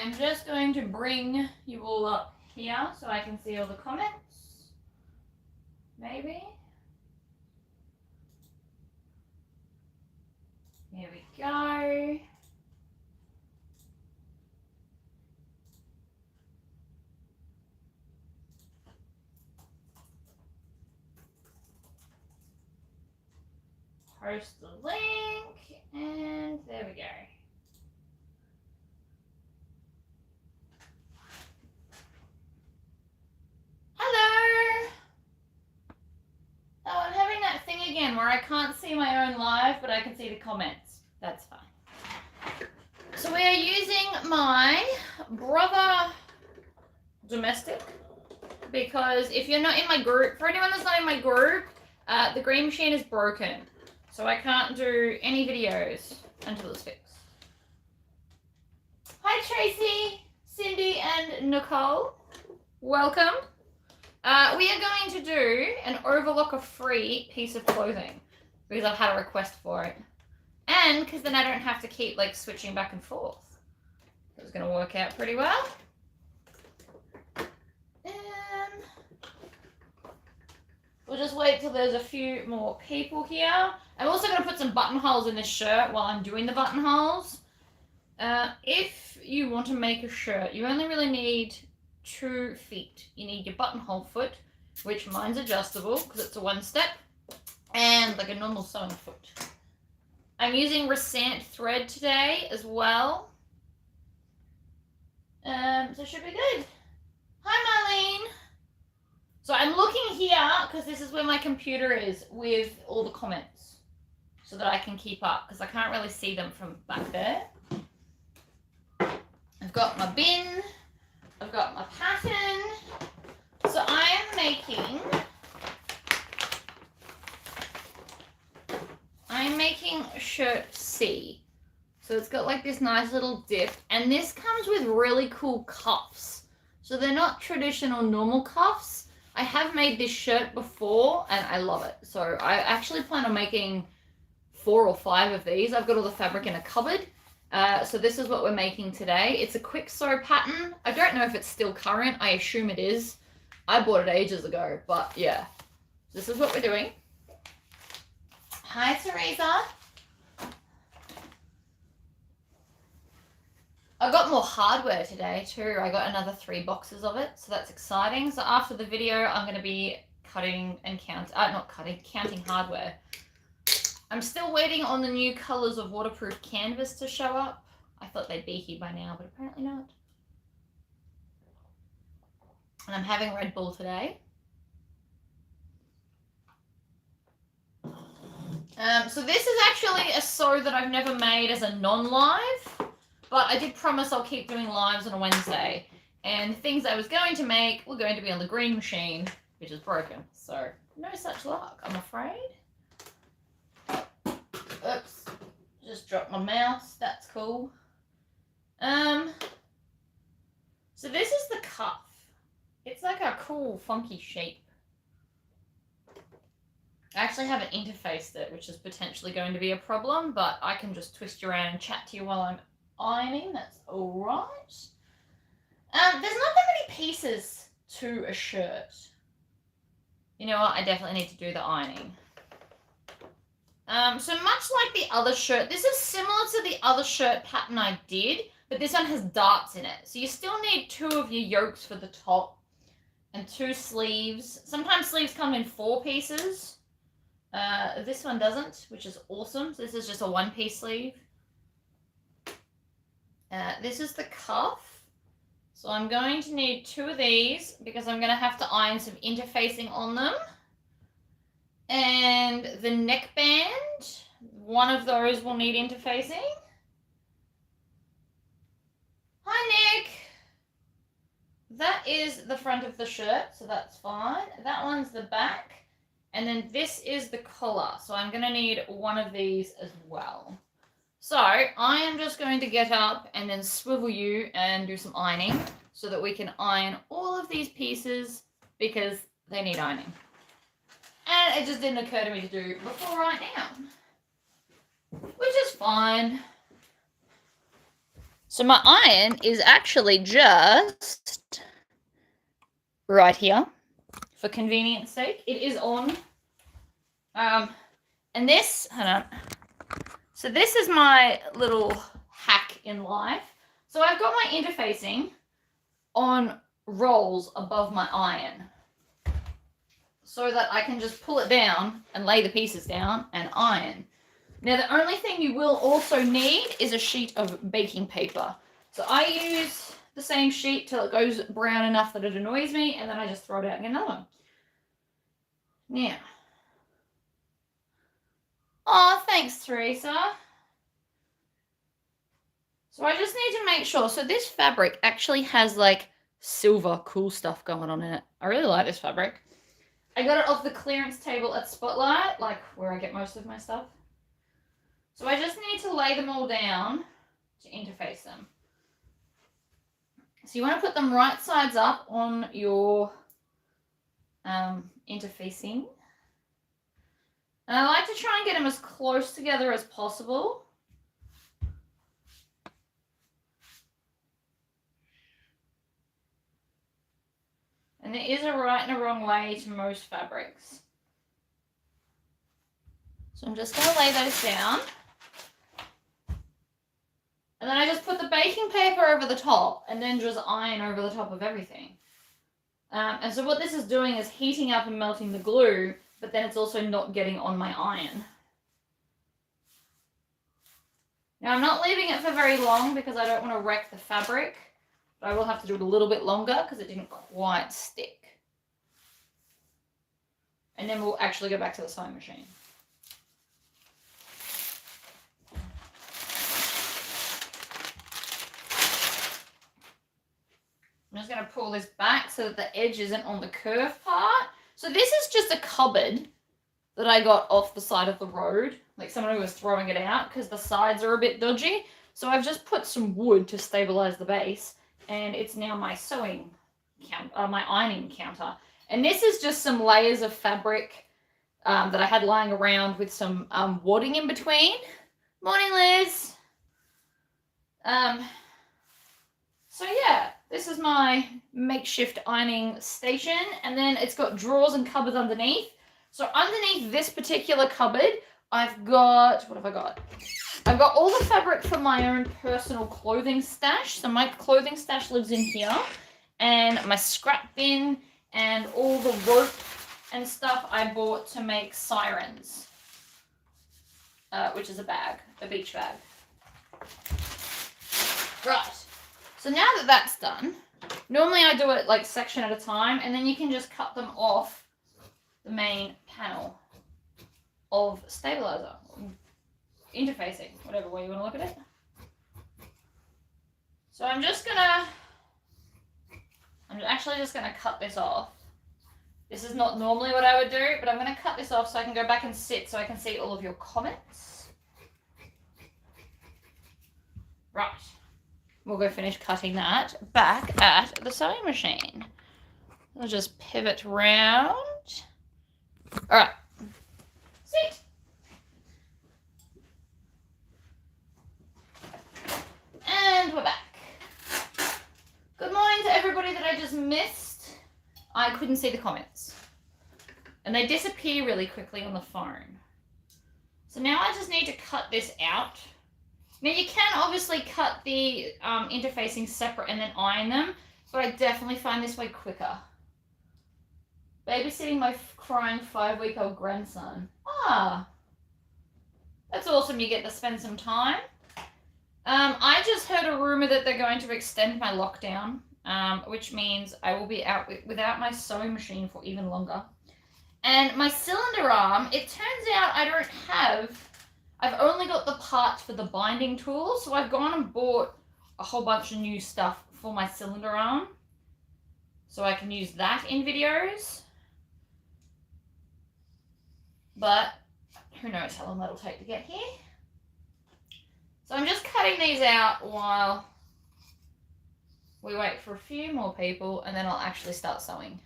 am just going to bring you all up here so I can see all the comments. Maybe. Here we go. Post the link, and there we go. Hello! Oh, I'm having that thing again where I can't see my own live, but I can see the comments. That's fine. So we are using my Brother Domestic, because if you're not in my group, for anyone that's not in my group, the green machine is broken. So I can't do any videos until it's fixed. Hi Tracy, Cindy, and Nicole. Welcome. We are going to do an Overlocker free piece of clothing because I've had a request for it. And because then I don't have to keep like switching back and forth. It's going to work out pretty well. We'll just wait till there's a few more people here. I'm also going to put some buttonholes in this shirt while I'm doing the buttonholes. If you want to make a shirt, you only really need 2 feet. You need your buttonhole foot, which mine's adjustable because it's a 1-step, and like a normal sewing foot. I'm using Resant thread today as well. So it should be good. Hi Marlene. So I'm looking here because this is where my computer is with all the comments so that I can keep up because I can't really see them from back there. I've got my bin, I've got my pattern. So I am making shirt C. So it's got like this nice little dip, and this comes with really cool cuffs. So they're not traditional normal cuffs. I have made this shirt before and I love it. So I actually plan on making 4 or 5 of these. I've got all the fabric in a cupboard. So this is what we're making today. It's a quick sew pattern. I don't know if it's still current. I assume it is. I bought it ages ago, but yeah. This is what we're doing. Hi, Teresa. I got more hardware today too. I got another 3 boxes of it, so that's exciting. So after the video, I'm going to be counting hardware. I'm still waiting on the new colors of waterproof canvas to show up. I thought they'd be here by now, but apparently not. And I'm having Red Bull today. So this is actually a sew that I've never made as a non-live. But I did promise I'll keep doing lives on a Wednesday. And the things I was going to make were going to be on the green machine, which is broken. So, no such luck, I'm afraid. Oops. Just dropped my mouse. That's cool. So this is the cuff. It's like a cool, funky shape. I actually haven't interfaced it, which is potentially going to be a problem, but I can just twist you around and chat to you while I'm ironing. That's all right. There's not that many pieces to a shirt. You know what? I definitely need to do the ironing. So much like the other shirt, this is similar to the other shirt pattern I did, but this one has darts in it. So you still need 2 of your yokes for the top and 2 sleeves. Sometimes sleeves come in 4 pieces. This one doesn't, which is awesome. So this is just a 1-piece sleeve. This is the cuff. So I'm going to need 2 of these because I'm going to have to iron some interfacing on them. And the neckband, one of those will need interfacing. Hi, Nick. That is the front of the shirt, so that's fine. That one's the back. And then this is the collar. So I'm going to need one of these as well. So I am just going to get up and then swivel you and do some ironing so that we can iron all of these pieces because they need ironing. And it just didn't occur to me to do before right now, which is fine. So my iron is actually just right here for convenience sake. It is on. And this, hold on. So this is my little hack in life. So I've got my interfacing on rolls above my iron so that I can just pull it down and lay the pieces down and iron. Now the only thing you will also need is a sheet of baking paper. So I use the same sheet till it goes brown enough that it annoys me, and then I just throw it out and get another one. Now, oh, thanks, Teresa. So I just need to make sure. So this fabric actually has like silver cool stuff going on in it. I really like this fabric. I got it off the clearance table at Spotlight, like where I get most of my stuff. So I just need to lay them all down to interface them. So you want to put them right sides up on your interfacing. And I like to try and get them as close together as possible. And there is a right and a wrong way to most fabrics. So I'm just going to lay those down. And then I just put the baking paper over the top and then just iron over the top of everything. And so what this is doing is heating up and melting the glue, but then it's also not getting on my iron. Now I'm not leaving it for very long because I don't want to wreck the fabric. But I will have to do it a little bit longer because it didn't quite stick. And then we'll actually go back to the sewing machine. I'm just going to pull this back so that the edge isn't on the curve part. So this is just a cupboard that I got off the side of the road. Like someone who was throwing it out because the sides are a bit dodgy. So I've just put some wood to stabilize the base. And it's now my sewing my ironing counter. And this is just some layers of fabric that I had lying around with some wadding in between. Morning, Liz. So yeah, this is my makeshift ironing station. And then it's got drawers and cupboards underneath. So underneath this particular cupboard, I've got, what have I got? I've got all the fabric for my own personal clothing stash. So my clothing stash lives in here. And my scrap bin and all the rope and stuff I bought to make sirens. Which is a bag, a beach bag. Right. So now that that's done, normally I do it like section at a time, and then you can just cut them off the main panel of stabilizer. Interfacing, whatever way you want to look at it. So I'm actually just gonna cut this off. This is not normally what I would do, but I'm gonna cut this off so I can go back and sit so I can see all of your comments. Right. We'll go finish cutting that back at the sewing machine. I'll just pivot round. All right. Sit. And we're back. Good morning to everybody that I just missed. I couldn't see the comments. And they disappear really quickly on the phone. So now I just need to cut this out. Now you can obviously cut the interfacing separate and then iron them, but I definitely find this way quicker. Babysitting my crying 5-week-old grandson. Ah, that's awesome. You get to spend some time. I just heard a rumor that they're going to extend my lockdown, which means I will be out without my sewing machine for even longer. And my cylinder arm, it turns out I've only got the parts for the binding tool, so I've gone and bought a whole bunch of new stuff for my cylinder arm, so I can use that in videos. But who knows how long that'll take to get here. So I'm just cutting these out while we wait for a few more people, and then I'll actually start sewing.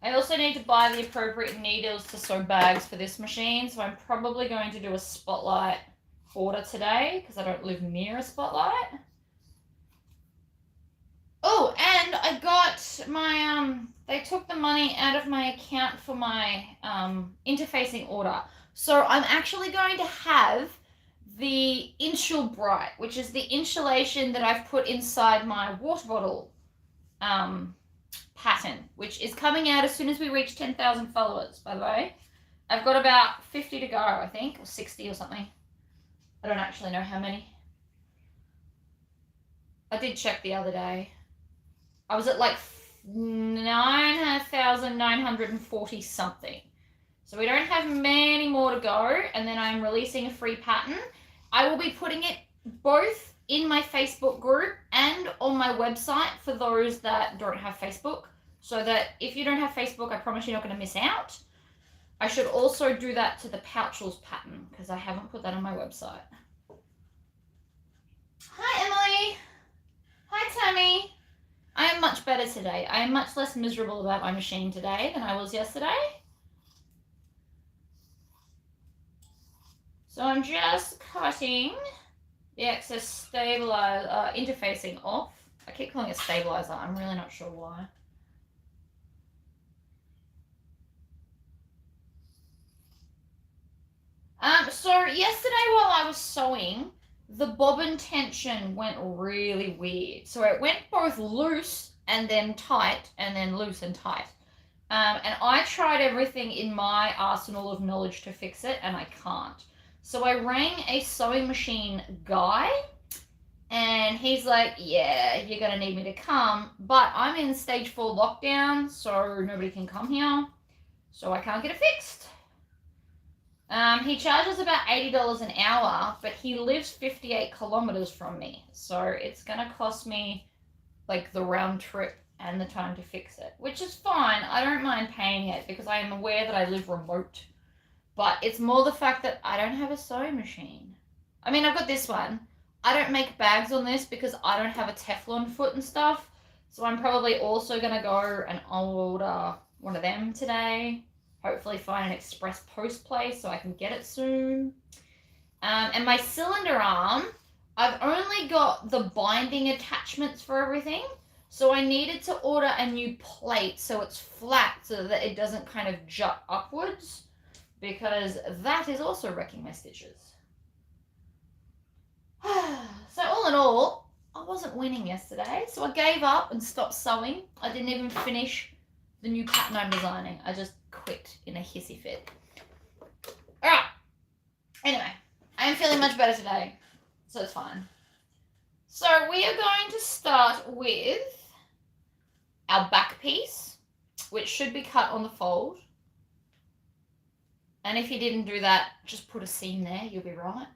I also need to buy the appropriate needles to sew bags for this machine, so I'm probably going to do a Spotlight order today because I don't live near a Spotlight. Oh, and I got my, they took the money out of my account for my interfacing order. So I'm actually going to have the Insul Bright, which is the insulation that I've put inside my water bottle pattern, which is coming out as soon as we reach 10,000 followers, by the way. I've got about 50 to go, I think, or 60 or something. I don't actually know how many. I did check the other day. I was at like 9,940 something. So we don't have many more to go, and then I'm releasing a free pattern. I will be putting it both in my Facebook group and on my website for those that don't have Facebook, so that if you don't have Facebook, I promise you're not going to miss out. I should also do that to the Pouchels pattern because I haven't put that on my website. Hi, Emily. Hi, Tammy. I am much better today. I am much less miserable about my machine today than I was yesterday. So I'm just cutting the excess stabilizer, interfacing off. I keep calling it stabilizer. I'm really not sure why. So yesterday while I was sewing, the bobbin tension went really weird. So it went both loose and then tight and then loose and tight. And I tried everything in my arsenal of knowledge to fix it, and I can't. So I rang a sewing machine guy, and he's like, yeah, you're going to need me to come, but I'm in stage 4 lockdown, so nobody can come here, so I can't get it fixed. He charges about $80 an hour, but he lives 58 kilometers from me, so it's going to cost me like the round trip and the time to fix it, which is fine. I don't mind paying it because I am aware that I live remote. But it's more the fact that I don't have a sewing machine. I mean, I've got this one. I don't make bags on this because I don't have a Teflon foot and stuff. So I'm probably also going to go and order one of them today. Hopefully find an express post place so I can get it soon. And my cylinder arm, I've only got the binding attachments for everything. So I needed to order a new plate so it's flat so that it doesn't kind of jut upwards, because that is also wrecking my stitches. So all in all, I wasn't winning yesterday, so I gave up and stopped sewing. I didn't even finish the new pattern I'm designing. I just quit in a hissy fit. Alright, anyway, I am feeling much better today, so it's fine. So we are going to start with our back piece, which should be cut on the fold. And if you didn't do that, just put a seam there, you'll be right.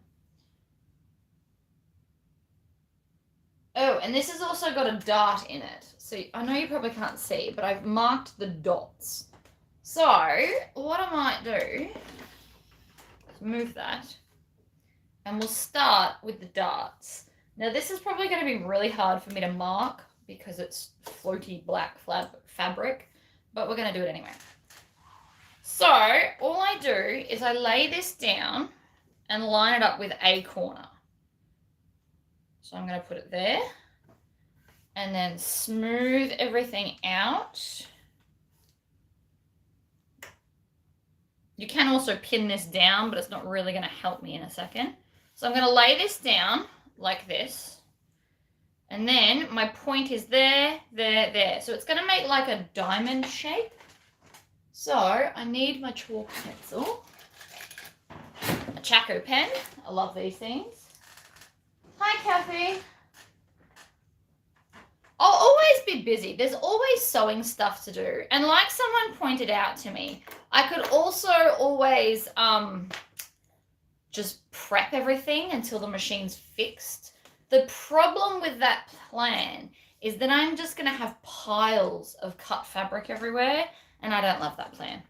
Oh, and this has also got a dart in it. So I know you probably can't see, but I've marked the dots. So what I might do is move that, and we'll start with the darts. Now this is probably going to be really hard for me to mark because it's floaty black fabric, but we're going to do it anyway. So all I do is I lay this down and line it up with a corner. So I'm going to put it there and then smooth everything out. You can also pin this down, but it's not really going to help me in a second. So I'm going to lay this down like this. And then my point is there, there, there. So it's going to make like a diamond shape. So I need my chalk pencil, a Chaco pen. I love these things. Hi, Kathy. I'll always be busy. There's always sewing stuff to do. And like someone pointed out to me, I could also always just prep everything until the machine's fixed. The problem with that plan is that I'm just going to have piles of cut fabric everywhere, and I don't love that plan.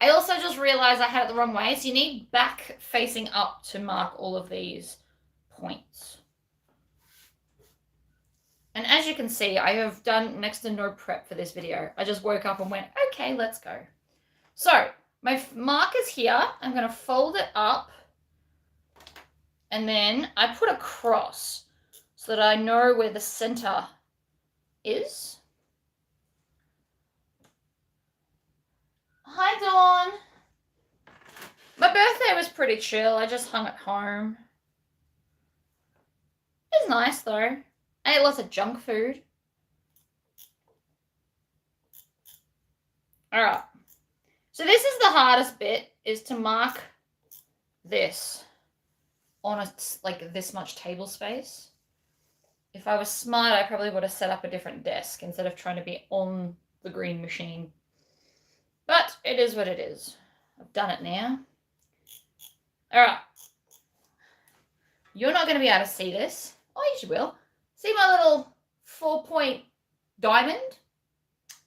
I also just realized I had it the wrong way, so you need back facing up to mark all of these points. And as you can see, I have done next to no prep for this video. I just woke up and went, okay, let's go. So my marker's here. I'm going to fold it up. And then I put a cross so that I know where the center is. Hi, Dawn. My birthday was pretty chill. I just hung at home. It was nice though. I ate lots of junk food. All right. So this is the hardest bit, is to mark this on a, like this much table space. If I was smart, I probably would have set up a different desk instead of trying to be on the green machine. But it is what it is. I've done it now. All right. You're not going to be able to see this. Oh, yes, you will. See my little 4-point diamond?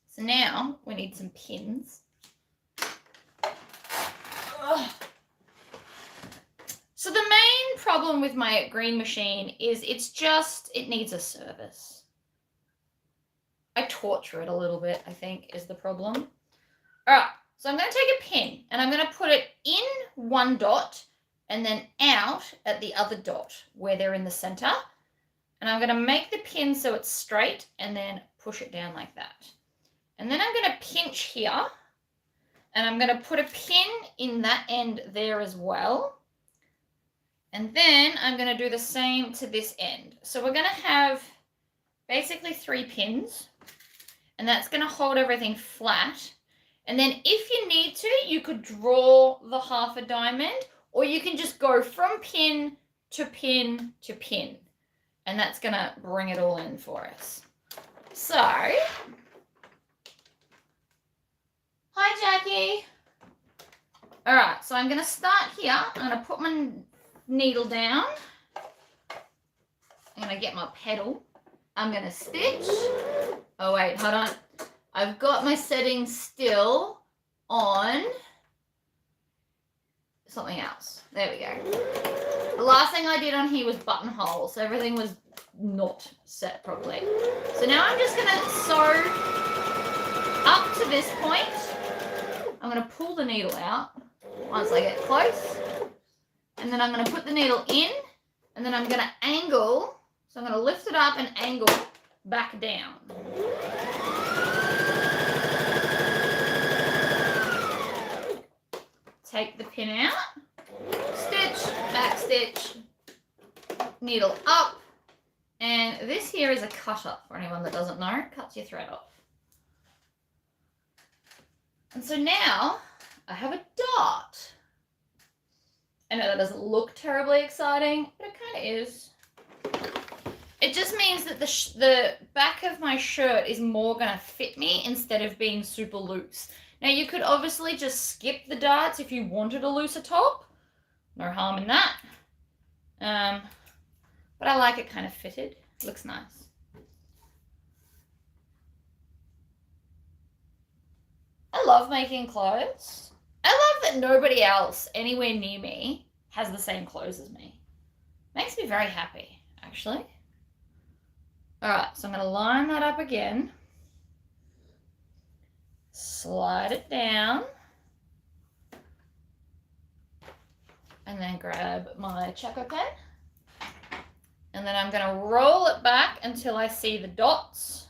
So now we need some pins. Ugh. So the main problem with my green machine is it needs a service. I torture it a little bit, I think, is the problem. All right, so I'm going to take a pin and I'm going to put it in one dot and then out at the other dot where they're in the center. And I'm going to make the pin so it's straight and then push it down like that. And then I'm going to pinch here and I'm going to put a pin in that end there as well. And then I'm going to do the same to this end. So we're going to have basically 3 pins and that's going to hold everything flat. And then if you need to, you could draw the half a diamond, or you can just go from pin to pin to pin. And that's going to bring it all in for us. So, hi Jackie. All right, so I'm going to start here. I'm going to put my needle down. I'm going to get my pedal. I'm going to stitch. Oh wait, hold on. I've got my settings still on something else. There we go. The last thing I did on here was buttonholes, so everything was not set properly. So now I'm just going to sew up to this point. I'm going to pull the needle out once I get close. And then I'm going to put the needle in, and then I'm going to angle. So I'm going to lift it up and angle back down. Take the pin out, stitch, back stitch, needle up, and this here is a cutter for anyone that doesn't know. It cuts your thread off. And so now I have a dot. I know that doesn't look terribly exciting, but it kind of is. It just means that the back of my shirt is more going to fit me instead of being super loose. Now, you could obviously just skip the darts if you wanted a looser top. No harm in that. But I like it kind of fitted. It looks nice. I love making clothes. I love that nobody else anywhere near me has the same clothes as me. Makes me very happy, actually. All right, so I'm going to line that up again. Slide it down. And then grab my Chaco pen. And then I'm going to roll it back until I see the dots.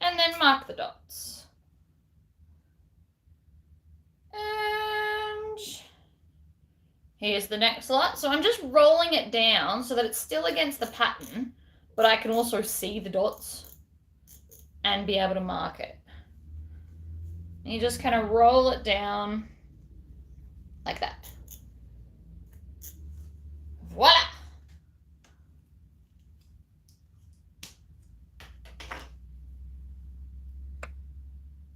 And then mark the dots. And here's the next lot. So I'm just rolling it down so that it's still against the pattern, but I can also see the dots and be able to mark it. And you just kind of roll it down like that. Voila!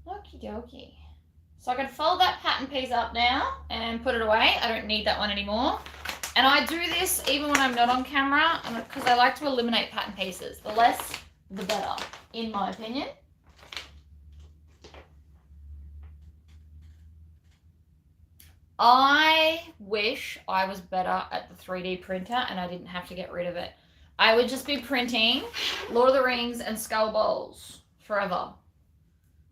Okie dokie. So I can fold that pattern piece up now and put it away. I don't need that one anymore. And I do this even when I'm not on camera because I like to eliminate pattern pieces. The less, the better, in my opinion. I wish I was better at the 3D printer and I didn't have to get rid of it. I would just be printing Lord of the Rings and Skull Bowls forever.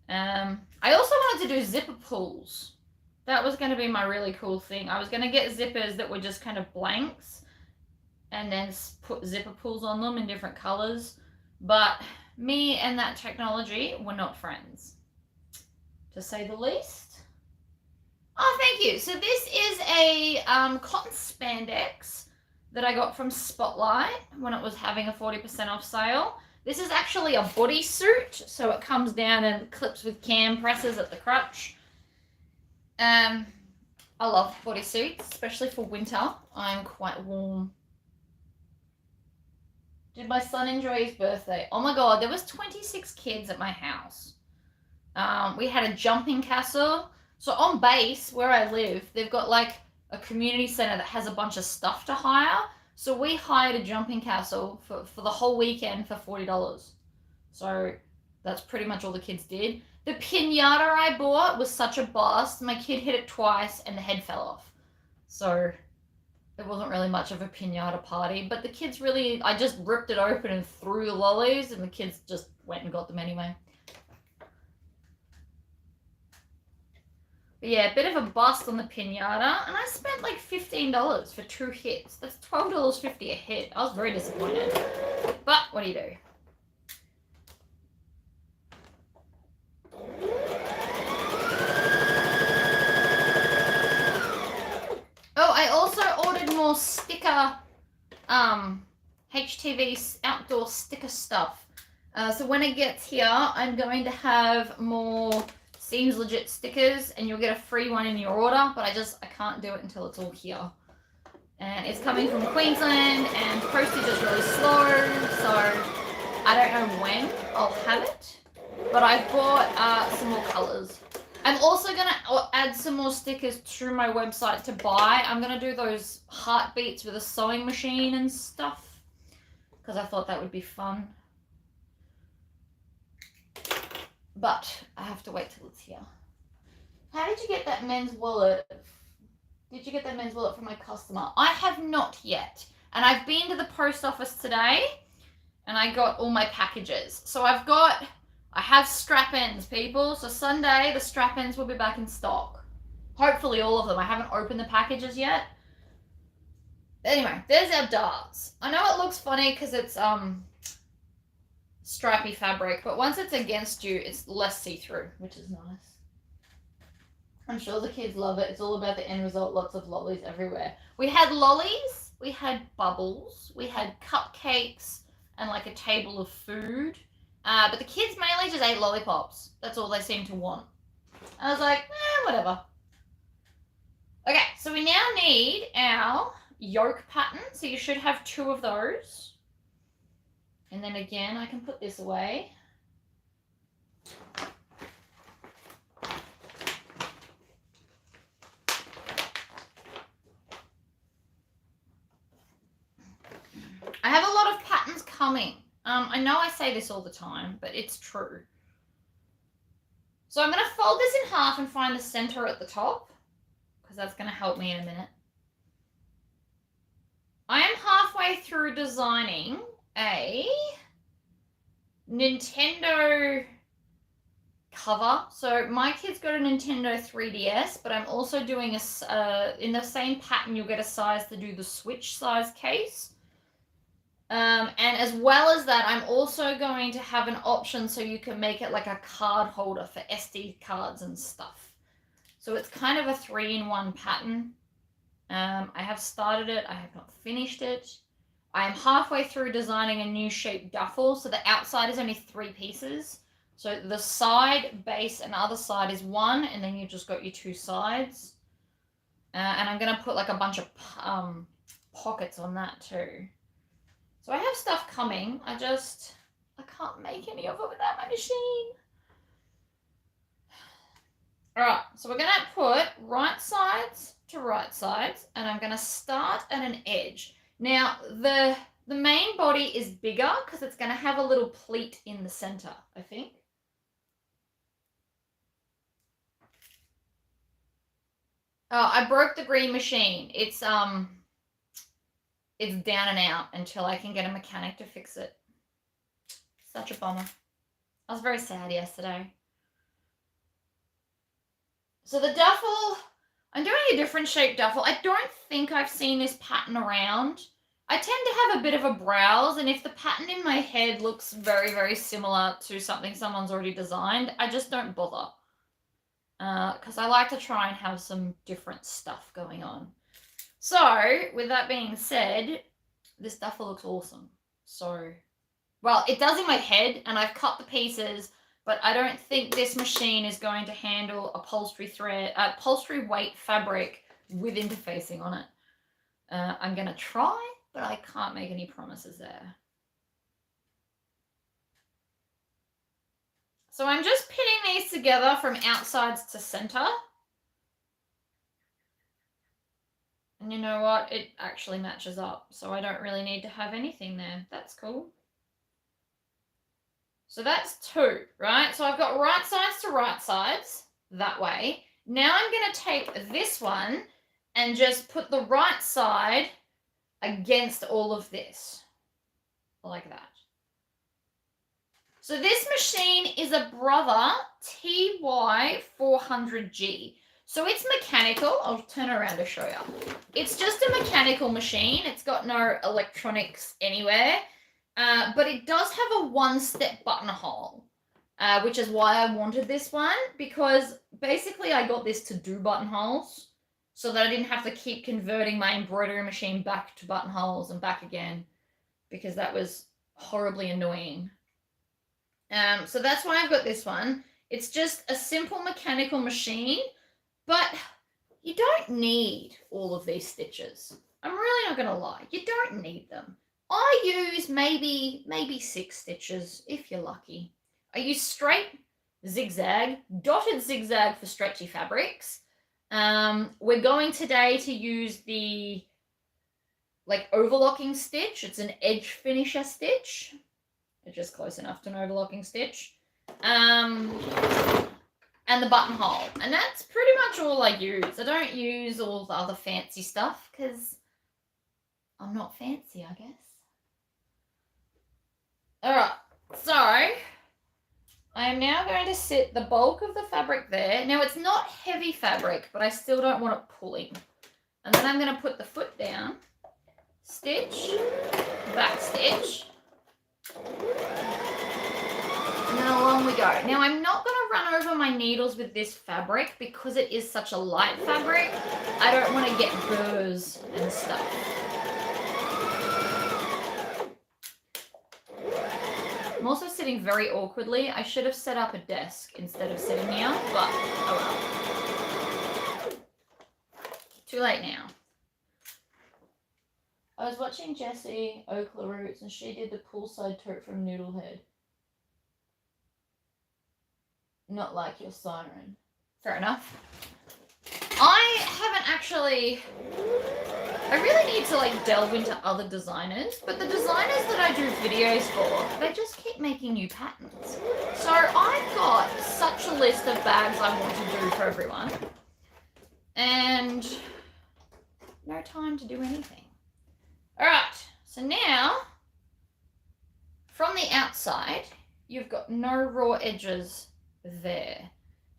I also wanted to do zipper pulls. That was going to be my really cool thing. I was going to get zippers that were just kind of blanks and then put zipper pulls on them in different colors. But me and that technology were not friends, to say the least. Oh, thank you. So this is a cotton spandex that I got from Spotlight when it was having a 40% off sale. This is actually a bodysuit, so it comes down and clips with cam presses at the crotch. I love bodysuits, especially for winter. I'm quite warm. Did my son enjoy his birthday? Oh my god, there was 26 kids at my house. We had a jumping castle. So on base, where I live, they've got like a community center that has a bunch of stuff to hire. So we hired a jumping castle for the whole weekend for $40. So that's pretty much all the kids did. The piñata I bought was such a bust. My kid hit it twice and the head fell off. So it wasn't really much of a piñata party. But the kids really, I just ripped it open and threw the lollies and the kids just went and got them anyway. But yeah, a bit of a bust on the piñata, and I spent like $15 for 2 hits. That's $12.50 a hit. I was very disappointed. But what do you do? Oh, I also ordered more sticker, HTV outdoor sticker stuff. So when it gets here, I'm going to have more Seems Legit stickers, and you'll get a free one in your order, but I can't do it until it's all here. And it's coming from Queensland, and postage is really slow, so I don't know when I'll have it, but I've bought some more colours. I'm also going to add some more stickers to my website to buy. I'm going to do those heartbeats with a sewing machine and stuff, because I thought that would be fun. But I have to wait till it's here. How did you get that men's wallet? Did you get that men's wallet from my customer? I have not yet. And I've been to the post office today and I got all my packages. So I have strap-ins, people. So Sunday, the strap-ins will be back in stock. Hopefully all of them. I haven't opened the packages yet. Anyway, there's our darts. I know it looks funny because it's stripy fabric, but once it's against you, it's less see-through, which is nice. I'm sure the kids love it. It's all about the end result. Lots of lollies everywhere. We had lollies, we had bubbles, we had cupcakes, and like a table of food. But the kids mainly just ate lollipops. That's all they seem to want. I was like, whatever. Okay, so we now need our yoke pattern. So you should have 2 of those. And then again, I can put this away. I have a lot of patterns coming. I know I say this all the time, but it's true. So I'm going to fold this in half and find the center at the top, because that's going to help me in a minute. I am halfway through designing a Nintendo cover. So my kid's got a Nintendo 3DS, but I'm also doing in the same pattern, you'll get a size to do the Switch size case. And as well as that, I'm also going to have an option so you can make it like a card holder for SD cards and stuff. So it's kind of a 3-in-1 pattern. I have started it. I have not finished it. I am halfway through designing a new shape duffel. So the outside is only 3 pieces. So the side, base, and other side is 1, and then you've just got your 2 sides. And I'm going to put like a bunch of pockets on that too. So I have stuff coming. I can't make any of it without my machine. All right, so we're going to put right sides to right sides, and I'm going to start at an edge. Now, the main body is bigger because it's going to have a little pleat in the center, I think. Oh, I broke the green machine. It's down and out until I can get a mechanic to fix it. Such a bummer. I was very sad yesterday. So the duffel, I'm doing a different shaped duffel. I don't think I've seen this pattern around. I tend to have a bit of a browse, and if the pattern in my head looks very, very similar to something someone's already designed, I just don't bother. Because I like to try and have some different stuff going on. So, with that being said, this duffel looks awesome. So, well, it does in my head, and I've cut the pieces, but I don't think this machine is going to handle upholstery weight fabric with interfacing on it. I'm going to try, but I can't make any promises there. So I'm just pinning these together from outsides to center. And you know what? It actually matches up, so I don't really need to have anything there. That's cool. So that's 2, right? So I've got right sides to right sides that way. Now I'm going to take this one and just put the right side against all of this, like that. So this machine is a Brother TY400G. So it's mechanical. I'll turn around to show you. It's just a mechanical machine. It's got no electronics anywhere. But it does have a one-step buttonhole, which is why I wanted this one, because basically I got this to do buttonholes so that I didn't have to keep converting my embroidery machine back to buttonholes and back again, because that was horribly annoying. So that's why I've got this one. It's just a simple mechanical machine, but you don't need all of these stitches. I'm really not going to lie. You don't need them. I use maybe 6 stitches, if you're lucky. I use straight zigzag, dotted zigzag for stretchy fabrics. We're going today to use the overlocking stitch. It's an edge finisher stitch. It's just close enough to an overlocking stitch. And the buttonhole. And that's pretty much all I use. I don't use all the other fancy stuff because I'm not fancy, I guess. Alright, so I am now going to sit the bulk of the fabric there. Now it's not heavy fabric, but I still don't want it pulling. And then I'm going to put the foot down, stitch, back stitch, and then along we go. Now I'm not going to run over my needles with this fabric because it is such a light fabric. I don't want to get burrs and stuff. I'm also sitting very awkwardly. I should have set up a desk instead of sitting here, but oh well. Too late now. I was watching Jessie Oakler Roots and she did the poolside tote from Noodlehead. Not like your siren. Fair enough. I haven't actually... I really need to delve into other designers, but the designers that I do videos for, they just keep making new patterns. So I've got such a list of bags I want to do for everyone, and no time to do anything. All right, so now from the outside, you've got no raw edges there.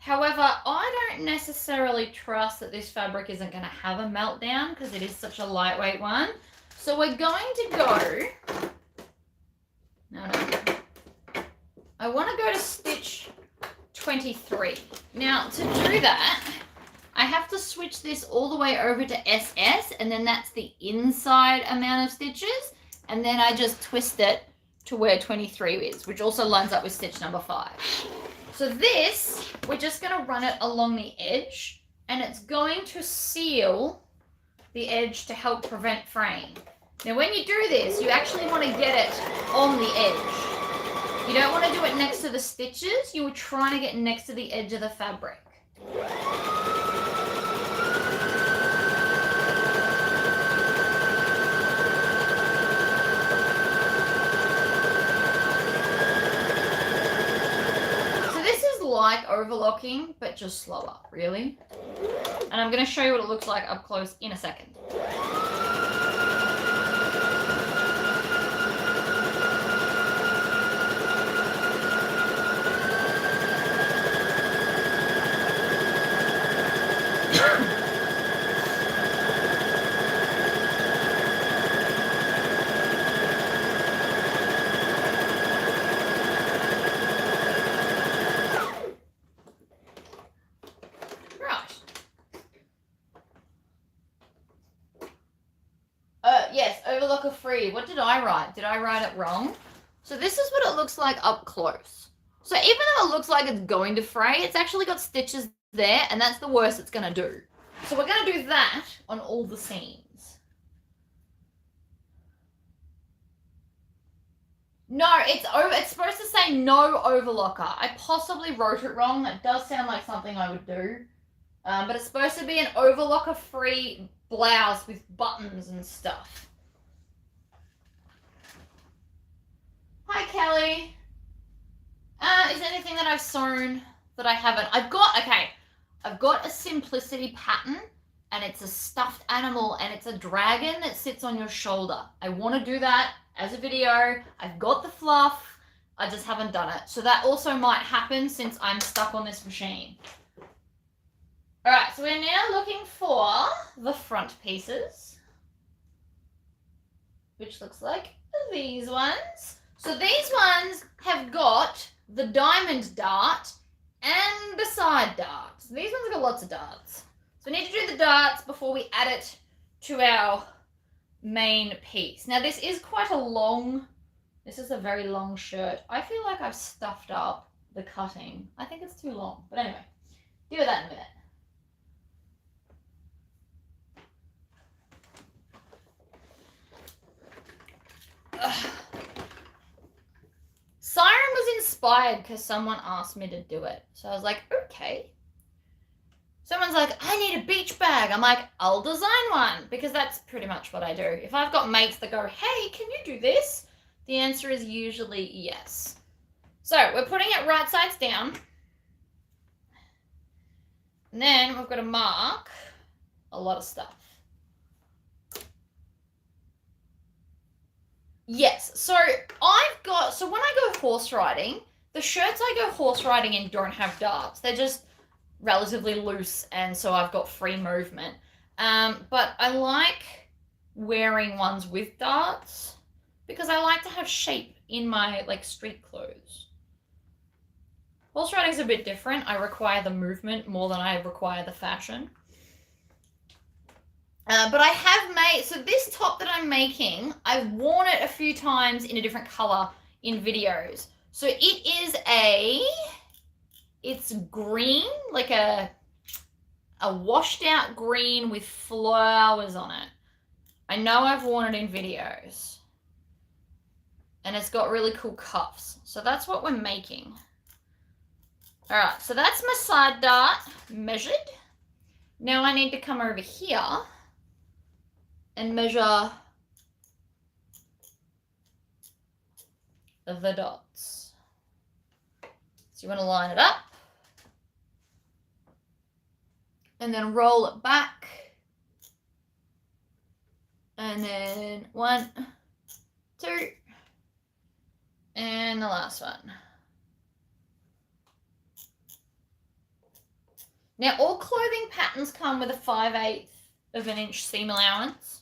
However, I don't necessarily trust that this fabric isn't going to have a meltdown because it is such a lightweight one. So we're going to go... No. I want to go to stitch 23. Now, to do that, I have to switch this all the way over to SS, and then that's the inside amount of stitches. And then I just twist it to where 23 is, which also lines up with stitch number 5. So this, we're just going to run it along the edge, and it's going to seal the edge to help prevent fraying. Now when you do this, you actually want to get it on the edge. You don't want to do it next to the stitches, you were trying to get next to the edge of the fabric. Like overlocking, but just slower, really. And I'm going to show you what it looks like up close in a second. Yes, Overlocker free. What did I write? Did I write it wrong? So this is what it looks like up close. So even though it looks like it's going to fray, it's actually got stitches there, and that's the worst it's going to do. So we're going to do that on all the seams. No, it's supposed to say no overlocker. I possibly wrote it wrong. That does sound like something I would do. But it's supposed to be an overlocker-free blouse with buttons and stuff. Hi, Kelly. Is there anything that I've sewn that I haven't? I've got a simplicity pattern, and it's a stuffed animal, and it's a dragon that sits on your shoulder. I want to do that as a video. I've got the fluff. I just haven't done it. So that also might happen since I'm stuck on this machine. All right, so we're now looking for the front pieces, which looks like these ones. So these ones have got the diamond dart and the side darts. These ones have got lots of darts. So we need to do the darts before we add it to our main piece. Now this is quite a long, this is a very long shirt. I feel like I've stuffed up the cutting. I think it's too long, but anyway, deal with that in a minute. Siren was inspired because someone asked me to do it. So I was like, okay. Someone's like, I need a beach bag. I'm like, I'll design one, because that's pretty much what I do. If I've got mates that go, hey, can you do this? The answer is usually yes. So we're putting it right sides down. And then we've got to mark a lot of stuff. Yes, so when I go horse riding, the shirts I go horse riding in don't have darts. They're just relatively loose, and so I've got free movement. But I like wearing ones with darts because I like to have shape in my street clothes. Horse riding's a bit different. I require the movement more than I require the fashion. But I have made, so this top that I'm making, I've worn it a few times in a different color in videos. So it's green, like a washed out green with flowers on it. I know I've worn it in videos. And it's got really cool cuffs. So that's what we're making. All right, so that's my side dart measured. Now I need to come over here and measure the dots. So you want to line it up and then roll it back, and then 1, 2, and the last one. Now all clothing patterns come with a 5/8 of an inch seam allowance.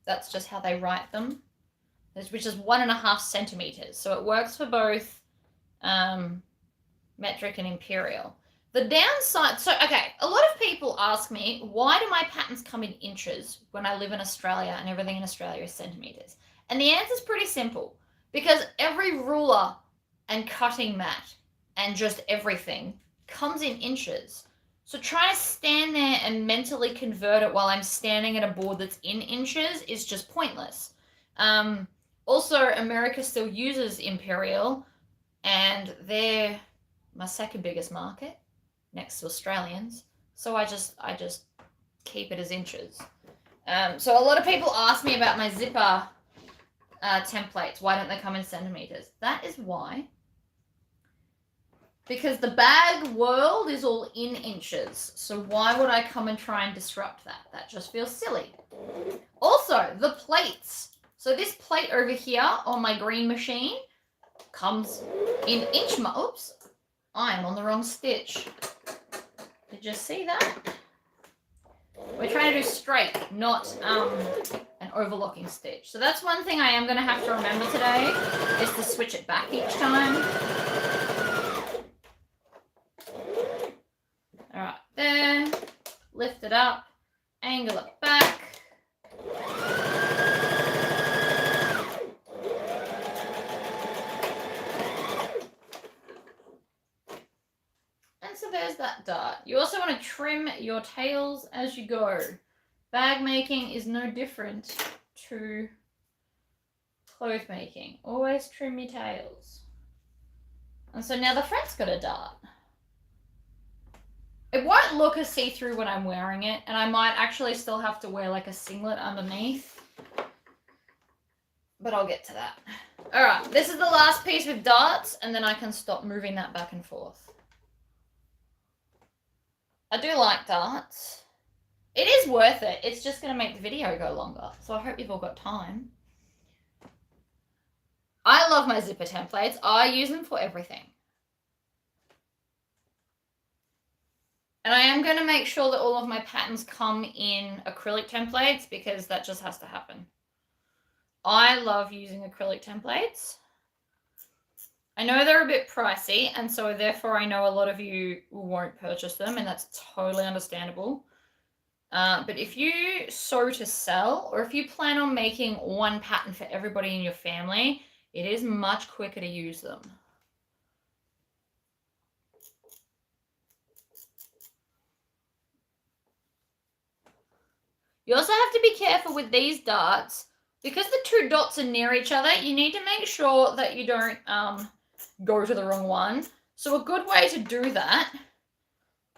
That's just how they write them, which is 1.5 centimeters. So it works for both metric and imperial. The downside, so okay, a lot of people ask me, why do my patterns come in inches when I live in Australia and everything in Australia is centimeters? And the answer is pretty simple, because every ruler and cutting mat and just everything comes in inches. So trying to stand there and mentally convert it while I'm standing at a board that's in inches is just pointless. Also, America still uses imperial, and they're my second biggest market next to Australians. So I just keep it as inches. So a lot of people ask me about my zipper templates. Why don't they come in centimeters? That is why Because the bag world is all in inches. So why would I come and try and disrupt that? That just feels silly. Also, the plates. So this plate over here on my green machine comes in inch marks. Oops, I am on the wrong stitch. Did you see that? We're trying to do straight, not an overlocking stitch. So that's one thing I am going to have to remember today, is to switch it back each time. All right, there. Lift it up, angle it back. So there's that dart. You also want to trim your tails as you go. Bag making is no different to clothes making. Always trim your tails. And so now the front's got a dart. It won't look as see-through when I'm wearing it, and I might actually still have to wear like a singlet underneath. But I'll get to that. All right, this is the last piece with darts, and then I can stop moving that back and forth. I do like darts. It is worth it. It's just going to make the video go longer. So I hope you've all got time. I love my zipper templates. I use them for everything. And I am going to make sure that all of my patterns come in acrylic templates because that just has to happen. I love using acrylic templates. I know they're a bit pricey, and so therefore I know a lot of you won't purchase them, and that's totally understandable. But if you sew to sell, or if you plan on making one pattern for everybody in your family, it is much quicker to use them. You also have to be careful with these darts. Because the two dots are near each other, you need to make sure that you don't go to the wrong one. So a good way to do that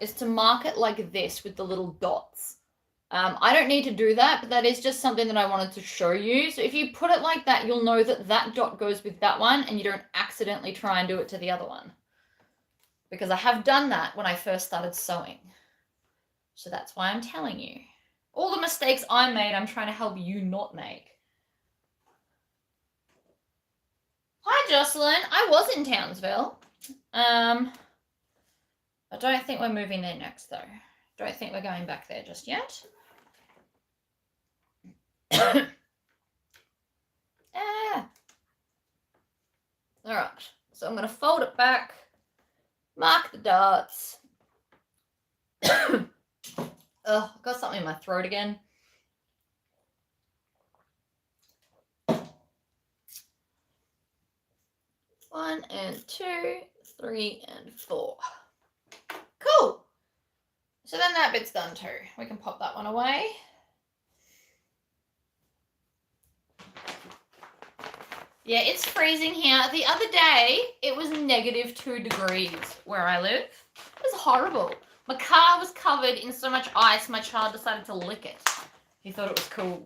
is to mark it like this with the little dots. I don't need to do that, but that is just something that I wanted to show you. So if you put it like that, you'll know that that dot goes with that one and you don't accidentally try and do it to the other one. Because I have done that when I first started sewing. So that's why I'm telling you. All the mistakes I made, I'm trying to help you not make. Hi, Jocelyn. I was in Townsville. I don't think we're moving there next, though. Don't think we're going back there just yet. All right. So I'm going to fold it back, mark the darts. Oh, I've got something in my throat again. 1 and 2, 3 and 4. Cool. So then that bit's done too. We can pop that one away. Yeah, it's freezing here. The other day, it was -2 degrees where I live. It was horrible. My car was covered in so much ice, my child decided to lick it. He thought it was cool.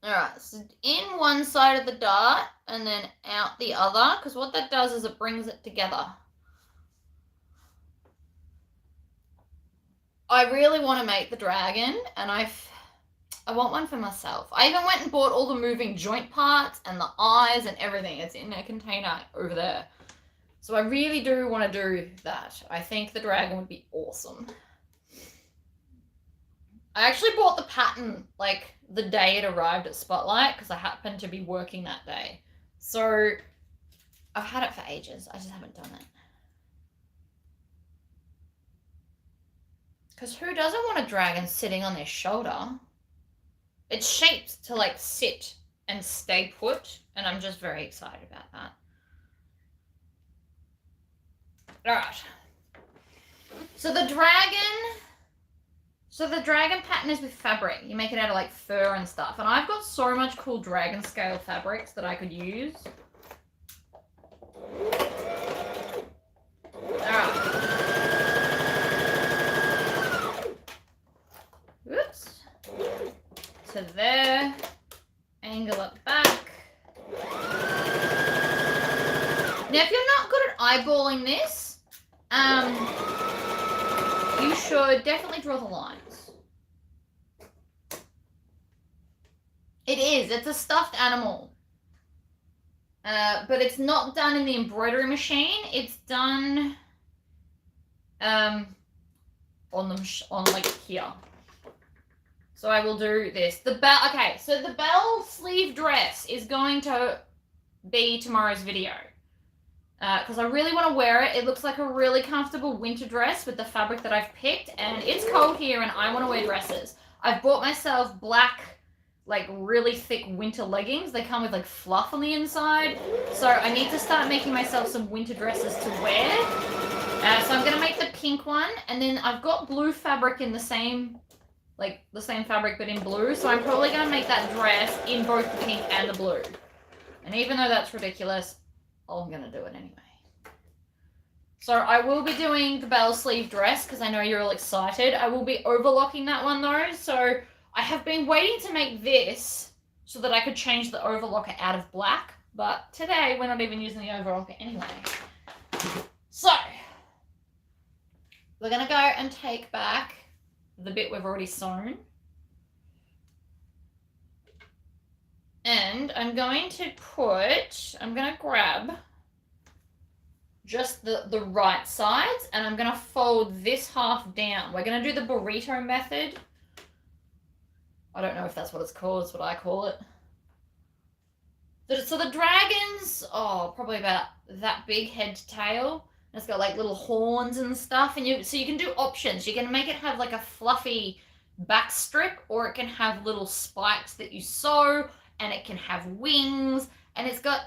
Alright, so in one side of the dart and then out the other, because what that does is it brings it together. I really want to make the dragon, and I want one for myself. I even went and bought all the moving joint parts and the eyes and everything. It's in a container over there. So I really do want to do that. I think the dragon would be awesome. I actually bought the pattern like the day it arrived at Spotlight because I happened to be working that day. So I've had it for ages. I just haven't done it. Because who doesn't want a dragon sitting on their shoulder? It's shaped to like sit and stay put, and I'm just very excited about that. All right. So the dragon pattern is with fabric. You make it out of like fur and stuff. And I've got so much cool dragon scale fabrics that I could use. Alright. Oops. So there. angle at the back. Now, if you're not good at eyeballing this, you should definitely draw the lines. It is. It's a stuffed animal. But it's not done in the embroidery machine. It's done on like here. So I will do this. Okay, so the bell sleeve dress is going to be tomorrow's video. Because I really want to wear it. It looks like a really comfortable winter dress with the fabric that I've picked. And it's cold here and I want to wear dresses. I've bought myself black, like really thick winter leggings. They come with like fluff on the inside. So I need to start making myself some winter dresses to wear. So I'm going to make the pink one. And then I've got blue fabric in the same fabric but in blue. So I'm probably going to make that dress in both the pink and the blue. And even though that's ridiculous, I'm going to do it anyway. So I will be doing the bell sleeve dress because I know you're all excited. I will be overlocking that one though. So I have been waiting to make this so that I could change the overlocker out of black. But today we're not even using the overlocker anyway. So we're going to go and take back the bit we've already sewn. And I'm going to grab just the right sides and I'm going to fold this half down. We're going to do the burrito method. I don't know if that's what it's called. It's what I call it. So the dragon's, probably about that big head to tail. It's got like little horns and stuff. And so you can do options. You can make it have like a fluffy back strip or it can have little spikes that you sew. And it can have wings, and it's got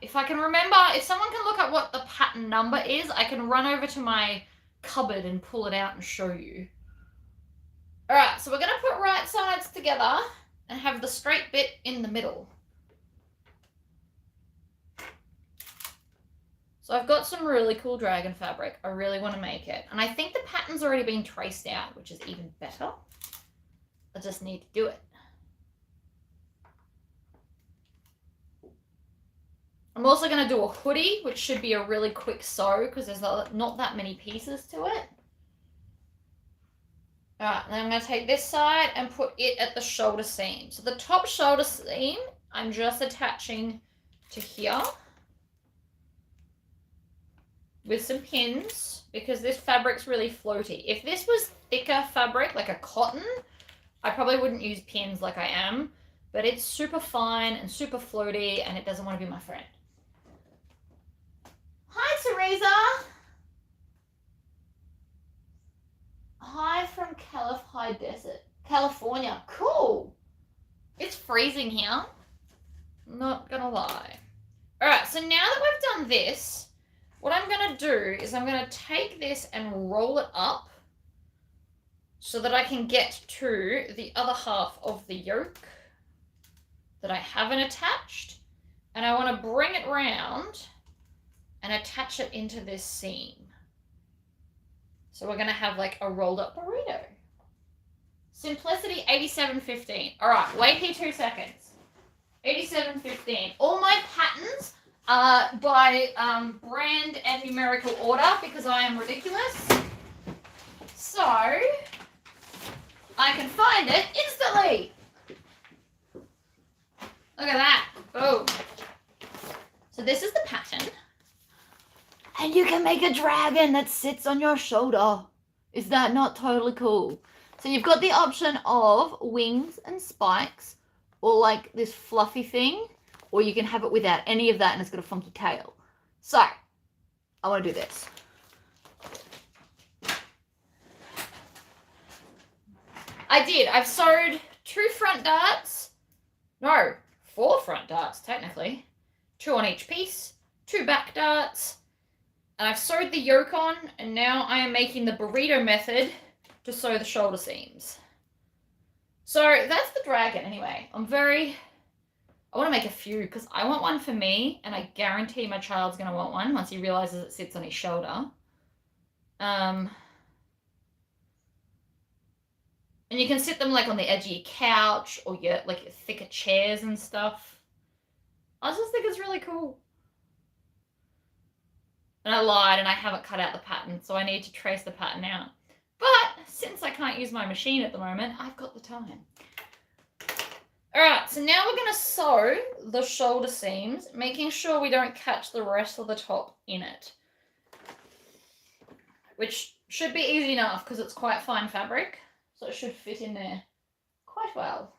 if I can remember, if someone can look at what the pattern number is, I can run over to my cupboard and pull it out and show you. All right, so we're going to put right sides together and have the straight bit in the middle. So I've got some really cool dragon fabric. I really want to make it. And I think the pattern's already been traced out, which is even better. I just need to do it. I'm also going to do a hoodie, which should be a really quick sew because there's not that many pieces to it. Alright, then I'm going to take this side and put it at the shoulder seam. So the top shoulder seam, I'm just attaching to here with some pins because this fabric's really floaty. If this was thicker fabric, like a cotton, I probably wouldn't use pins like I am, but it's super fine and super floaty and it doesn't want to be my friend. Hi, Teresa. Hi from High Desert, California. Cool. It's freezing here. Not gonna lie. All right, so now that we've done this, what I'm gonna do is I'm gonna take this and roll it up so that I can get to the other half of the yoke that I haven't attached. And I want to bring it round and attach it into this seam. So we're going to have like a rolled up burrito. Simplicity 8715. All right, wait here 2 seconds. 8715. All my patterns are by brand and numerical order because I am ridiculous. So I can find it instantly. Look at that. Boom. So this is the pattern. And you can make a dragon that sits on your shoulder. Is that not totally cool? So you've got the option of wings and spikes or like this fluffy thing, or you can have it without any of that and it's got a funky tail. So I want to do this. I did. I've sewed 2 front darts. No, 4 front darts technically. 2 on each piece, 2 back darts. And I've sewed the yoke on, and now I am making the burrito method to sew the shoulder seams. So that's the dragon anyway. I want to make a few because I want one for me, and I guarantee my child's going to want one once he realizes it sits on his shoulder. And you can sit them like on the edge of your couch or your like your thicker chairs and stuff. I just think it's really cool. And I lied and I haven't cut out the pattern, so I need to trace the pattern out. But since I can't use my machine at the moment, I've got the time. Alright, so now we're going to sew the shoulder seams, making sure we don't catch the rest of the top in it. Which should be easy enough because it's quite fine fabric, so it should fit in there quite well.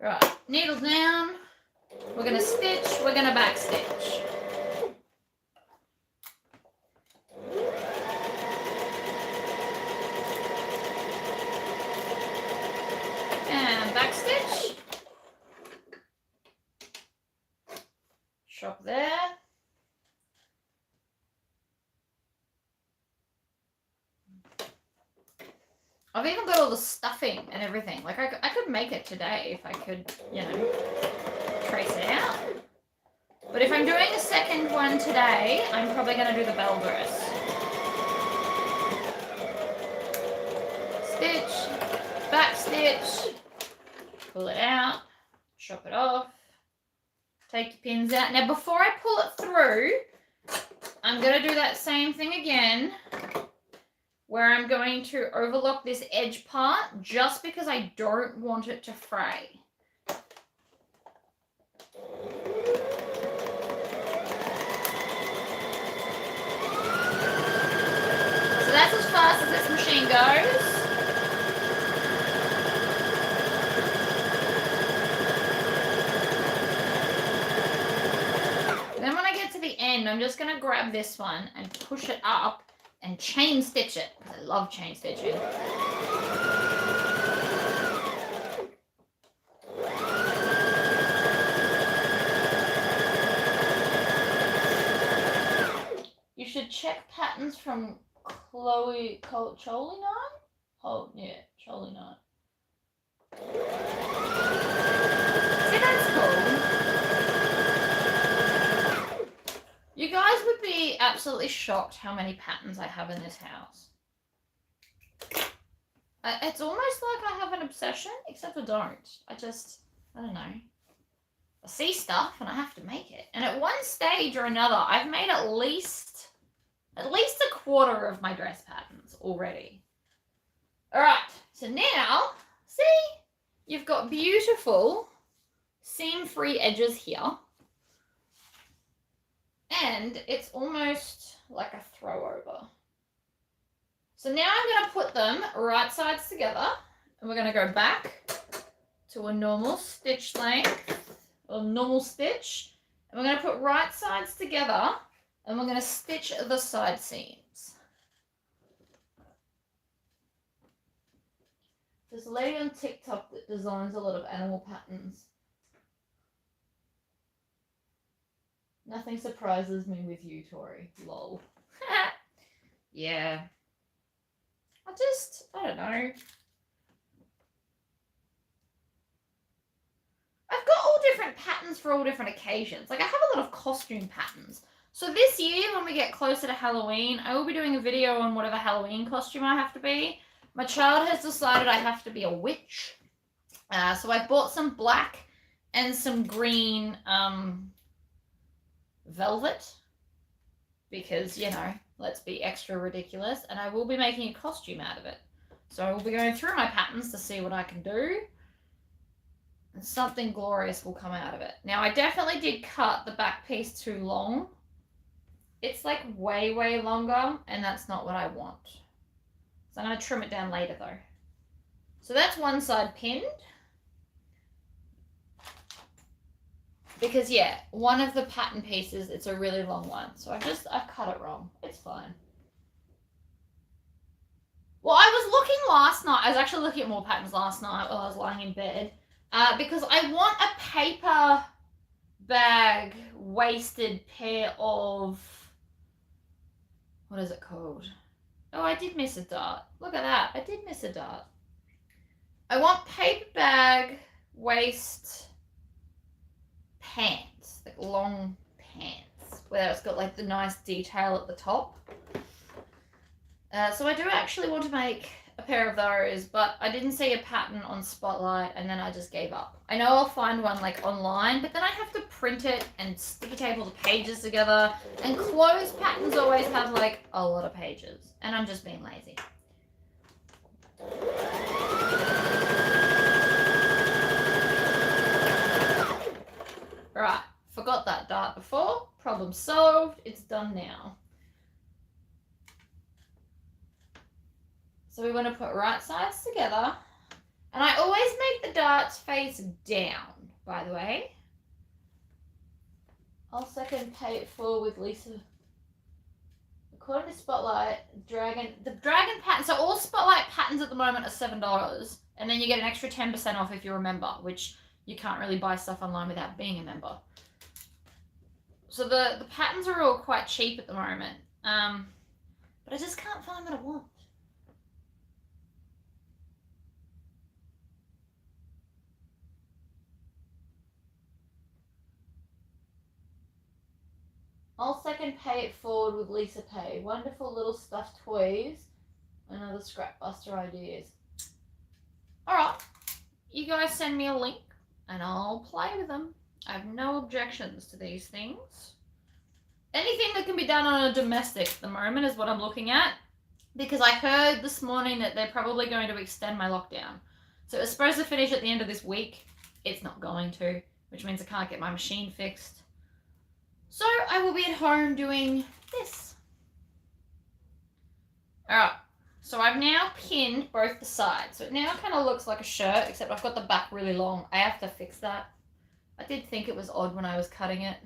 Right, needle down. We're going to stitch, we're going to back stitch. And back stitch. Shop there. I've even got all the stuffing and everything. Like, I could make it today if I could, you know, trace it out. But if I'm doing a second one today, I'm probably going to do the bell dress. Stitch, back stitch, pull it out, chop it off, take your pins out. Now, before I pull it through, I'm going to do that same thing again, where I'm going to overlock this edge part just because I don't want it to fray. So that's as fast as this machine goes. Then when I get to the end, I'm just going to grab this one and push it up and chain stitch it, because I love chain stitching. You should check patterns from Chloe Cholinine? Oh, yeah, Cholinine. See, that's cool. You guys would be absolutely shocked how many patterns I have in this house. It's almost like I have an obsession, except I don't. I don't know. I see stuff and I have to make it. And at one stage or another, I've made at least a quarter of my dress patterns already. All right, so now, see, you've got beautiful seam-free edges here. And it's almost like a throw over. So now I'm going to put them right sides together, and we're going to go back to a normal stitch length, or normal stitch, and we're going to put right sides together, and we're going to stitch the side seams. There's a lady on TikTok that designs a lot of animal patterns. Nothing surprises me with you, Tori. Lol. Yeah. I don't know. I've got all different patterns for all different occasions. Like, I have a lot of costume patterns. So this year, when we get closer to Halloween, I will be doing a video on whatever Halloween costume I have to be. My child has decided I have to be a witch. So I bought some black and some green velvet, because, you know, let's be extra ridiculous, and I will be making a costume out of it. So I will be going through my patterns to see what I can do, and something glorious will come out of it. Now, I definitely did cut the back piece too long. It's like way, way longer, and that's not what I want. So I'm going to trim it down later though. So that's one side pinned. Because, yeah, one of the pattern pieces, it's a really long one. So I've cut it wrong. It's fine. Well, I was looking last night. I was actually looking at more patterns last night while I was lying in bed. Because I want a paper bag waisted pair of... What is it called? Oh, I did miss a dart. Look at that. I did miss a dart. I want paper bag waist... pants, like long pants, where it's got like the nice detail at the top. So I do actually want to make a pair of those, but I didn't see a pattern on Spotlight, and then I just gave up. I know I'll find one like online, but then I have to print it and sticky tape all the pages together, and clothes patterns always have like a lot of pages, and I'm just being lazy. Right, forgot that dart before. Problem solved. It's done now. So we want to put right sides together. And I always make the darts face down, by the way. I'll second pay it forward with Lisa. According to Spotlight, the dragon pattern, so all Spotlight patterns at the moment are $7. And then you get an extra 10% off if you're a member, which you can't really buy stuff online without being a member. So the patterns are all quite cheap at the moment. But I just can't find what I want. I'll second pay it forward with Lisa Pay. Wonderful little stuffed toys and other scrapbuster ideas. Alright, you guys send me a link and I'll play with them. I have no objections to these things. Anything that can be done on a domestic at the moment is what I'm looking at, because I heard this morning that they're probably going to extend my lockdown. So it's supposed to finish at the end of this week. It's not going to, which means I can't get my machine fixed. So I will be at home doing this. Alright, so I've now pinned both the sides. So it now kind of looks like a shirt, except I've got the back really long. I have to fix that. I did think it was odd when I was cutting it.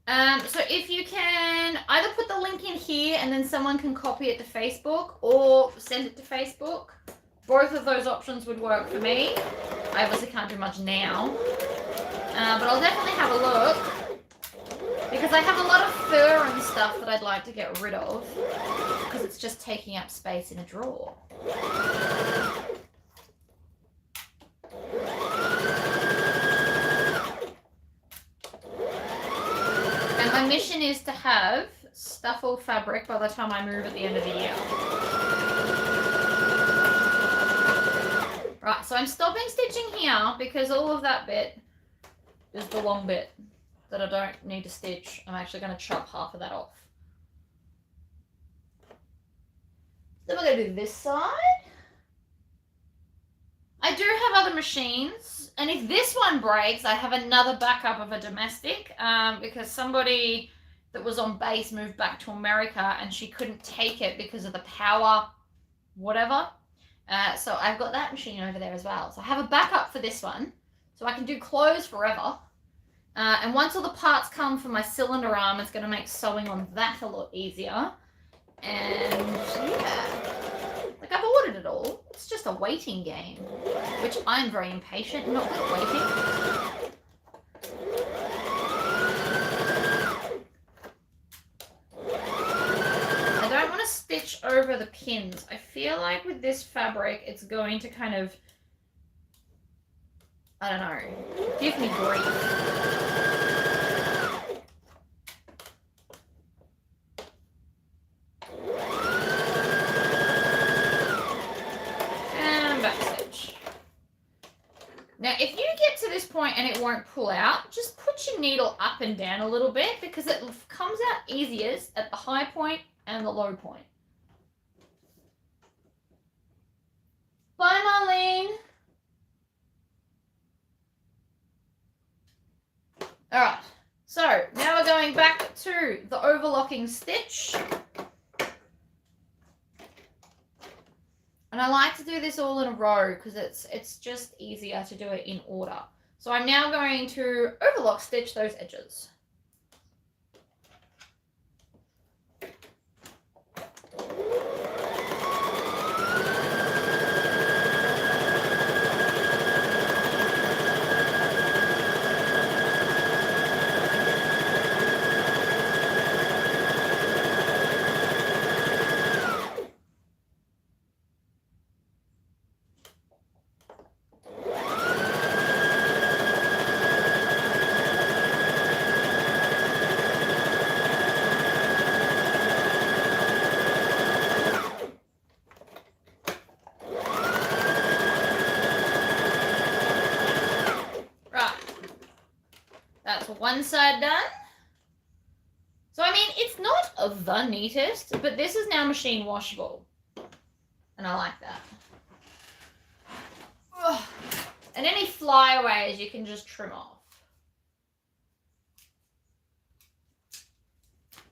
So if you can either put the link in here and then someone can copy it to Facebook or send it to Facebook. Both of those options would work for me. I obviously can't do much now. But I'll definitely have a look. Because I have a lot of fur and stuff that I'd like to get rid of. Because it's just taking up space in a drawer. And my mission is to have stuffle fabric by the time I move at the end of the year. Right, so I'm stopping stitching here because all of that bit is the long bit that I don't need to stitch. I'm actually going to chop half of that off. Then we're going to do this side. I do have other machines, and if this one breaks, I have another backup of a domestic, because somebody that was on base moved back to America and she couldn't take it because of the power, whatever. So I've got that machine over there as well. So I have a backup for this one, so I can do clothes forever. And once all the parts come for my cylinder arm, it's going to make sewing on that a lot easier. And yeah, like I've ordered it all. It's just a waiting game, which I'm very impatient and not good at waiting. I don't want to stitch over the pins. I feel like with this fabric, it's going to kind of, I don't know, give me grief. Now, if you get to this point and it won't pull out, just put your needle up and down a little bit because it comes out easiest at the high point and the low point. Bye, Marlene. All right, so now we're going back to the overlocking stitch. And I like to do this all in a row because it's just easier to do it in order. So I'm now going to overlock stitch those edges. That's one side done. So, I mean, it's not the neatest, but this is now machine washable. And I like that. Ugh. And any flyaways you can just trim off.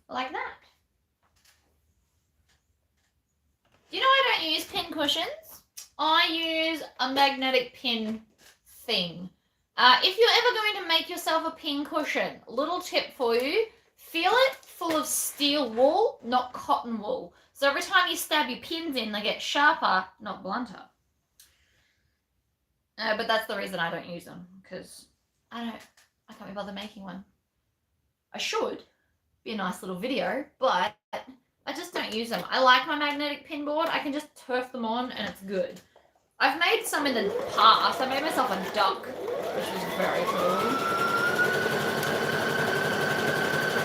Like that. Do you know I don't use pin cushions? I use a magnetic pin thing. If you're ever going to make yourself a pin cushion, little tip for you, fill it full of steel wool, not cotton wool. So every time you stab your pins in, they get sharper, not blunter. But that's the reason I don't use them, because I can't be bothered making one. I should. Be a nice little video, but I just don't use them. I like my magnetic pin board. I can just turf them on and it's good. I've made some in the past. I made myself a duck, which was very cool.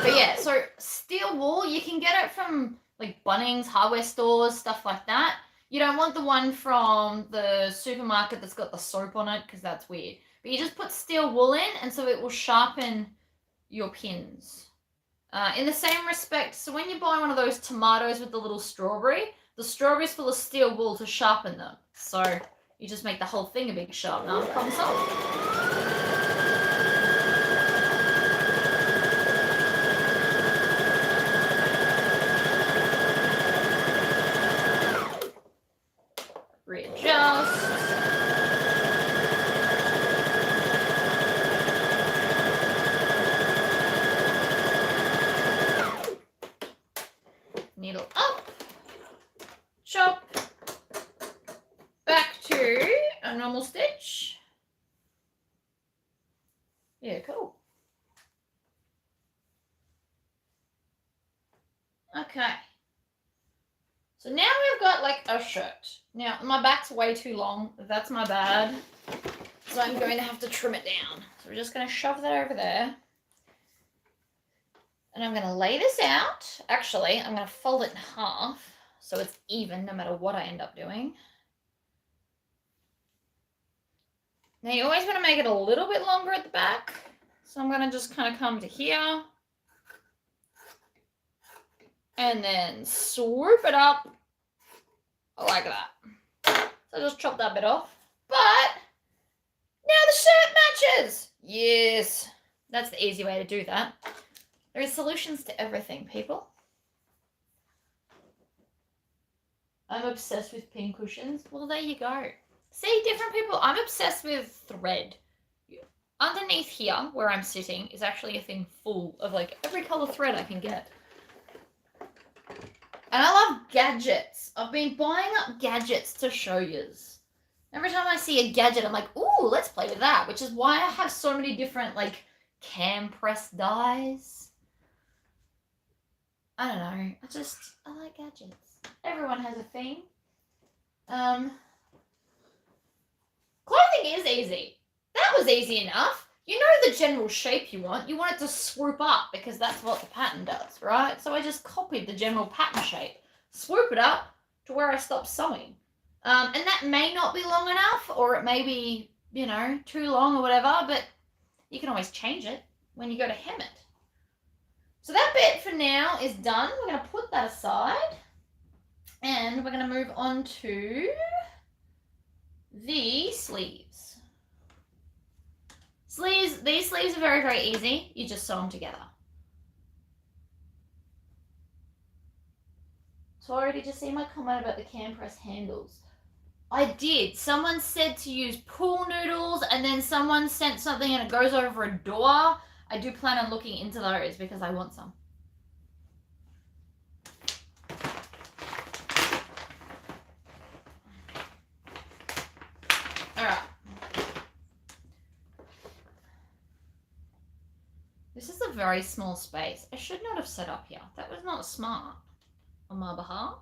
But yeah, so steel wool, you can get it from like Bunnings, hardware stores, stuff like that. You don't want the one from the supermarket that's got the soap on it because that's weird. But you just put steel wool in and so it will sharpen your pins. In the same respect, so when you buy one of those tomatoes with the little strawberry, the strawberry's full of steel wool to sharpen them. So you just make the whole thing a big sharpener. Problem solved. Readjust. Needle up, chop, back to a normal stitch. Yeah, cool. Okay. So now we've got like a shirt. Now my back's way too long. That's my bad. So I'm going to have to trim it down. So we're just going to shove that over there. And I'm going to lay this out. Actually, I'm going to fold it in half so it's even no matter what I end up doing. Now you always want to make it a little bit longer at the back. So I'm going to just kind of come to here. And then swoop it up like that. So just chop that bit off. But now the shirt matches. Yes. That's the easy way to do that. There are solutions to everything, people. I'm obsessed with pin cushions. Well, there you go. See, different people. I'm obsessed with thread. Underneath here, where I'm sitting, is actually a thing full of like every color thread I can get. And I love gadgets. I've been buying up gadgets to show yous. Every time I see a gadget, I'm like, ooh, let's play with that. Which is why I have so many different like cam press dies. I don't know. I like gadgets. Everyone has a thing. Clothing is easy. That was easy enough. You know the general shape you want. You want it to swoop up because that's what the pattern does, right? So I just copied the general pattern shape. Swoop it up to where I stopped sewing. And that may not be long enough or it may be, you know, too long or whatever, but you can always change it when you go to hem it. So that bit for now is done. We're going to put that aside and we're going to move on to the sleeves. These sleeves are very, very easy. You just sew them together. Sorry, did you see my comment about the cam press handles? I did. Someone said to use pool noodles and then someone sent something and it goes over a door. I do plan on looking into those because I want some. All right. This is a very small space. I should not have set up here. That was not smart on my behalf.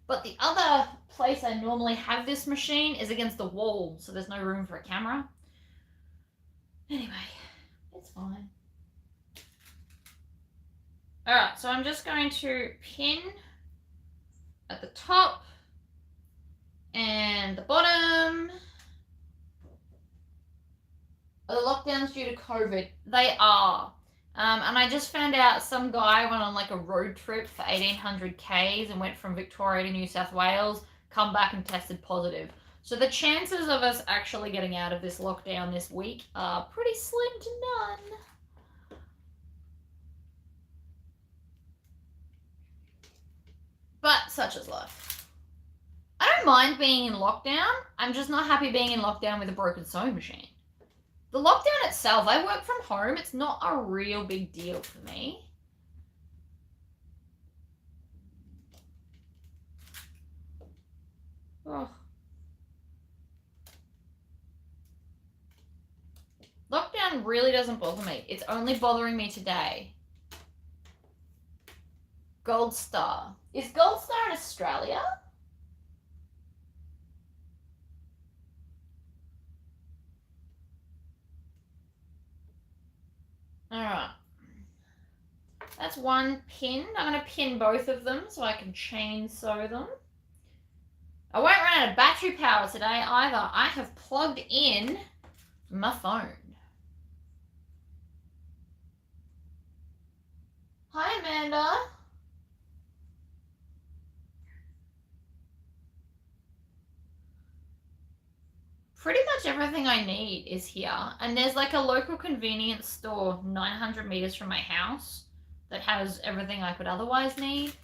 But the other place I normally have this machine is against the wall, so there's no room for a camera. Anyway. It's fine. All right, so I'm just going to pin at the top and the bottom. Are the lockdowns due to COVID? They are. And I just found out some guy went on like a road trip for 1,800 Ks and went from Victoria to New South Wales, come back and tested positive. So the chances of us actually getting out of this lockdown this week are pretty slim to none. But such is life. I don't mind being in lockdown. I'm just not happy being in lockdown with a broken sewing machine. The lockdown itself, I work from home. It's not a real big deal for me. Oh. Lockdown really doesn't bother me. It's only bothering me today. Gold Star. Is Gold Star in Australia? Alright. That's one pin. I'm going to pin both of them so I can chain sew them. I won't run out of battery power today either. I have plugged in my phone. Hi, Amanda. Pretty much everything I need is here. And there's like a local convenience store 900 meters from my house that has everything I could otherwise need.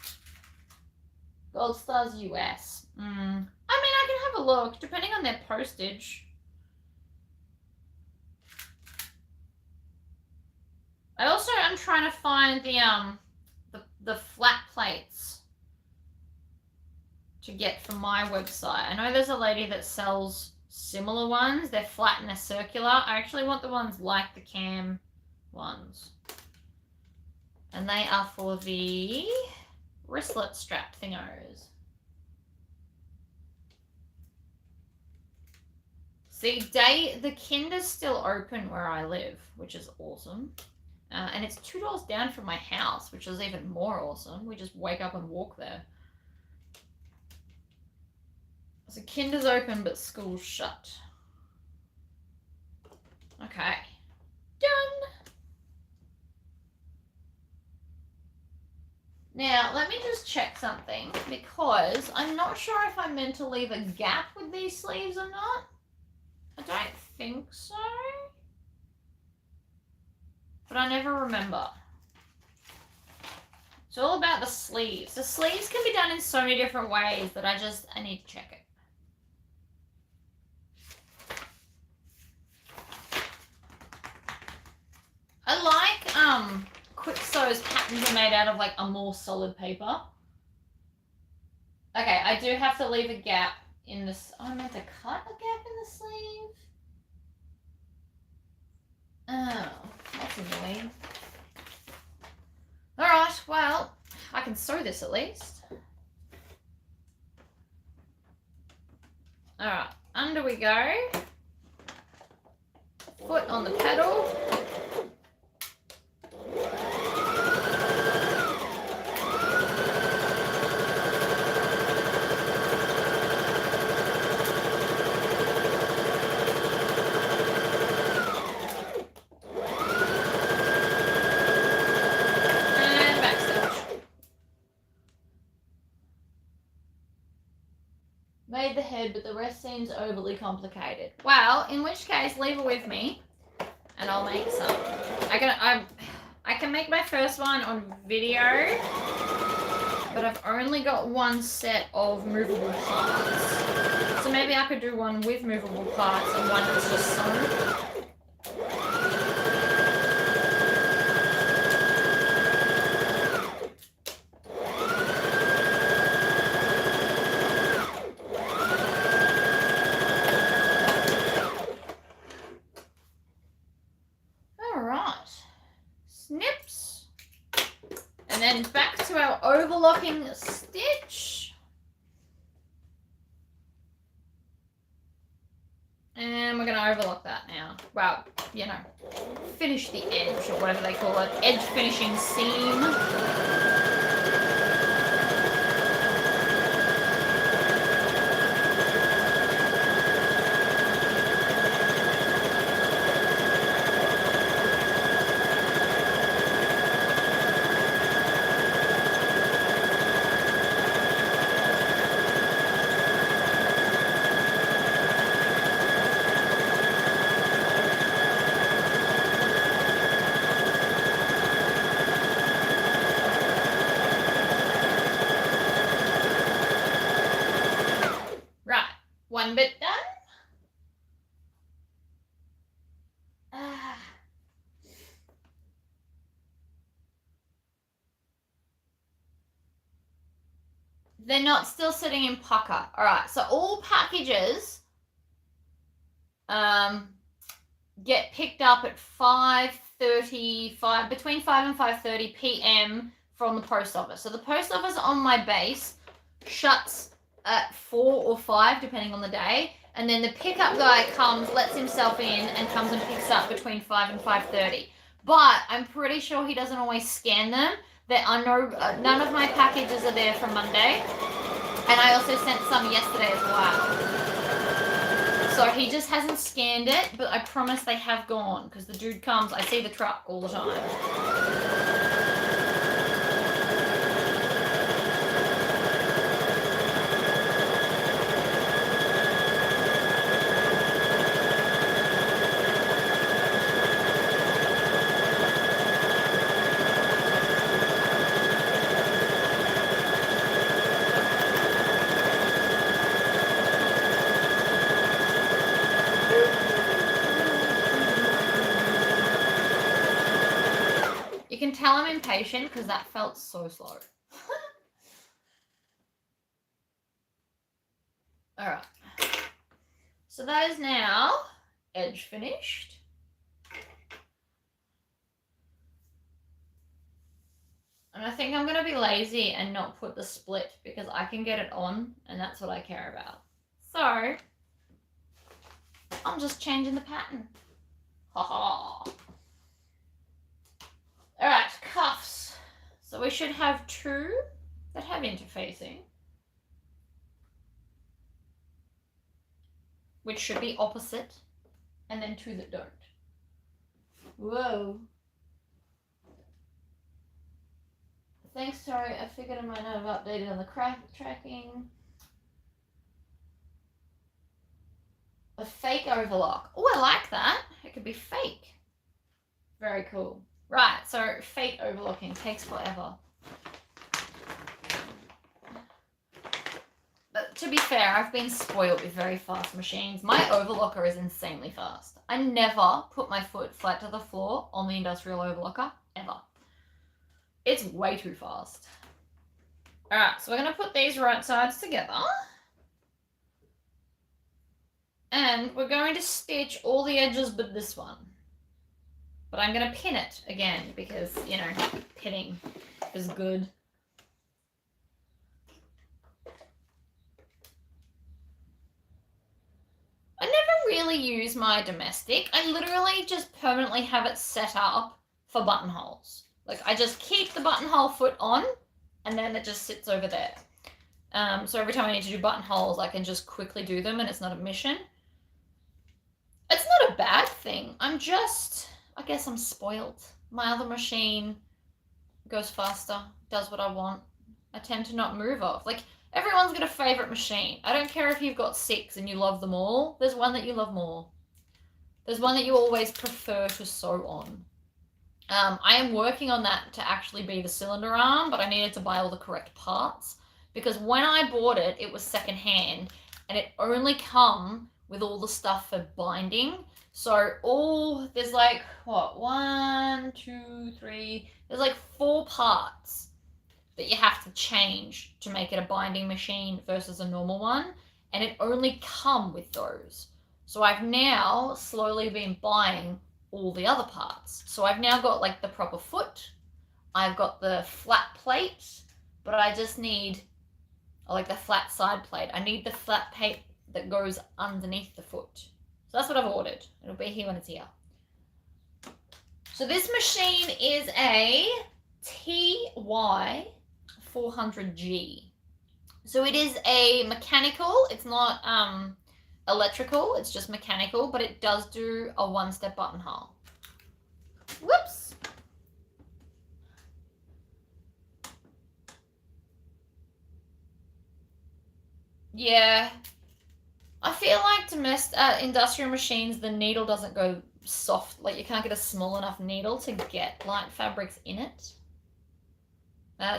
Gold Stars US. I mean, I can have a look, depending on their postage. I also am trying to find the flat plates to get from my website. I know there's a lady that sells similar ones. They're flat and they're circular. I actually want the ones like the cam ones. And they are for the wristlet strap thingos. See, the Kinder's still open where I live, which is awesome. And it's $2 down from my house, which is even more awesome. We just wake up and walk there. So Kinder's open, but school's shut. Okay. Done. Now, let me just check something, because I'm not sure if I'm meant to leave a gap with these sleeves or not. I don't think so. But I never remember. It's all about the sleeves. The sleeves can be done in so many different ways that I need to check it. I like Quick Sew's patterns are made out of like a more solid paper. Okay, I do have to leave a gap in this. Oh, I meant to cut a gap in the sleeve. Oh, that's annoying. Alright, well, I can sew this at least. Alright, under we go. Foot on the pedal. Made the head, but the rest seems overly complicated. Well, in which case, leave it with me, and I'll make some. I can make my first one on video, but I've only got one set of movable parts. So maybe I could do one with movable parts and one that's just sewn. Then back to our overlocking stitch. And we're going to overlock that now. Well, you know, finish the edge or whatever they call it. Edge finishing seam. They're not still sitting in pucker. All right, so all packages get picked up at 5:35, between 5 and 5:30 p.m. from the post office. So the post office on my base shuts at 4 or 5, depending on the day. And then the pickup guy comes, lets himself in, and comes and picks up between 5 and 5:30. But I'm pretty sure he doesn't always scan them. There are none of my packages are there for Monday. And I also sent some yesterday as well. So he just hasn't scanned it, but I promise they have gone, because the dude comes, I see the truck all the time. You can tell I'm impatient because that felt so slow. All right. So that is now edge finished. And I think I'm going to be lazy and not put the split because I can get it on and that's what I care about. So I'm just changing the pattern. Ha-ha. All right, cuffs. So we should have 2 that have interfacing, which should be opposite, and then 2 that don't. Whoa. Thanks, Tori. I figured I might not have updated on the tracking. A fake overlock. Oh, I like that. It could be fake. Very cool. Right, so fake overlocking takes forever. But to be fair, I've been spoiled with very fast machines. My overlocker is insanely fast. I never put my foot flat to the floor on the industrial overlocker, ever. It's way too fast. All right, so we're going to put these right sides together. And we're going to stitch all the edges but this one. But I'm going to pin it again because, you know, pinning is good. I never really use my domestic. I literally just permanently have it set up for buttonholes. Like, I just keep the buttonhole foot on and then it just sits over there. So every time I need to do buttonholes, I can just quickly do them and it's not a mission. It's not a bad thing. I guess I'm spoiled. My other machine goes faster, does what I want. I tend to not move off. Like, everyone's got a favorite machine. I don't care if you've got 6 and you love them all. There's one that you love more. There's one that you always prefer to sew on. I am working on that to actually be the cylinder arm, but I needed to buy all the correct parts because when I bought it, it was secondhand and it only come with all the stuff for binding. So there's like, what, 1, 2, 3, there's like 4 parts that you have to change to make it a binding machine versus a normal one. And it only come with those. So I've now slowly been buying all the other parts. So I've now got like the proper foot. I've got the flat plate, but I just need like the flat side plate. I need the flat plate that goes underneath the foot. So that's what I've ordered. It'll be here when it's here. So this machine is a TY400G. So it is a mechanical. It's not electrical. It's just mechanical, but it does do a 1-step buttonhole. Whoops. Yeah. I feel like industrial machines, the needle doesn't go soft. Like, you can't get a small enough needle to get light fabrics in it.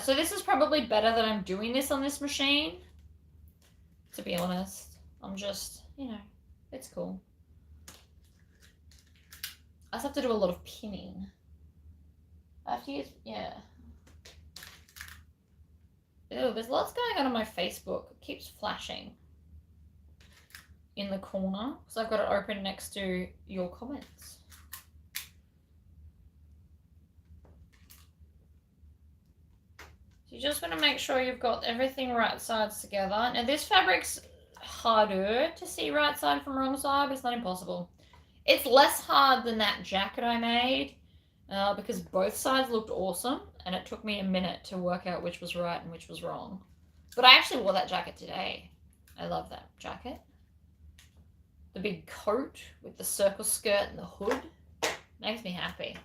So this is probably better that I'm doing this on this machine. To be honest. I'm just, you know, it's cool. I just have to do a lot of pinning. I have to use, yeah. Ew, there's lots going on my Facebook. It keeps flashing in the corner. So I've got it open next to your comments. So you just want to make sure you've got everything right sides together. Now this fabric's harder to see right side from wrong side, but it's not impossible. It's less hard than that jacket I made because both sides looked awesome and it took me a minute to work out which was right and which was wrong. But I actually wore that jacket today. I love that jacket. The big coat with the circle skirt and the hood makes me happy.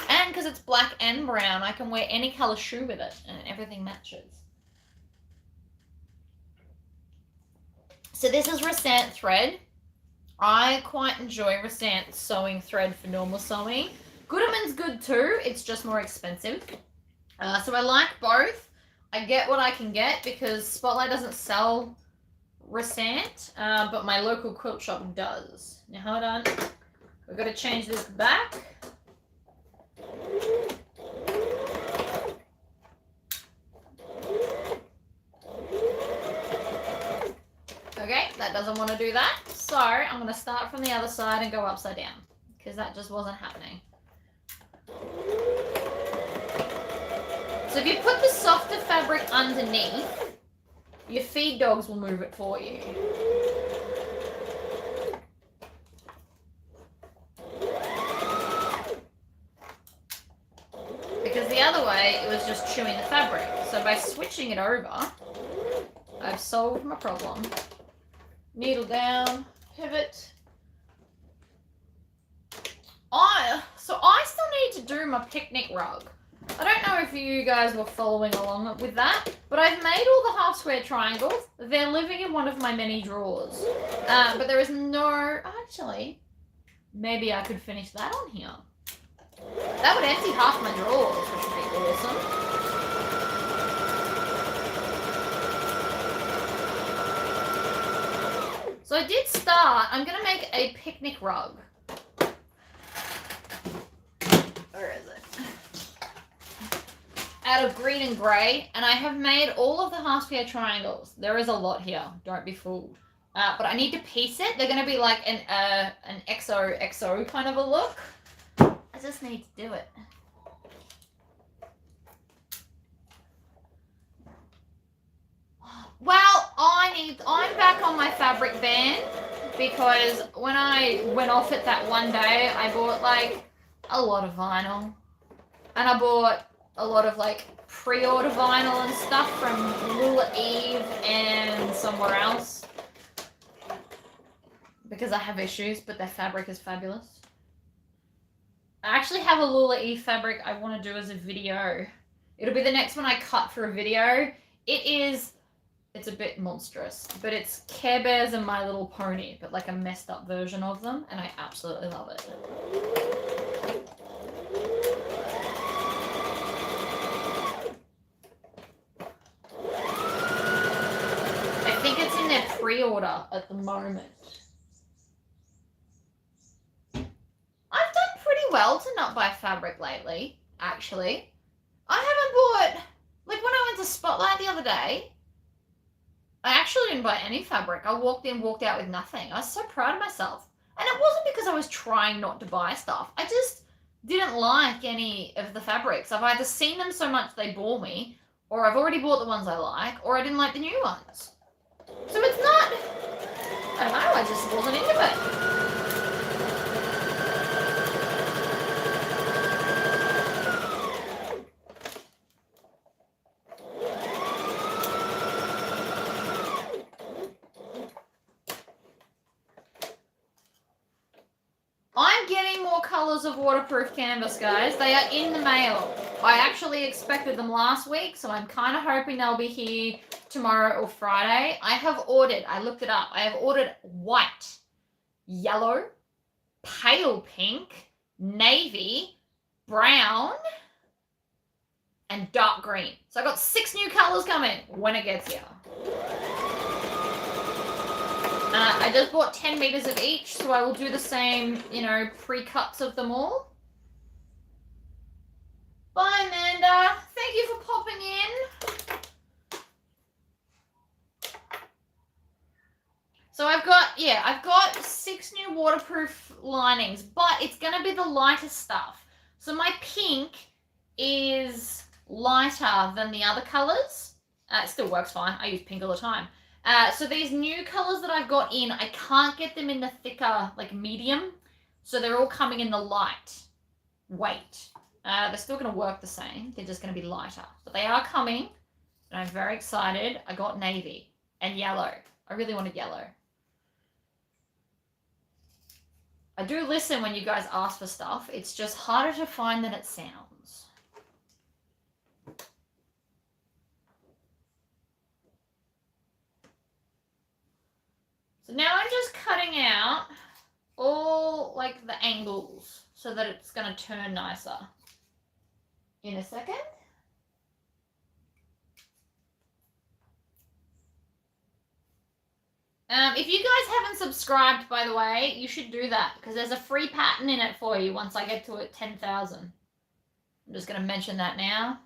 And because it's black and brown, I can wear any color shoe with it and everything matches. So this is Resent thread. I quite enjoy Resent sewing thread for normal sewing. Gooderman's good too, it's just more expensive. So I like both. I get what I can get because Spotlight doesn't sell Resent, but my local quilt shop does. Now hold on, we've got to change this back. Okay, that doesn't want to do that. So I'm going to start from the other side and go upside down because that just wasn't happening. So if you put the softer fabric underneath, your feed dogs will move it for you. Because the other way, it was just chewing the fabric. So by switching it over, I've solved my problem. Needle down, pivot. So I still need to do my picnic rug. I don't know if you guys were following along with that, but I've made all the half square triangles. They're living in one of my many drawers. But there is no, actually, maybe I could finish that on here. That would empty half my drawers, which would be awesome. So I did start, I'm going to make a picnic rug. Where is it? Out of green and grey, and I have made all of the half square triangles. There is a lot here, don't be fooled. But I need to piece it. They're going to be like an XOXO kind of a look. I just need to do it. Well, I'm back on my fabric ban because when I went off it that one day, I bought like a lot of vinyl. And I bought a lot of like pre-order vinyl and stuff from Lula Eve and somewhere else. Because I have issues, but their fabric is fabulous. I actually have a Lula Eve fabric I want to do as a video. It'll be the next one I cut for a video. It's a bit monstrous, but it's Care Bears and My Little Pony, but like a messed up version of them, and I absolutely love it. I think it's in their pre-order at the moment. I've done pretty well to not buy fabric lately, actually. I haven't bought, like when I went to Spotlight the other day, I actually didn't buy any fabric. I walked in, walked out with nothing. I was so proud of myself. And it wasn't because I was trying not to buy stuff. I just didn't like any of the fabrics. I've either seen them so much they bore me, or I've already bought the ones I like, or I didn't like the new ones. So it's not, I don't know, I just wasn't into it. I'm getting more colors of waterproof canvas, guys. They are in the mail. I actually expected them last week, so I'm kind of hoping they'll be here tomorrow or Friday. I have ordered, I looked it up, I have ordered white, yellow, pale pink, navy, brown, and dark green. So I've got 6 new colors coming when it gets here. I just bought 10 meters of each, so I will do the same, you know, pre-cuts of them all. Bye, Amanda. Thank you for popping in. So I've got 6 new waterproof linings, but it's going to be the lighter stuff. So my pink is lighter than the other colors. It still works fine. I use pink all the time. So these new colors that I've got in, I can't get them in the thicker, like medium. So they're all coming in the light weight. They're still going to work the same. They're just going to be lighter. But they are coming, and I'm very excited. I got navy and yellow. I really wanted yellow. I do listen when you guys ask for stuff. It's just harder to find than it sounds. So now I'm just cutting out all like the angles so that it's going to turn nicer in a second. If you guys haven't subscribed, by the way, you should do that because there's a free pattern in it for you once I get to 10,000. I'm just going to mention that now.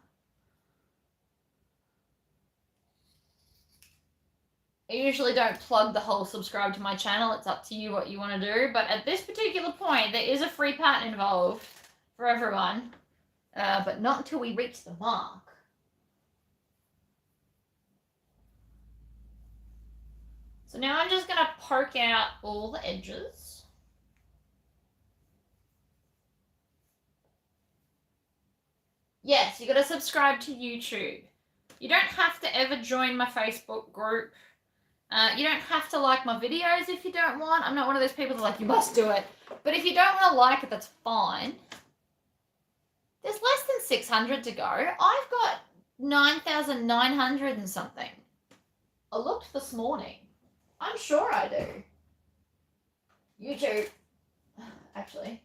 I usually don't plug the whole subscribe to my channel. It's up to you what you want to do. But at this particular point, there is a free pattern involved for everyone. But not until we reach the mark. So now I'm just going to poke out all the edges. Yes, you got to subscribe to YouTube. You don't have to ever join my Facebook group. You don't have to like my videos if you don't want. I'm not one of those people that like, you must do it. But if you don't want to like it, that's fine. There's less than 600 to go. I've got 9,900 and something. I looked this morning. I'm sure I do. YouTube. Actually,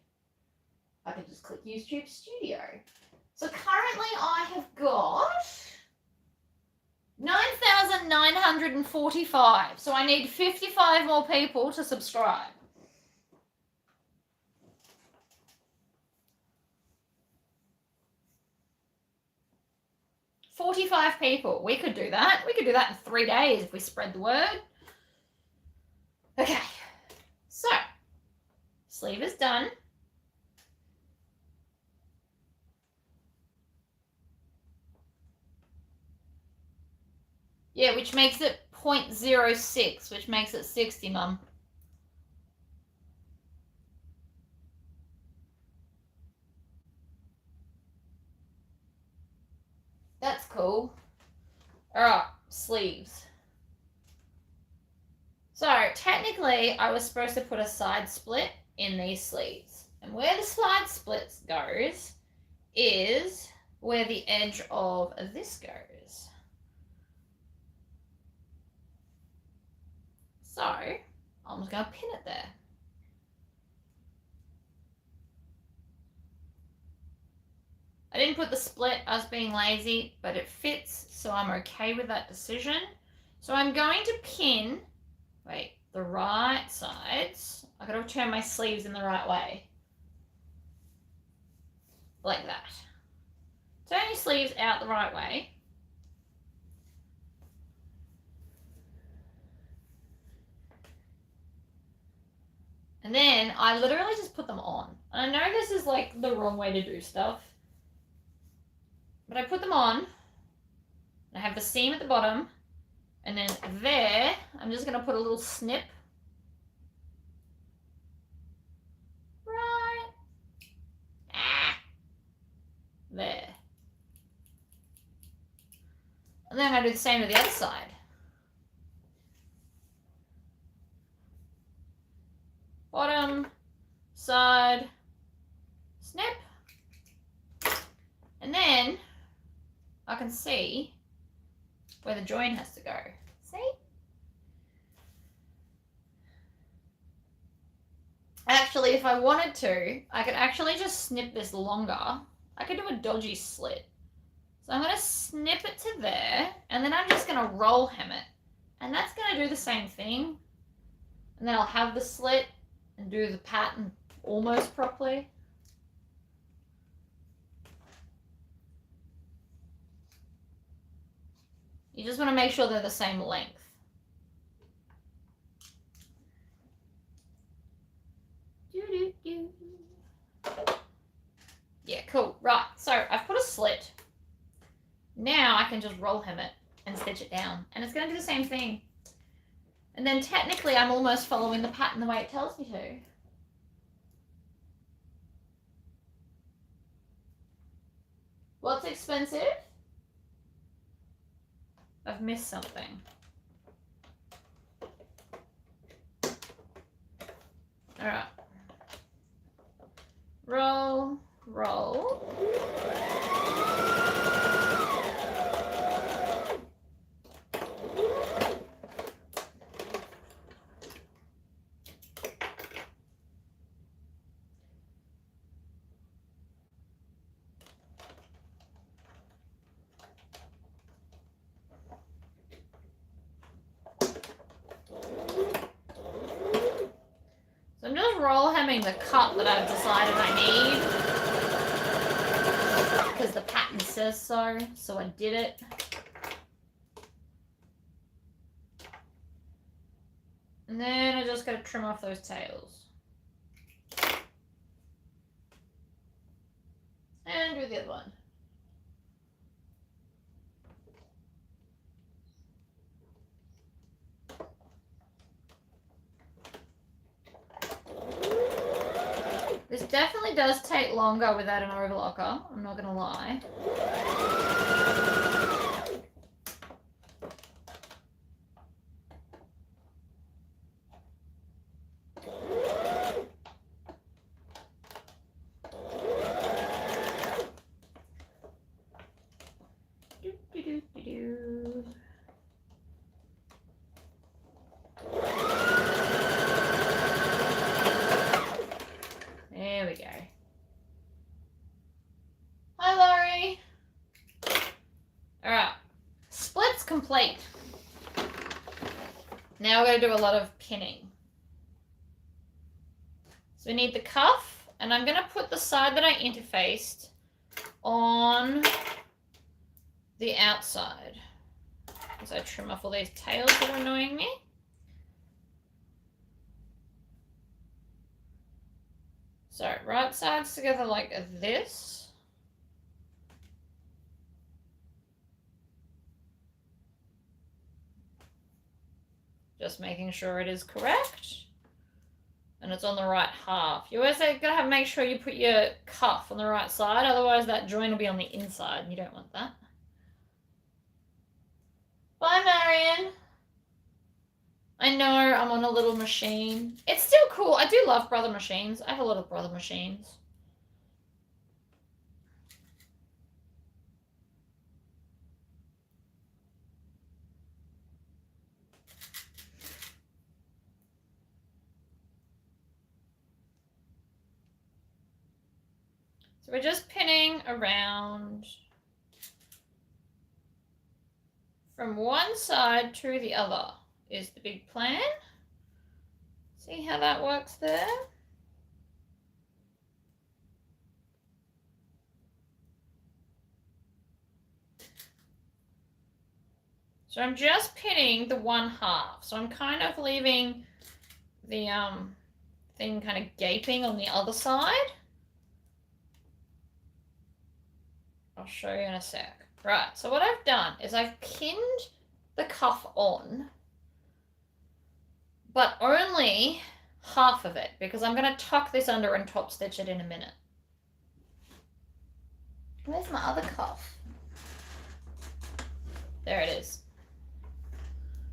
I can just click YouTube Studio. So currently I have got 9,945. So I need 55 more people to subscribe. $45 people. We could do that. We could do that in 3 days if we spread the word. Okay. So, sleeve is done. Yeah, which makes it 0.06, which makes it 60, Mum. That's cool. All right, sleeves. So technically, I was supposed to put a side split in these sleeves. And where the side splits goes is where the edge of this goes. So I'm just going to pin it there. I didn't put the split, I was being lazy, but it fits, so I'm okay with that decision. So I'm going to pin, the right sides. I've got to turn my sleeves in the right way. Like that. Turn your sleeves out the right way. And then I literally just put them on. And I know this is like the wrong way to do stuff. But I put them on. I have the seam at the bottom. And then there, I'm just going to put a little snip. Right. There. And then I'm going to do the same to the other side. Bottom, side, snip. And then I can see where the join has to go. See? Actually, if I wanted to, I could actually just snip this longer. I could do a dodgy slit. So I'm going to snip it to there, and then I'm just going to roll hem it. And that's going to do the same thing. And then I'll have the slit and do the pattern almost properly. You just want to make sure they're the same length. Yeah, cool. Right, so I've put a slit. Now I can just roll hem it and stitch it down. And it's going to do the same thing. And then technically I'm almost following the pattern the way it tells me to. What's expensive? I've missed something. All right. Roll, roll. So I'm just roll hemming the cut that I've decided I need because the pattern says so, so I did it. And then I just got to trim off those tails. And do the other one. This definitely does take longer without an overlocker, I'm not gonna lie. There we go. Hi, Laurie. All right, split's complete. Now we're going to do a lot of pinning. So we need the cuff, and I'm going to put the side that I interfaced on the outside as I trim off all these tails that are annoying me. So right sides together like this. Just making sure it is correct. And it's on the right half. You always gotta make sure you put your cuff on the right side, otherwise that joint will be on the inside, and you don't want that. Bye, Marion. I know I'm on a little machine. It's still cool. I do love Brother machines. I have a lot of Brother machines. So we're just pinning around from one side to the other is the big plan. See how that works there? So I'm just pinning the one half. So I'm kind of leaving the thing kind of gaping on the other side. I'll show you in a sec. Right, so what I've done is I've pinned the cuff on, but only half of it, because I'm going to tuck this under and top stitch it in a minute. Where's my other cuff? There it is.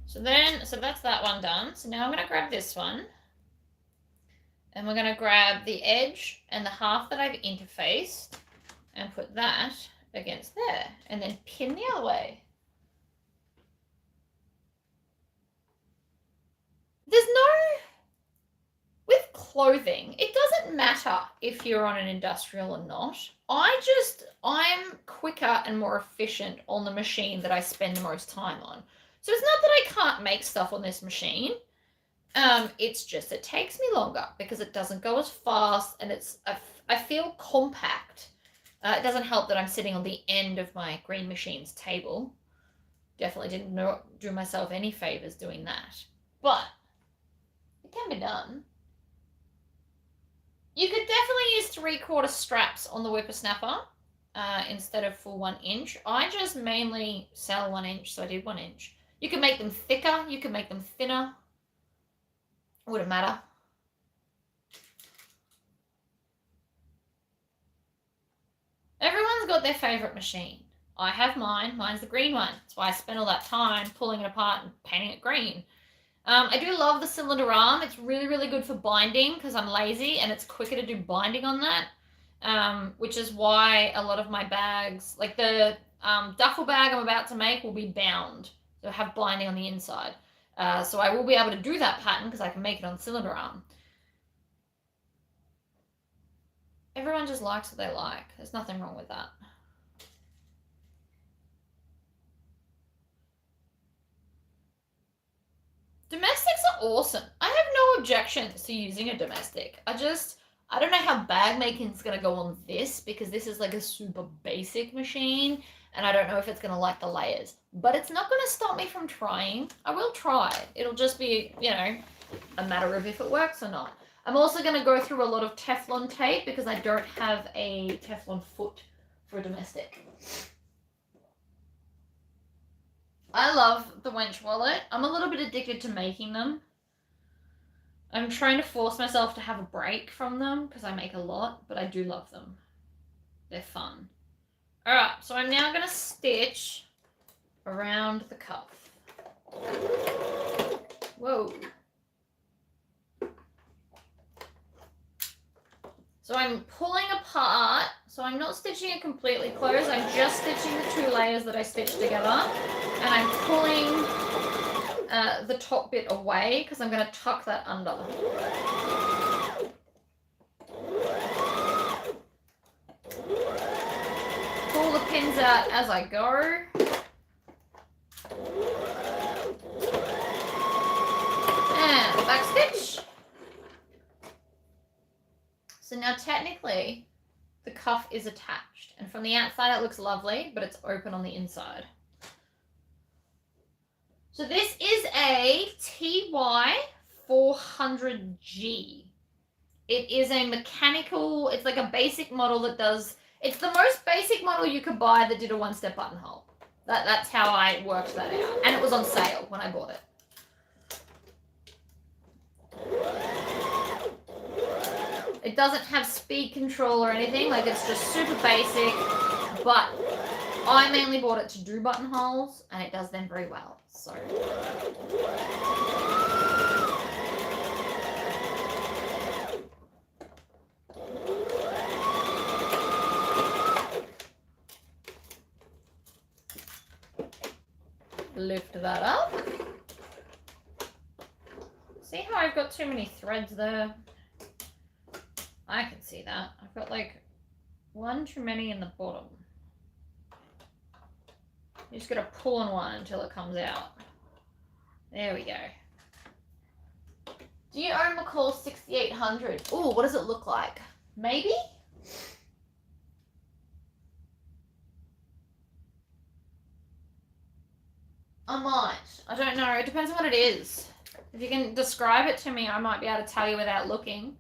So that's that one done. So now I'm going to grab this one, and we're going to grab the edge and the half that I've interfaced and put that against there, and then pin the other way. There's no, with clothing, it doesn't matter if you're on an industrial or not. I'm quicker and more efficient on the machine that I spend the most time on. So it's not that I can't make stuff on this machine. It's just it takes me longer because it doesn't go as fast, and I feel compact. It doesn't help that I'm sitting on the end of my green machine's table. Definitely didn't do myself any favors doing that. But it can be done. You could definitely use 3/4 straps on the whippersnapper instead of full 1 inch. I just mainly sell 1 inch, so I did 1 inch. You can make them thicker, you can make them thinner. Wouldn't matter. Everyone's got their favorite machine. I have mine. Mine's the green one. That's why I spent all that time pulling it apart and painting it green. I do love the cylinder arm. It's really, really good for binding because I'm lazy and it's quicker to do binding on that, which is why a lot of my bags, like the duffel bag I'm about to make, will be bound. So have binding on the inside. So I will be able to do that pattern because I can make it on cylinder arm. Everyone just likes what they like. There's nothing wrong with that. Domestics are awesome. I have no objections to using a domestic. I don't know how bag making is going to go on this because this is like a super basic machine and I don't know if it's going to like the layers. But it's not going to stop me from trying. I will try. It'll just be, you know, a matter of if it works or not. I'm also going to go through a lot of Teflon tape because I don't have a Teflon foot for a domestic. I love the wench wallet. I'm a little bit addicted to making them. I'm trying to force myself to have a break from them because I make a lot, but I do love them. They're fun. Alright, so I'm now going to stitch around the cuff. Whoa. So I'm pulling apart, so I'm not stitching it completely closed, I'm just stitching the 2 layers that I stitched together, and I'm pulling the top bit away because I'm going to tuck that under. Pull the pins out as I go. And back stitch. So now technically the cuff is attached and from the outside it looks lovely, but it's open on the inside. So this is a TY400G. It is a mechanical, it's like a basic model that does, it's the most basic model you could buy that did a 1-step buttonhole. That's how I worked that out. And it was on sale when I bought it. It doesn't have speed control or anything, like it's just super basic, but I mainly bought it to do buttonholes and it does them very well, so. Lift that up. See how I've got too many threads there? I can see that. I've got like 1 too many in the bottom. You just gotta pull on one until it comes out. There we go. Do you own McCall 6800? Oh, what does it look like? Maybe? I might. I don't know. It depends on what it is. If you can describe it to me, I might be able to tell you without looking.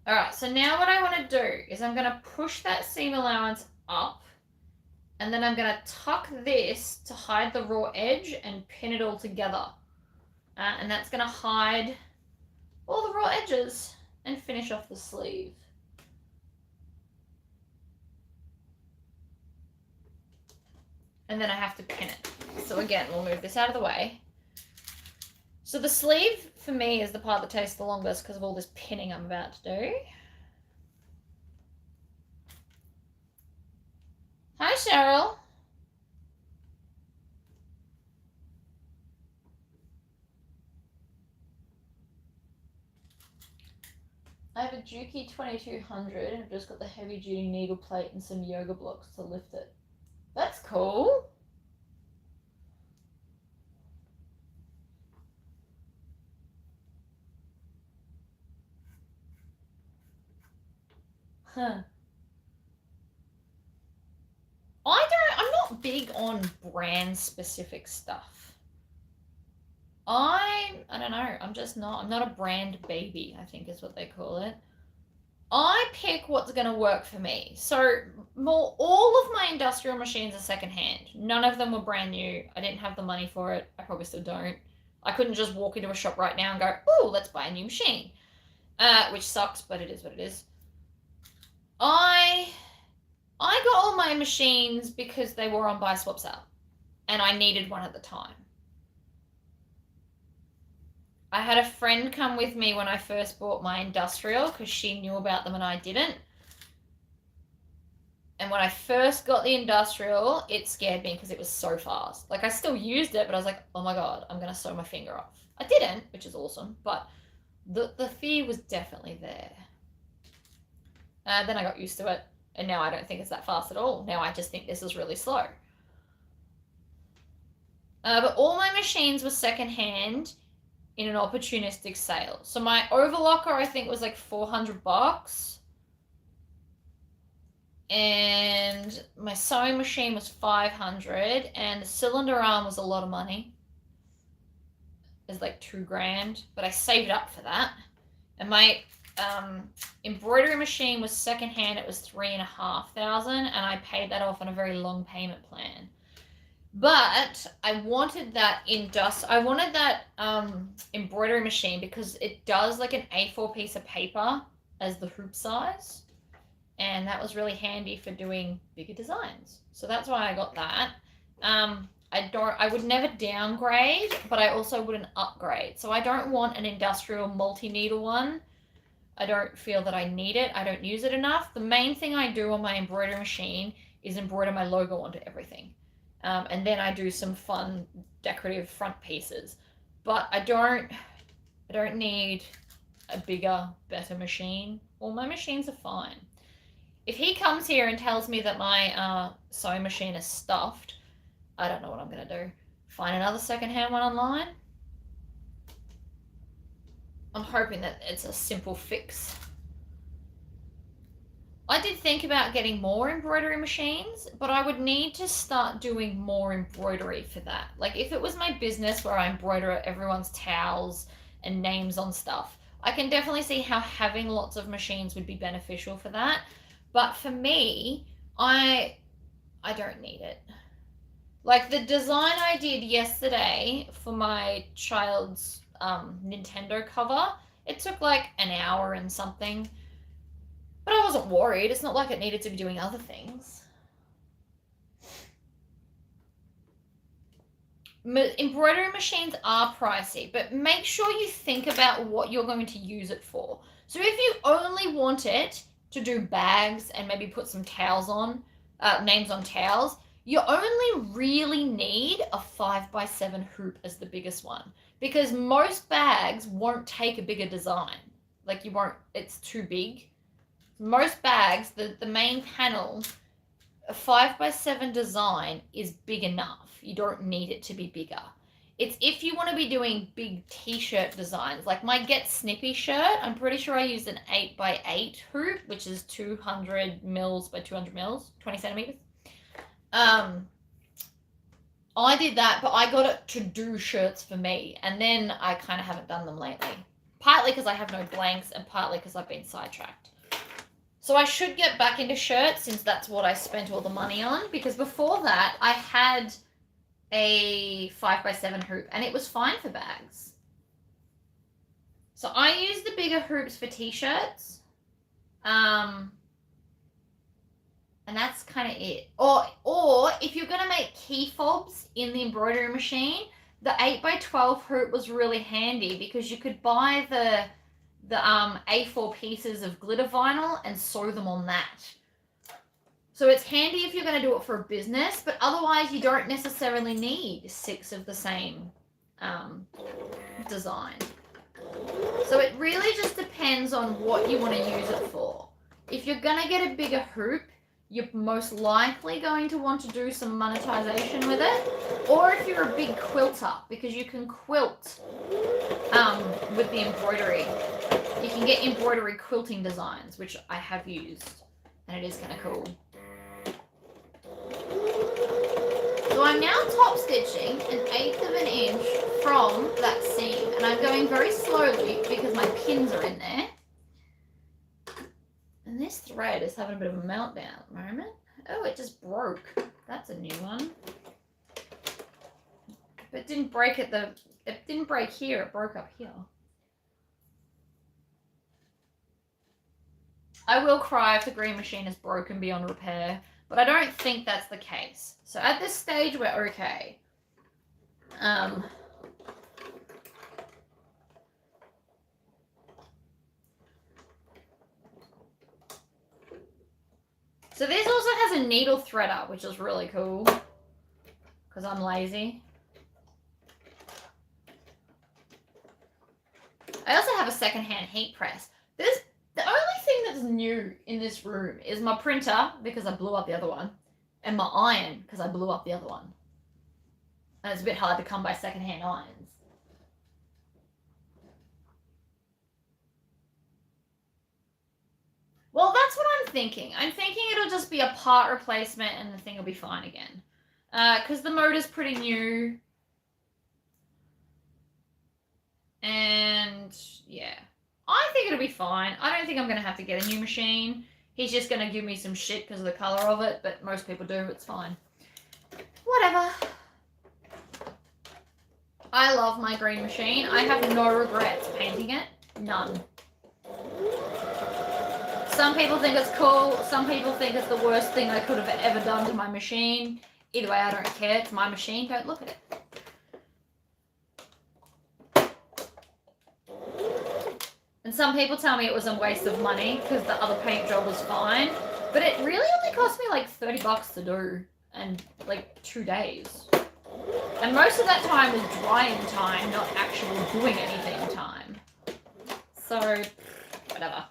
Alright, so now what I want to do is I'm going to push that seam allowance up and then I'm going to tuck this to hide the raw edge and pin it all together. And that's going to hide all the raw edges and finish off the sleeve. And then I have to pin it. So again, we'll move this out of the way. So the sleeve, for me, is the part that takes the longest because of all this pinning I'm about to do. Hi, Cheryl. I have a Juki 2200 and I've just got the heavy-duty needle plate and some yoga blocks to lift it. That's cool. Huh. I'm not big on brand specific stuff. I don't know. I'm not a brand baby, I think is what they call it. I pick what's going to work for me. So all of my industrial machines are secondhand. None of them were brand new. I didn't have the money for it. I probably still don't. I couldn't just walk into a shop right now and go, oh, let's buy a new machine. Which sucks, but it is what it is. I got all my machines because they were on buy swap sale. And I needed one at the time. I had a friend come with me when I first bought my industrial because she knew about them and I didn't. And when I first got the industrial, it scared me because it was so fast. Like, I still used it, but I was like, oh my God, I'm going to sew my finger off. I didn't, which is awesome, but the fear was definitely there. Then I got used to it, and now I don't think it's that fast at all. Now I just think this is really slow. But all my machines were secondhand in an opportunistic sale. So my Overlocker, I think, was like $400. And my sewing machine was $500. And the cylinder arm was a lot of money. It was like $2,000. But I saved up for that. And my embroidery machine was secondhand. It was $3,500. And I paid that off on a very long payment plan. But I wanted that embroidery machine because it does like an A4 piece of paper as the hoop size, and that was really handy for doing bigger designs. So that's why I got that. I would never downgrade, but I also wouldn't upgrade. So I don't want an industrial multi-needle one. I don't feel that I need it. I don't use it enough. The main thing I do on my embroidery machine is embroider my logo onto everything. And then I do some fun decorative front pieces. But I don't need a bigger, better machine. All my machines are fine. If he comes here and tells me that my sewing machine is stuffed, I don't know what I'm going to do. Find another secondhand one online? I'm hoping that it's a simple fix. I did think about getting more embroidery machines, but I would need to start doing more embroidery for that. Like, if it was my business where I embroider everyone's towels and names on stuff, I can definitely see how having lots of machines would be beneficial for that. But for me, I don't need it. Like, the design I did yesterday for my child's Nintendo cover, it took like an hour and something. But I wasn't worried. It's not like it needed to be doing other things. Embroidery machines are pricey, but make sure you think about what you're going to use it for. So if you only want it to do bags and maybe put some towels on, names on towels, you only really need a 5x7 hoop as the biggest one. Because most bags won't take a bigger design. Like, you won't, it's too big. Most bags, the main panel, a 5x7 design is big enough. You don't need it to be bigger. It's if you want to be doing big t-shirt designs, like my Get Snippy shirt, I'm pretty sure I used an 8x8 hoop, which is 200 mils by 200 mils, 20 centimeters. I did that, but I got it to do shirts for me, and then I kind of haven't done them lately. Partly because I have no blanks, and partly because I've been sidetracked. So I should get back into shirts since that's what I spent all the money on, because before that I had a 5x7 hoop and it was fine for bags. So I use the bigger hoops for t-shirts. And that's kind of it. Or if you're going to make key fobs in the embroidery machine, the 8x12 hoop was really handy because you could buy the A4 pieces of glitter vinyl and sew them on that. So it's handy if you're going to do it for a business, but otherwise you don't necessarily need 6 of the same design. So it really just depends on what you want to use it for. If you're going to get a bigger hoop, you're most likely going to want to do some monetization with it. Or if you're a big quilter, because you can quilt with the embroidery. You can get embroidery quilting designs, which I have used, and it is kind of cool. So I'm now top stitching an 1/8 of an inch from that seam, and I'm going very slowly because my pins are in there. And this thread is having a bit of a meltdown at the moment. Oh, it just broke. That's a new one. But it didn't break it didn't break here, it broke up here. I will cry if the green machine is broken beyond repair, but I don't think that's the case. So at this stage, we're okay. So this also has a needle threader, which is really cool because I'm lazy. I also have a secondhand heat press. The only thing that's new in this room is my printer, because I blew up the other one, and my iron, because I blew up the other one. And it's a bit hard to come by secondhand irons. Well, that's what I'm thinking. I'm thinking it'll just be a part replacement and the thing will be fine again. Because the motor's pretty new. And yeah, I think it'll be fine. I don't think I'm going to have to get a new machine. He's just going to give me some shit because of the colour of it, but most people do. It's fine. Whatever. I love my green machine. I have no regrets painting it. None. Some people think it's cool. Some people think it's the worst thing I could have ever done to my machine. Either way, I don't care. It's my machine. Don't look at it. And some people tell me it was a waste of money because the other paint job was fine. But it really only cost me like $30 to do. And like 2 days. And most of that time was drying time, not actual doing anything time. So, whatever.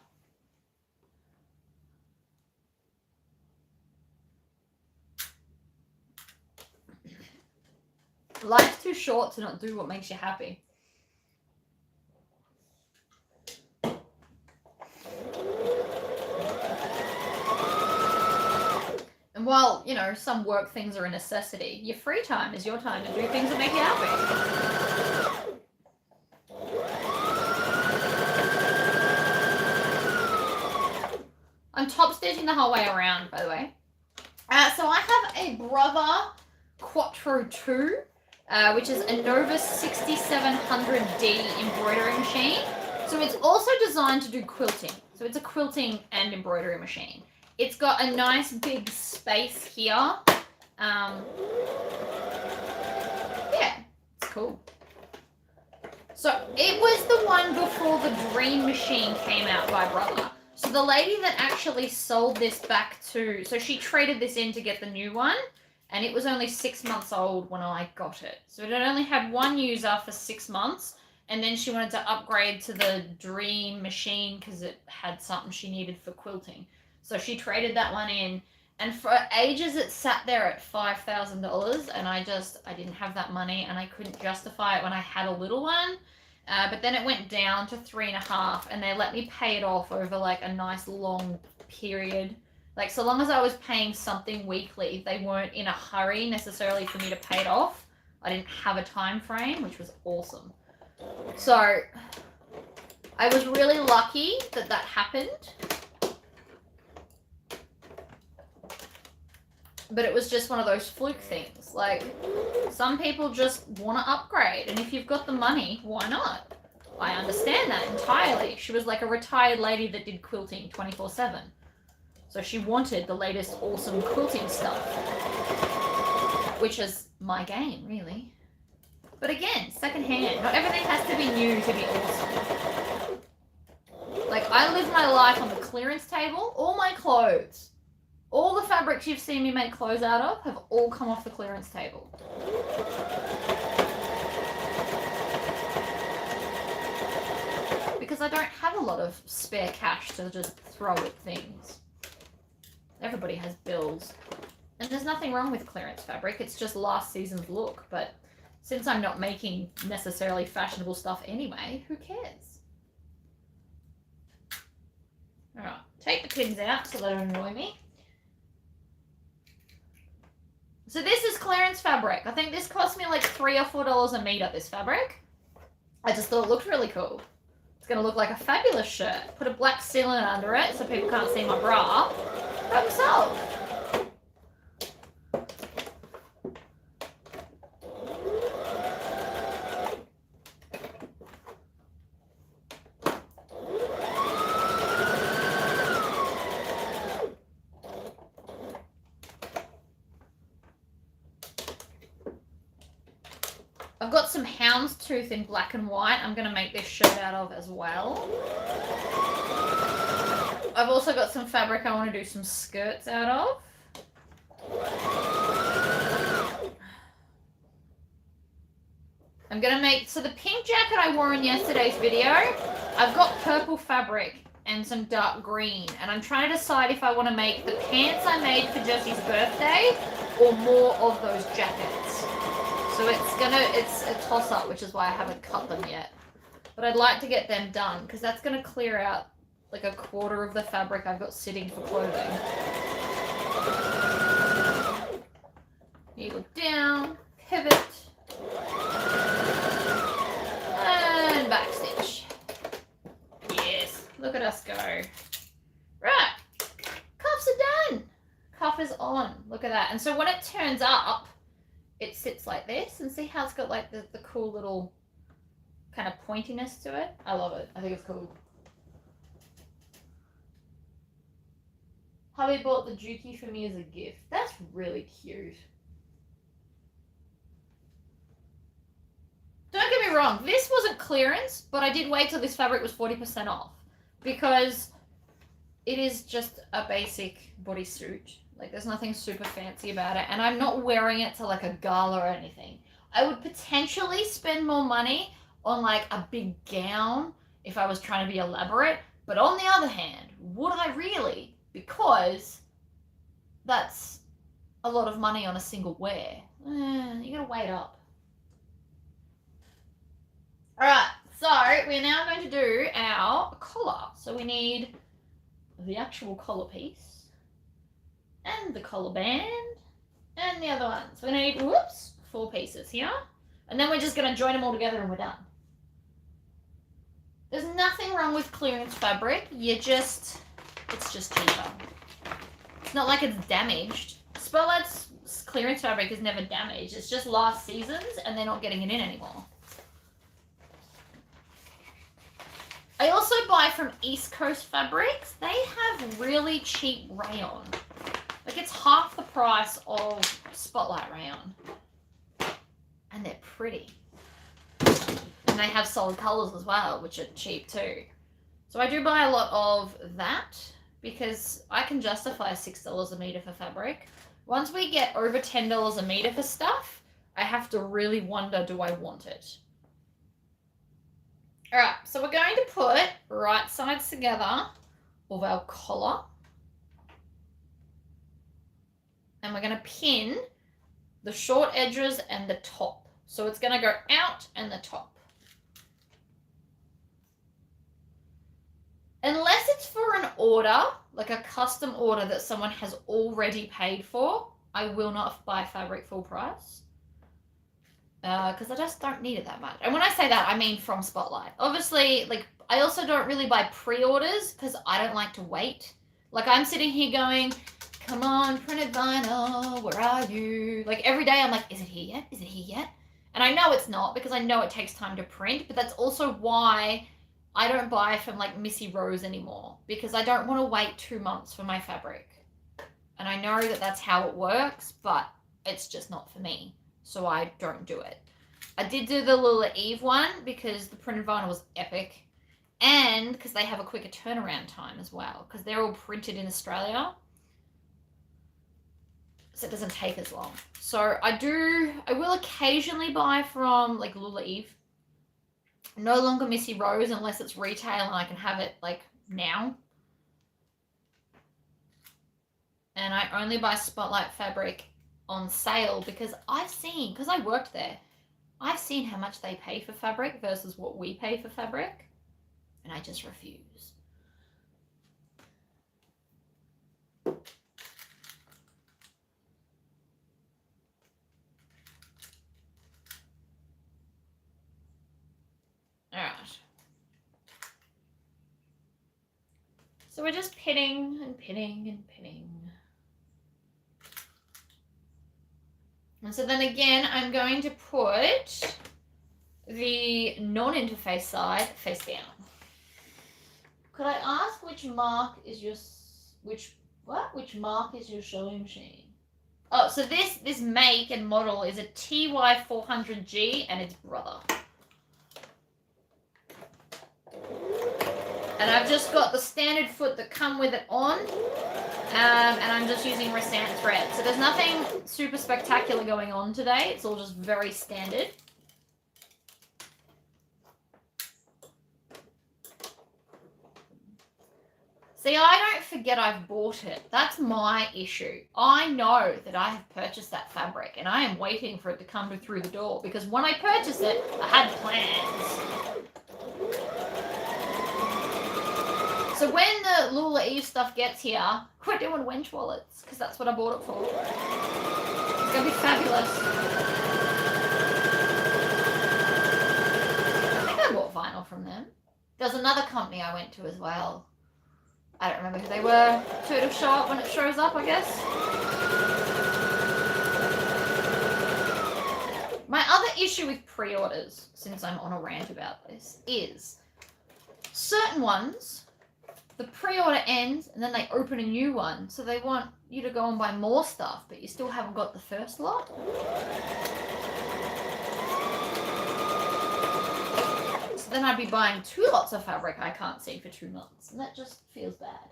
Life's too short to not do what makes you happy. And while, you know, some work things are a necessity, your free time is your time to do things that make you happy. I'm top stitching the whole way around, by the way. So I have a Brother Quattro 2, which is a Novus 6700D embroidery machine. So it's also designed to do quilting. So it's a quilting and embroidery machine. It's got a nice big space here. Yeah, it's cool. So it was the one before the Dream Machine came out by Brother. So the lady that actually sold this back to, so she traded this in to get the new one, and it was only 6 months old when I got it. So it had only had one user for 6 months, and then she wanted to upgrade to the Dream Machine because it had something she needed for quilting. So she traded that one in, and for ages it sat there at $5,000, and I didn't have that money, and I couldn't justify it when I had a little one. But then it went down to 3.5, and they let me pay it off over like a nice long period. Like, so long as I was paying something weekly, they weren't in a hurry necessarily for me to pay it off. I didn't have a time frame, which was awesome. So I was really lucky that that happened. But it was just one of those fluke things. Like, some people just want to upgrade. And if you've got the money, why not? I understand that entirely. She was like a retired lady that did quilting 24/7. So she wanted the latest awesome quilting stuff. Which is my game, really. But again, secondhand. Not everything has to be new to be awesome. Like, I live my life on the clearance table. All my clothes. All the fabrics you've seen me make clothes out of have all come off the clearance table. Because I don't have a lot of spare cash to just throw at things. Everybody has bills. And there's nothing wrong with clearance fabric, it's just last season's look. But since I'm not making necessarily fashionable stuff anyway, who cares? Alright, take the pins out so they don't annoy me. So this is clearance fabric. I think this cost me like $3 or $4 a meter, this fabric. I just thought it looked really cool. It's going to look like a fabulous shirt. Put a black sealant under it so people can't see my bra. Problem solved. I've got some houndstooth in black and white I'm going to make this shirt out of as well. I've also got some fabric I want to do some skirts out of. I'm going to make, so the pink jacket I wore in yesterday's video, I've got purple fabric and some dark green, and I'm trying to decide if I want to make the pants I made for Jesse's birthday or more of those jackets. So it's a toss-up, which is why I haven't cut them yet. But I'd like to get them done, because that's going to clear out like a quarter of the fabric I've got sitting for clothing. Needle down, pivot, and backstitch. Yes, look at us go. Right, cuffs are done. Cuff is on, look at that. And so when it turns up, it sits like this, and see how it's got like the cool little kind of pointiness to it? I love it. I think it's cool. Hubby bought the Dookie for me as a gift. That's really cute. Don't get me wrong, this wasn't clearance, but I did wait till this fabric was 40% off because it is just a basic bodysuit. Like, there's nothing super fancy about it, and I'm not wearing it to like a gala or anything. I would potentially spend more money on like a big gown if I was trying to be elaborate, but on the other hand, would I really? Because that's a lot of money on a single wear. You gotta wait up. Alright, so we're now going to do our collar. So we need the actual collar piece, and the collar band, and the other one. So we're going to need, 4 pieces here. And then we're just going to join them all together and we're done. There's nothing wrong with clearance fabric. It's just cheaper. It's not like it's damaged. Spotlight's clearance fabric is never damaged. It's just last season's and they're not getting it in anymore. I also buy from East Coast Fabrics. They have really cheap rayon. Like, it's half the price of Spotlight rayon. And they're pretty. And they have solid colors as well, which are cheap too. So I do buy a lot of that because I can justify $6 a meter for fabric. Once we get over $10 a meter for stuff, I have to really wonder, do I want it? Alright, so we're going to put right sides together of our collar. And we're going to pin the short edges and the top. So it's going to go out and the top. Unless it's for an order, like a custom order that someone has already paid for, I will not buy fabric full price. Because I just don't need it that much. And when I say that, I mean from Spotlight. Obviously, like, I also don't really buy pre-orders because I don't like to wait. Like, I'm sitting here going, come on, printed vinyl, where are you? Like, every day I'm like, is it here yet? Is it here yet? And I know it's not because I know it takes time to print, but that's also why I don't buy from like Missy Rose anymore, because I don't want to wait 2 months for my fabric. And I know that that's how it works, but it's just not for me. So I don't do it. I did do the Lula Eve one because the printed vinyl was epic. And because they have a quicker turnaround time as well. Because they're all printed in Australia. So it doesn't take as long. So I will occasionally buy from like Lula Eve. No longer Missy Rose unless it's retail and I can have it like now. And I only buy Spotlight fabric on sale because because I worked there, I've seen how much they pay for fabric versus what we pay for fabric, and I just refuse. So we're just pinning and pinning and pinning. And so then again, I'm going to put the non-interface side face down. Could I ask which mark is your sewing machine? Oh, so this make and model is a TY400G and its brother. And I've just got the standard foot that come with it on, and I'm just using Rasant thread. So there's nothing super spectacular going on today. It's all just very standard. See, I don't forget I've bought it. That's my issue. I know that I have purchased that fabric and I am waiting for it to come through the door because when I purchased it, I had plans. So when the Lula Eve stuff gets here, we're doing wench wallets because that's what I bought it for. It's going to be fabulous. I think I bought vinyl from them. There's another company I went to as well. I don't remember who they were. So it'll show up when it shows up, I guess. My other issue with pre-orders, since I'm on a rant about this, is certain ones, the pre-order ends and then they open a new one. So they want you to go and buy more stuff, but you still haven't got the first lot. Then I'd be buying 2 lots of fabric I can't see for 2 months. And that just feels bad.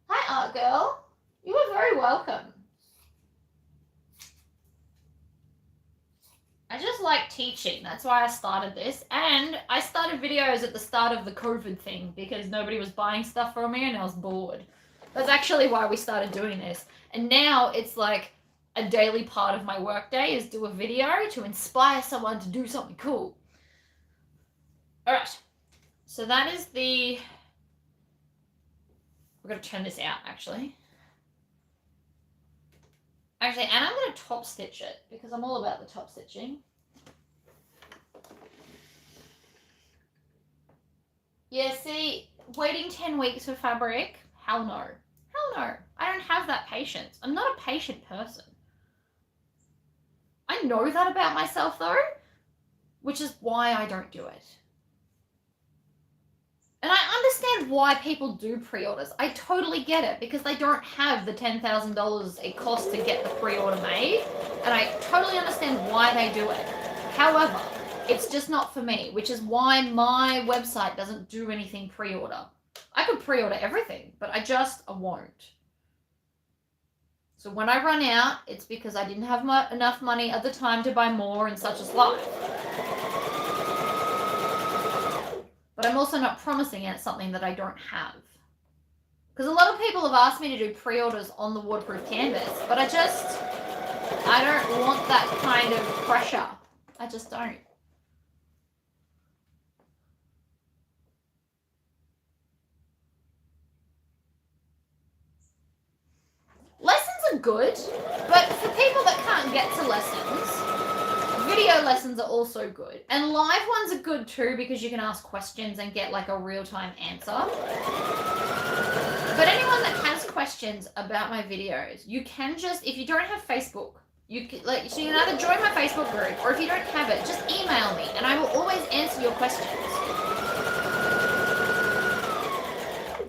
Hi, Art Girl. You are very welcome. I just like teaching. That's why I started this. And I started videos at the start of the COVID thing because nobody was buying stuff from me and I was bored. That's actually why we started doing this. And now it's like a daily part of my workday is do a video to inspire someone to do something cool. All right, so that is the, we're going to turn this out actually. And I'm going to top stitch it because I'm all about the top stitching. Yeah, see, waiting 10 weeks for fabric, hell no. Hell no, I don't have that patience. I'm not a patient person. I know that about myself though, which is why I don't do it. And I understand why people do pre-orders. I totally get it because they don't have the $10,000 it costs to get the pre-order made. And I totally understand why they do it. However, it's just not for me, which is why my website doesn't do anything pre-order. I could pre-order everything, but I won't. So when I run out, it's because I didn't have enough money at the time to buy more and such as life. But I'm also not promising it something that I don't have. Because a lot of people have asked me to do pre-orders on the waterproof canvas, but I don't want that kind of pressure. I just don't. Lessons are good, but for people that can't get to lessons, video lessons are also good. And live ones are good too because you can ask questions and get like a real-time answer. But anyone that has questions about my videos, you can just, if you don't have Facebook, so you can either join my Facebook group or if you don't have it, just email me and I will always answer your questions.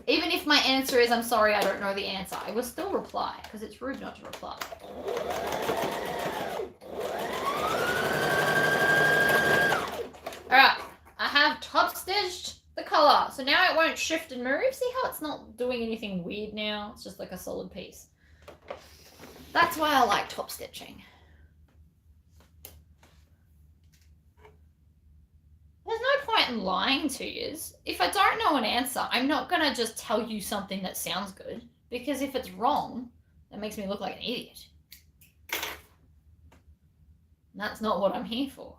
Even if my answer is, I'm sorry, I don't know the answer, I will still reply because it's rude not to reply. Alright, I have top stitched the collar. So now it won't shift and move. See how it's not doing anything weird now? It's just like a solid piece. That's why I like top stitching. There's no point in lying to you. If I don't know an answer, I'm not going to just tell you something that sounds good. Because if it's wrong, that makes me look like an idiot. And that's not what I'm here for.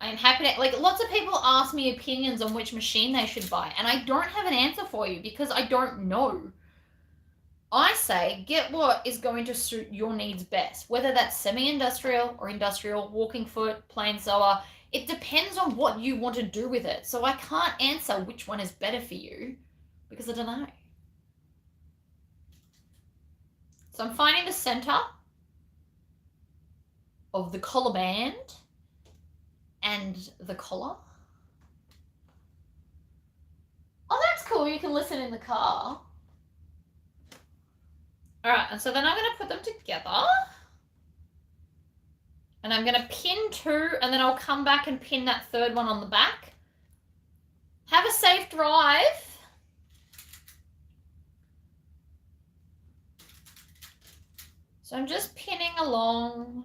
I am happy to, like, lots of people ask me opinions on which machine they should buy, and I don't have an answer for you because I don't know. I say, get what is going to suit your needs best, whether that's semi-industrial or industrial, walking foot, plain sewer. It depends on what you want to do with it, so I can't answer which one is better for you. because I don't know. So I'm finding the center of the collar band and the collar. Oh, that's cool. You can listen in the car. All right, and so then I'm going to put them together. And I'm going to pin 2, and then I'll come back and pin that 3rd one on the back. Have a safe drive. So I'm just pinning along.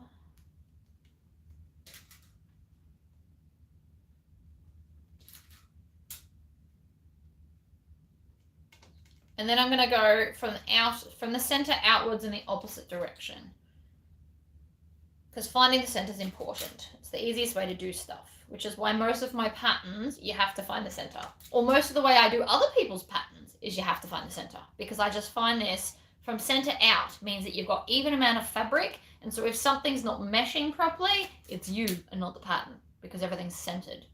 And then I'm going to go from the center outwards in the opposite direction. Because finding the center is important. It's the easiest way to do stuff, which is why most of my patterns, you have to find the center. Or most of the way I do other people's patterns is you have to find the center. Because I just find this from center out means that you've got even amount of fabric. And so if something's not meshing properly, it's you and not the pattern because everything's centered.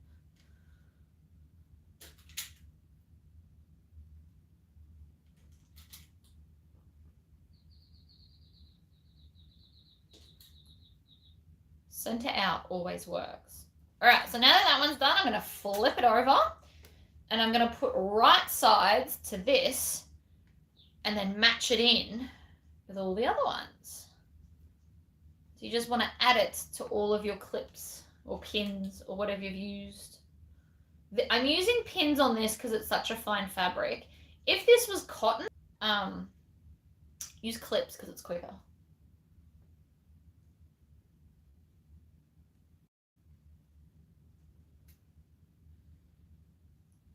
Center out always works. All right, so now that one's done, I'm going to flip it over and I'm going to put right sides to this and then match it in with all the other ones. So you just want to add it to all of your clips or pins or whatever you've used. I'm using pins on this because it's such a fine fabric. If this was cotton, use clips because it's quicker.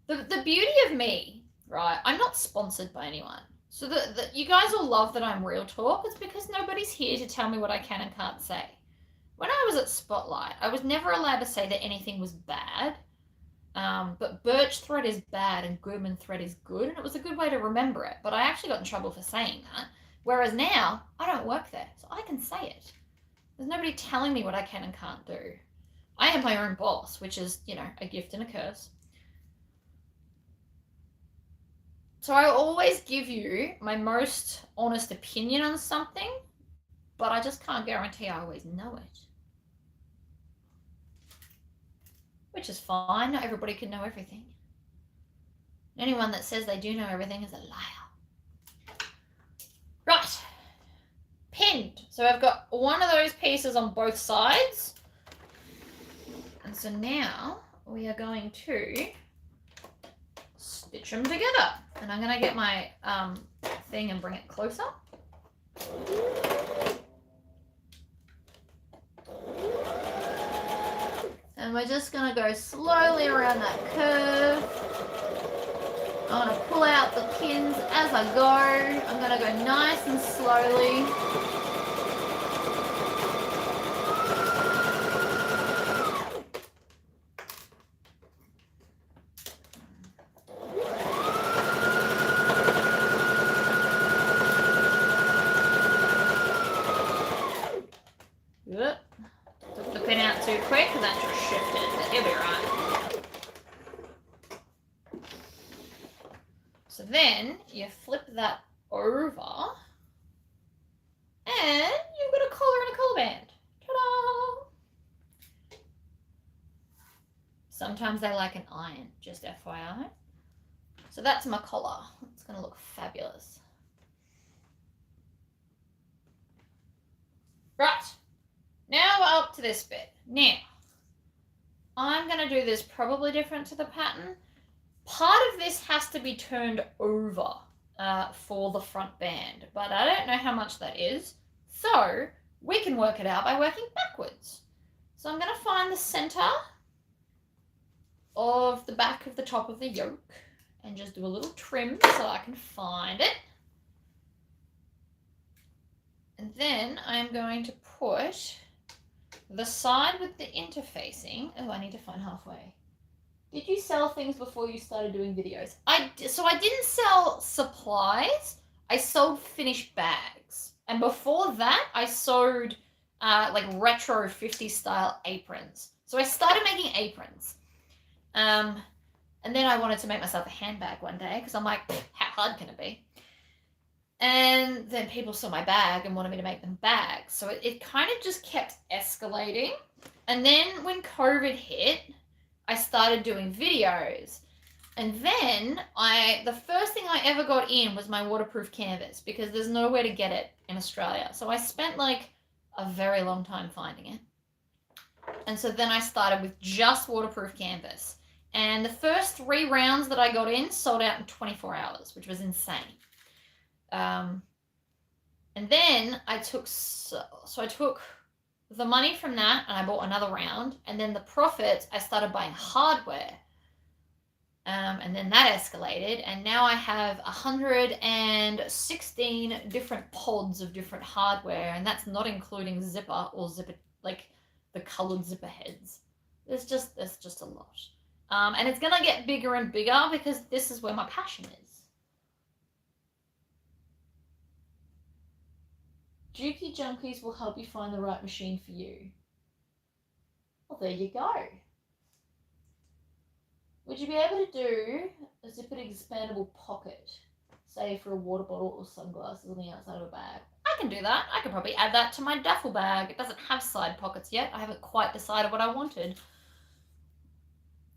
The beauty of me, right, I'm not sponsored by anyone. So you guys all love that I'm real talk. It's because nobody's here to tell me what I can and can't say. When I was at Spotlight, I was never allowed to say that anything was bad. But birch thread is bad and Goodman thread is good, and it was a good way to remember it. But I actually got in trouble for saying that. Whereas now, I don't work there, so I can say it. There's nobody telling me what I can and can't do. I am my own boss, which is, you know, a gift and a curse. So I always give you my most honest opinion on something, but I just can't guarantee I always know it. Which is fine. Not everybody can know everything. Anyone that says they do know everything is a liar. Right. Pinned. So I've got one of those pieces on both sides. And so now we are going to stitch them together. And I'm going to get my thing and bring it closer. And we're just going to go slowly around that curve. I'm going to pull out the pins as I go. I'm going to go nice and slowly. Good. Took the pin out too quick and that just shifted, but you'll be right. So then you flip that over and you've got a collar and a collar band. Ta-da! Sometimes they like an iron, just FYI. So that's my collar. It's going to look fabulous. Right. Now we're up to this bit. Now, I'm going to do this probably different to the pattern. Part of this has to be turned over for the front band, but I don't know how much that is. So we can work it out by working backwards. So I'm going to find the center of the back of the top of the yoke and just do a little trim so I can find it. And then I'm going to put the side with the interfacing. Oh, I need to find halfway. Did you sell things before you started doing videos? So I didn't sell supplies. I sold finished bags. And before that, I sewed like retro 50s style aprons. So I started making aprons. And then I wanted to make myself a handbag one day because I'm like, how hard can it be? And then people saw my bag and wanted me to make them bags. So it kind of just kept escalating. And then when COVID hit, I started doing videos. And then the first thing I ever got in was my waterproof canvas because there's nowhere to get it in Australia. So I spent like a very long time finding it. And so then I started with just waterproof canvas. And the first 3 rounds that I got in sold out in 24 hours, which was insane. And then I took the money from that and I bought another round. And then the profits, I started buying hardware. And then that escalated. And now I have 116 different pods of different hardware. And that's not including zipper or zipper, like the colored zipper heads. There's just a lot. And it's going to get bigger and bigger because this is where my passion is. Dukey Junkies will help you find the right machine for you. Well, there you go. Would you be able to do a zippered expandable pocket, say for a water bottle or sunglasses on the outside of a bag? I can do that. I could probably add that to my duffel bag. It doesn't have side pockets yet. I haven't quite decided what I wanted.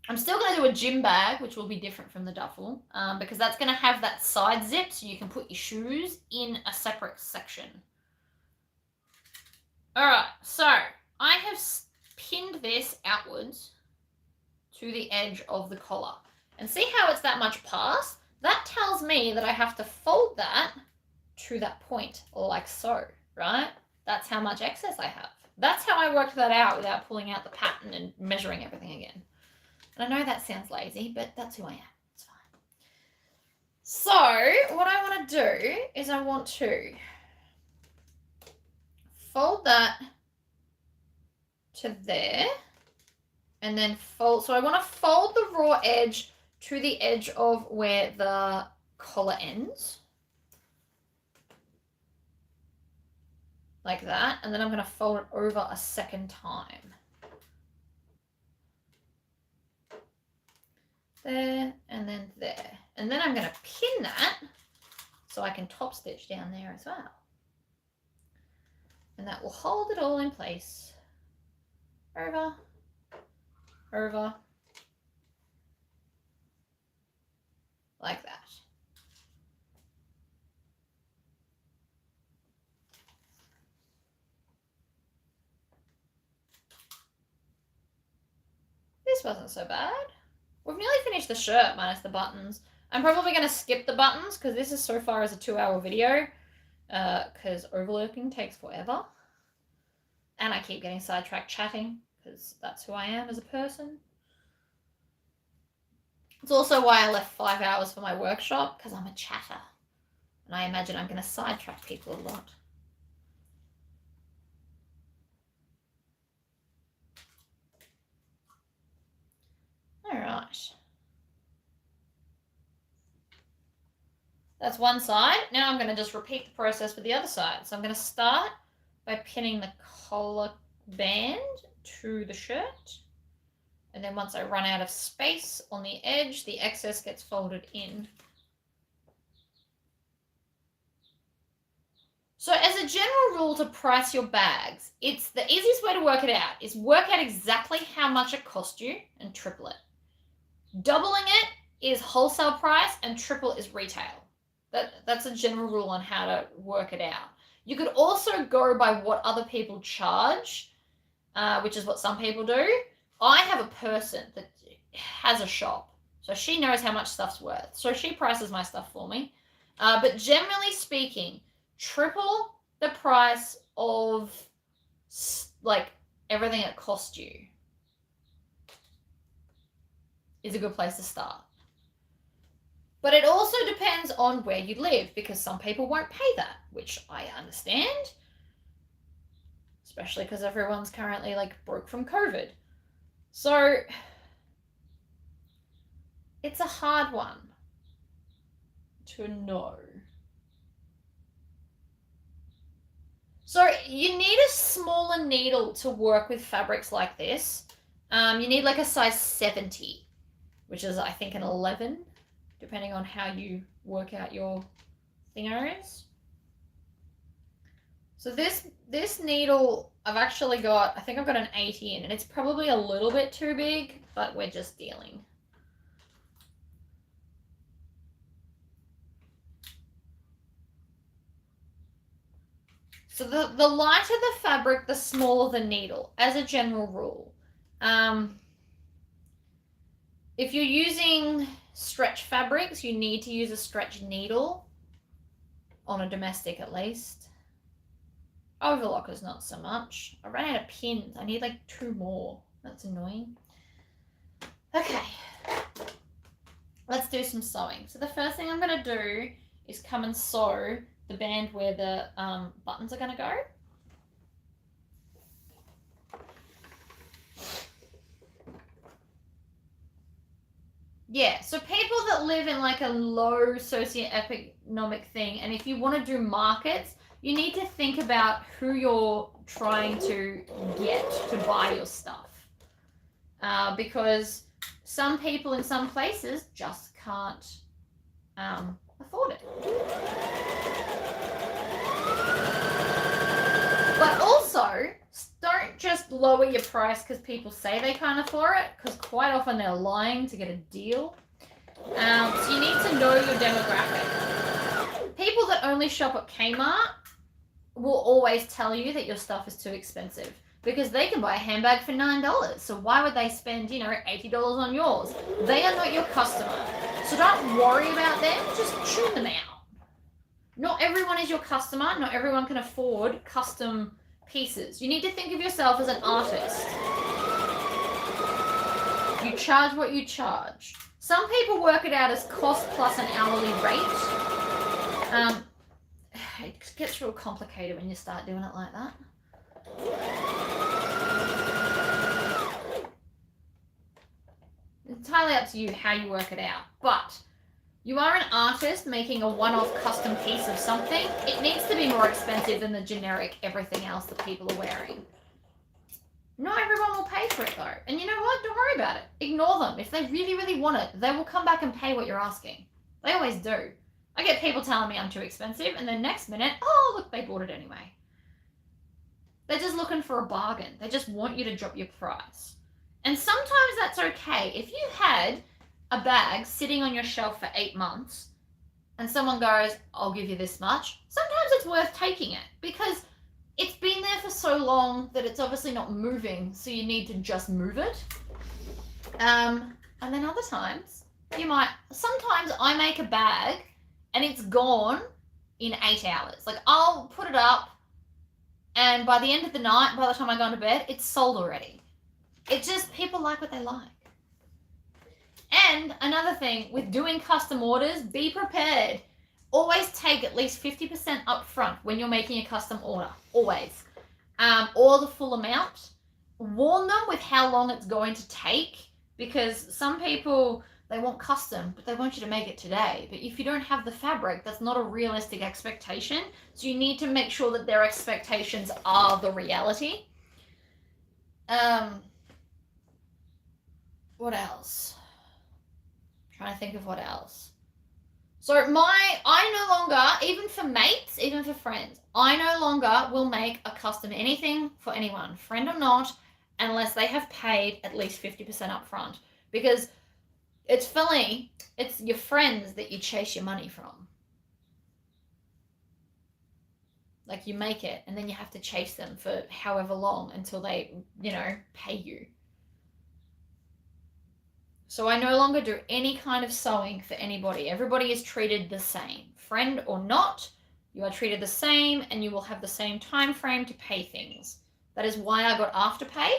I'm still going to do a gym bag, which will be different from the duffel, because that's going to have that side zip so you can put your shoes in a separate section. Alright, so I have pinned this outwards to the edge of the collar. And see how it's that much past? That tells me that I have to fold that to that point, like so, right? That's how much excess I have. That's how I worked that out without pulling out the pattern and measuring everything again. And I know that sounds lazy, but that's who I am. It's fine. So what I want to do is I want to fold that to there and then fold. So I want to fold the raw edge to the edge of where the collar ends. Like that. And then I'm going to fold it over a second time. There and then there. And then I'm going to pin that so I can top stitch down there as well. And that will hold it all in place. Over, over, like that. This wasn't so bad. We've nearly finished the shirt minus the buttons. I'm probably going to skip the buttons because this is so far as a 2-hour video because overlooking takes forever. And I keep getting sidetracked chatting because that's who I am as a person. It's also why I left 5 hours for my workshop because I'm a chatter. And I imagine I'm going to sidetrack people a lot. All right. That's one side. Now I'm going to just repeat the process with the other side. So I'm going to start by pinning the collar band to the shirt. And then once I run out of space on the edge, the excess gets folded in. So as a general rule to price your bags, it's the easiest way to work it out is work out exactly how much it cost you and triple it. Doubling it is wholesale price and triple is retail. That's a general rule on how to work it out. You could also go by what other people charge, which is what some people do. I have a person that has a shop, so she knows how much stuff's worth. So she prices my stuff for me. But generally speaking, triple the price of like everything it cost you is a good place to start. But it also depends on where you live because some people won't pay that, which I understand. Especially because everyone's currently like broke from COVID. So it's a hard one to know. So you need a smaller needle to work with fabrics like this. You need like a size 70. which is I think an 11, depending on how you work out your thing areas. So this needle, I've actually got, I think I've got an 80 in, and it's probably a little bit too big, but we're just dealing. So the lighter the fabric, the smaller the needle, as a general rule. If you're using stretch fabrics, you need to use a stretch needle, on a domestic at least. Overlockers not so much. I ran out of pins. I need like 2 more. That's annoying. Okay. Let's do some sewing. So the first thing I'm going to do is come and sew the band where the buttons are going to go. Yeah, so people that live in like a low socioeconomic thing, and if you want to do markets, you need to think about who you're trying to get to buy your stuff. Because some people in some places just can't afford it. But also, don't just lower your price because people say they can't afford it, because quite often they're lying to get a deal. So you need to know your demographic. People that only shop at Kmart will always tell you that your stuff is too expensive because they can buy a handbag for $9. So why would they spend, $80 on yours? They are not your customer. So don't worry about them, just tune them out. Not everyone is your customer. Not everyone can afford custom pieces. You need to think of yourself as an artist. You charge what you charge. Some people work it out as cost plus an hourly rate. It gets real complicated when you start doing it like that. It's entirely up to you how you work it out. But you are an artist making a one-off custom piece of something. It needs to be more expensive than the generic everything else that people are wearing. Not everyone will pay for it though. And you know what? Don't worry about it. Ignore them. If they really, really want it, they will come back and pay what you're asking. They always do. I get people telling me I'm too expensive, and then next minute, oh, look, they bought it anyway. They're just looking for a bargain. They just want you to drop your price. And sometimes that's okay. If you had a bag sitting on your shelf for 8 months and someone goes, I'll give you this much, sometimes it's worth taking it because it's been there for so long that it's obviously not moving, so you need to just move it. And then other times, sometimes I make a bag and it's gone in 8 hours. Like, I'll put it up and by the end of the night, by the time I go to bed, it's sold already. It's just people like what they like. And another thing, with doing custom orders, be prepared. Always take at least 50% up front when you're making a custom order. Always. Or the full amount. Warn them with how long it's going to take, because some people, they want custom, but they want you to make it today. But if you don't have the fabric, that's not a realistic expectation. So you need to make sure that their expectations are the reality. What else? I'm trying to think of what else. So I no longer, even for mates, even for friends, I no longer will make a custom anything for anyone, friend or not, unless they have paid at least 50% up front. Because it's funny, it's your friends that you chase your money from. Like, you make it and then you have to chase them for however long until they, pay you. So I no longer do any kind of sewing for anybody. Everybody is treated the same. Friend or not, you are treated the same and you will have the same time frame to pay things. That is why I got Afterpay,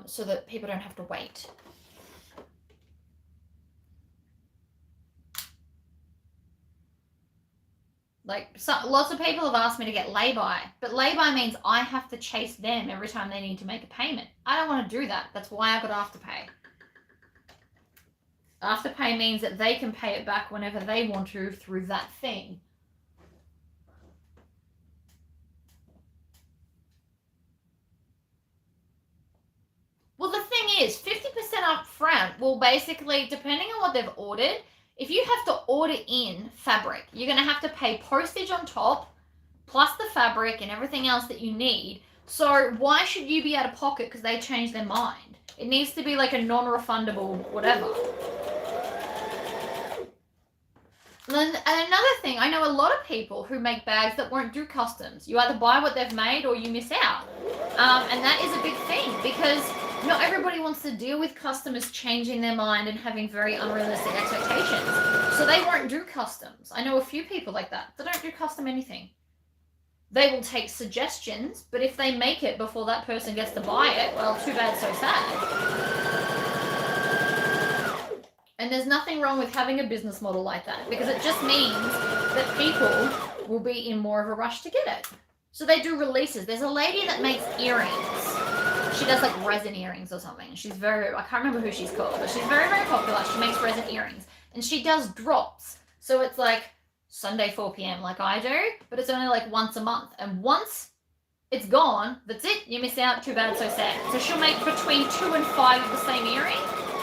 so that people don't have to wait. Lots of people have asked me to get lay-by, but lay-by means I have to chase them every time they need to make a payment. I don't want to do that. That's why I got Afterpay. Afterpay means that they can pay it back whenever they want to through that thing. Well, the thing is 50% up front will basically, depending on what they've ordered, if you have to order in fabric, you're going to have to pay postage on top, plus the fabric and everything else that you need. So why should you be out of pocket because they changed their mind? It needs to be like a non-refundable whatever. And another thing, I know a lot of people who make bags that won't do customs. You either buy what they've made or you miss out. And that is a big thing because not everybody wants to deal with customers changing their mind and having very unrealistic expectations. So they won't do customs. I know a few people like that. They don't do custom anything. They will take suggestions, but if they make it before that person gets to buy it, well, too bad, so sad. And there's nothing wrong with having a business model like that because it just means that people will be in more of a rush to get it. So they do releases. There's a lady that makes earrings. She does like resin earrings or something. She's very, I can't remember who she's called, but she's very, very popular. She makes resin earrings and she does drops. So it's like Sunday 4 p.m. like I do, but it's only like once a month. And once it's gone, that's it. You miss out. Too bad, so sad. So she'll make between 2 and 5 of the same earring.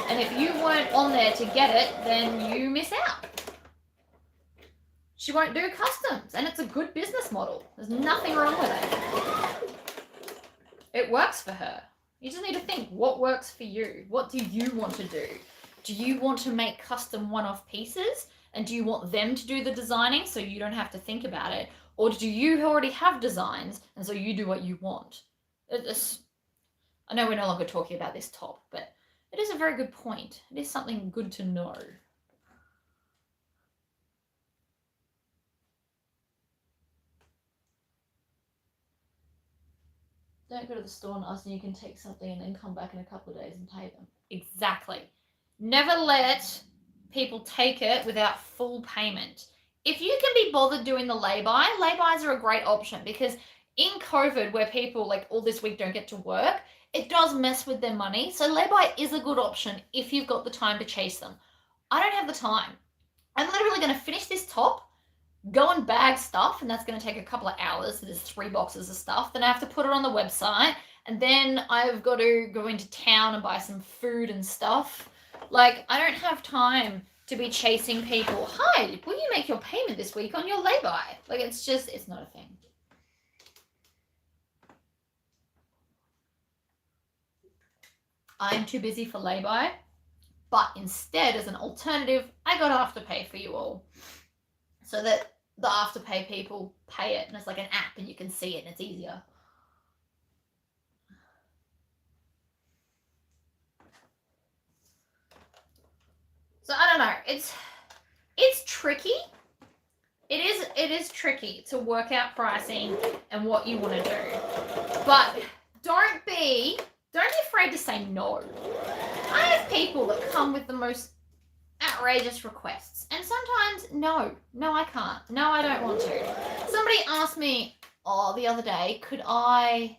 And if you weren't on there to get it, then you miss out. She won't do customs, and it's a good business model. There's nothing wrong with it. It works for her. You just need to think, what works for you? What do you want to do? Do you want to make custom one-off pieces? And do you want them to do the designing so you don't have to think about it? Or do you already have designs, and so you do what you want? I know we're no longer talking about this top, but it is a very good point. It is something good to know. Don't go to the store and ask them you can take something and then come back in a couple of days and pay them. Exactly. Never let people take it without full payment. If you can be bothered doing the lay-by, lay-bys are a great option because in COVID where people like all this week don't get to work, it does mess with their money. So lay-by is a good option if you've got the time to chase them. I don't have the time. I'm literally going to finish this top, go and bag stuff, and that's going to take a couple of hours. There's 3 boxes of stuff. Then I have to put it on the website, and then I've got to go into town and buy some food and stuff. Like, I don't have time to be chasing people. Hi, will you make your payment this week on your lay-by? Like, it's not a thing. I'm too busy for lay-by, but instead, as an alternative, I got Afterpay for you all. So that the Afterpay people pay it, and it's like an app, and you can see it, and it's easier. So I don't know. It's tricky. It is tricky to work out pricing and what you want to do, but don't be afraid to say no. I have people that come with the most outrageous requests, and sometimes no I can't, no I don't want to. Somebody asked me the other day, could I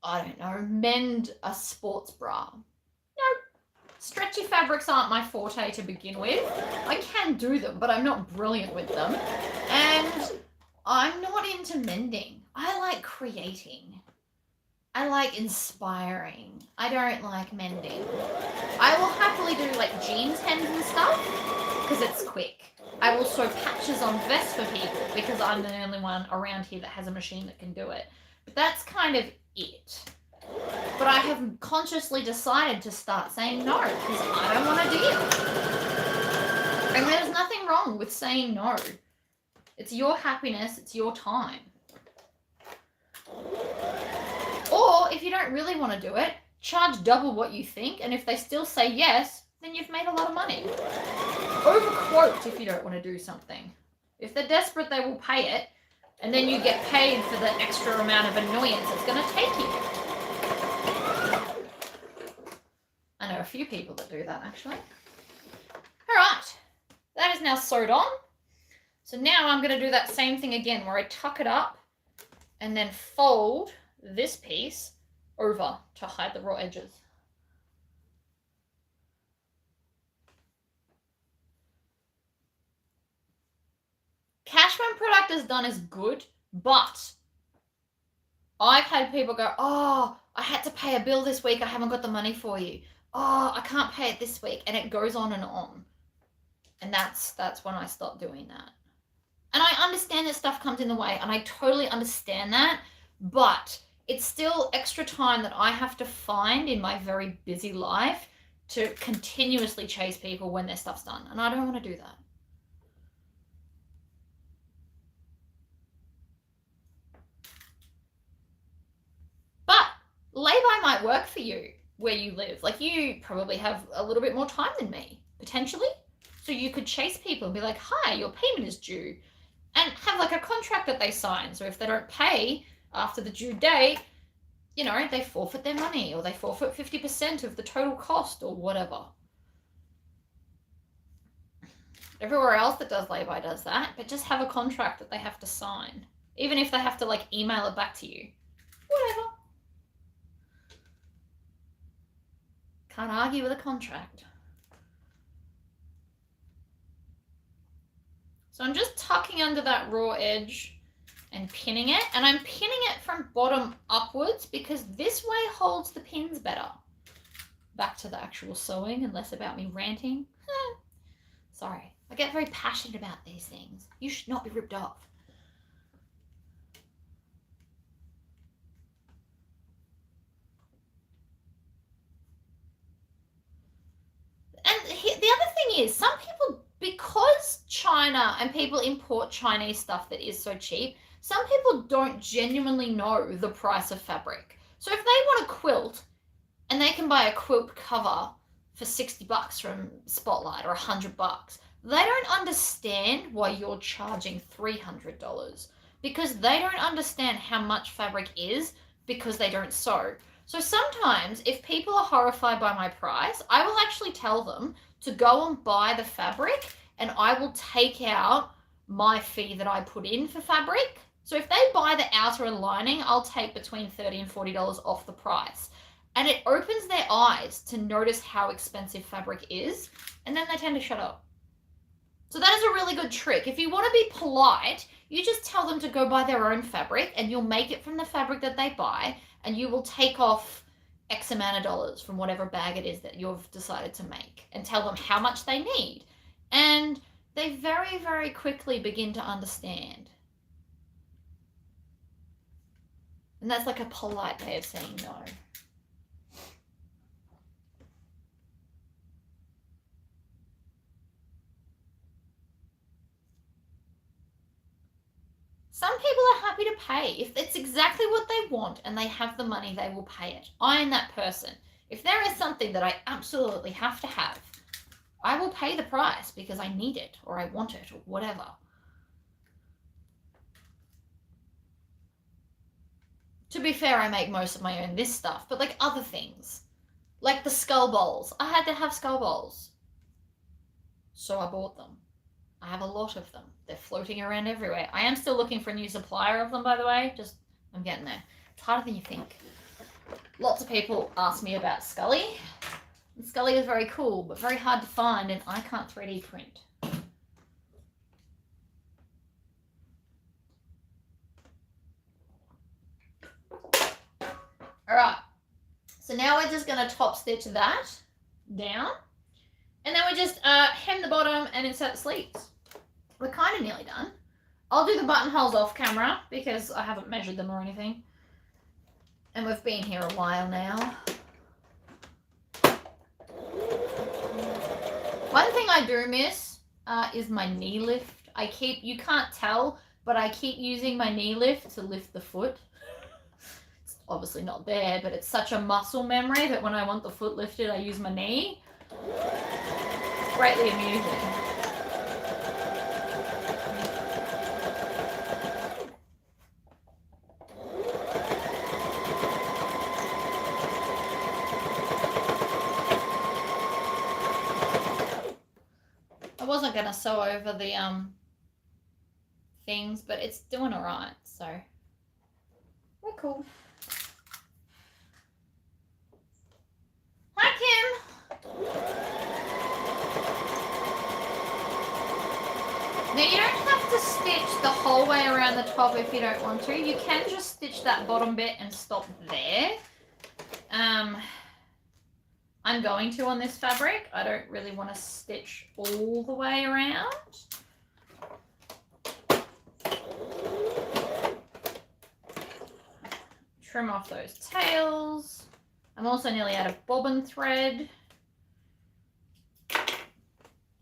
don't know, mend a sports bra? No, stretchy fabrics aren't my forte to begin with. I can do them, but I'm not brilliant with them, and I'm not into mending. I like creating. I like inspiring. I don't like mending. I will happily do like jeans hems and stuff because it's quick. I will sew patches on vests for people because I'm the only one around here that has a machine that can do it. But that's kind of it. But I have consciously decided to start saying no because I don't want to deal. And there's nothing wrong with saying no. It's your happiness, it's your time. Or if you don't really want to do it, charge double what you think, and if they still say yes, then you've made a lot of money. Overquote if you don't want to do something. If they're desperate, they will pay it, and then you get paid for the extra amount of annoyance it's going to take you. I know a few people that do that, actually. All right, that is now sewed on. So now I'm going to do that same thing again, where I tuck it up and then fold this piece over to hide the raw edges. Cashman product as done is good, but I've had people go, oh, I had to pay a bill this week. I haven't got the money for you. Oh, I can't pay it this week. And it goes on and on. And that's when I stopped doing that. And I understand that stuff comes in the way, and I totally understand that, but it's still extra time that I have to find in my very busy life to continuously chase people when their stuff's done. And I don't want to do that. But lay-by might work for you where you live. Like, you probably have a little bit more time than me, potentially. So you could chase people and be like, hi, your payment is due. And have like a contract that they sign. So if they don't pay after the due date, you know, they forfeit their money, or they forfeit 50% of the total cost, or whatever. Everywhere else that does lay-by does that, but just have a contract that they have to sign. Even if they have to like email it back to you. Whatever. Can't argue with a contract. So I'm just tucking under that raw edge and pinning it. And I'm pinning it from bottom upwards because this way holds the pins better. Back to the actual sewing and less about me ranting. Sorry, I get very passionate about these things. You should not be ripped off. And the other thing is, some people, because China and people import Chinese stuff that is so cheap, some people don't genuinely know the price of fabric. So if they want a quilt and they can buy a quilt cover for $60 from Spotlight, or $100, they don't understand why you're charging $300, because they don't understand how much fabric is, because they don't sew. So sometimes if people are horrified by my price, I will actually tell them to go and buy the fabric, and I will take out my fee that I put in for fabric. So if they buy the outer and lining, I'll take between $30 and $40 off the price. And it opens their eyes to notice how expensive fabric is, and then they tend to shut up. So that is a really good trick. If you want to be polite, you just tell them to go buy their own fabric, and you'll make it from the fabric that they buy, and you will take off X amount of dollars from whatever bag it is that you've decided to make, and tell them how much they need. And they very, very quickly begin to understand. And that's like a polite way of saying no. Some people are happy to pay. If it's exactly what they want and they have the money, they will pay it. I am that person. If there is something that I absolutely have to have, I will pay the price because I need it, or I want it, or whatever. To be fair, I make most of my own this stuff, but like other things, like the skull bowls. I had to have skull bowls, so I bought them. I have a lot of them. They're floating around everywhere. I am still looking for a new supplier of them, by the way. I'm getting there. It's harder than you think. Lots of people ask me about Scully. And Scully is very cool, but very hard to find, and I can't 3D print. All right. So now we're just going to top stitch that down. And then we just hem the bottom and insert the sleeves. We're kind of nearly done. I'll do the buttonholes off camera because I haven't measured them or anything. And we've been here a while now. One thing I do miss is my knee lift. You can't tell, but I keep using my knee lift to lift the foot. It's obviously not there, but it's such a muscle memory that when I want the foot lifted, I use my knee. It's greatly amusing. I wasn't going to sew over the things, but it's doing all right, so we're cool. Hi, Kim. Now, you don't have to stitch the whole way around the top if you don't want to. You can just stitch that bottom bit and stop there. I'm going to on this fabric. I don't really want to stitch all the way around. Trim off those tails. I'm also nearly out of bobbin thread.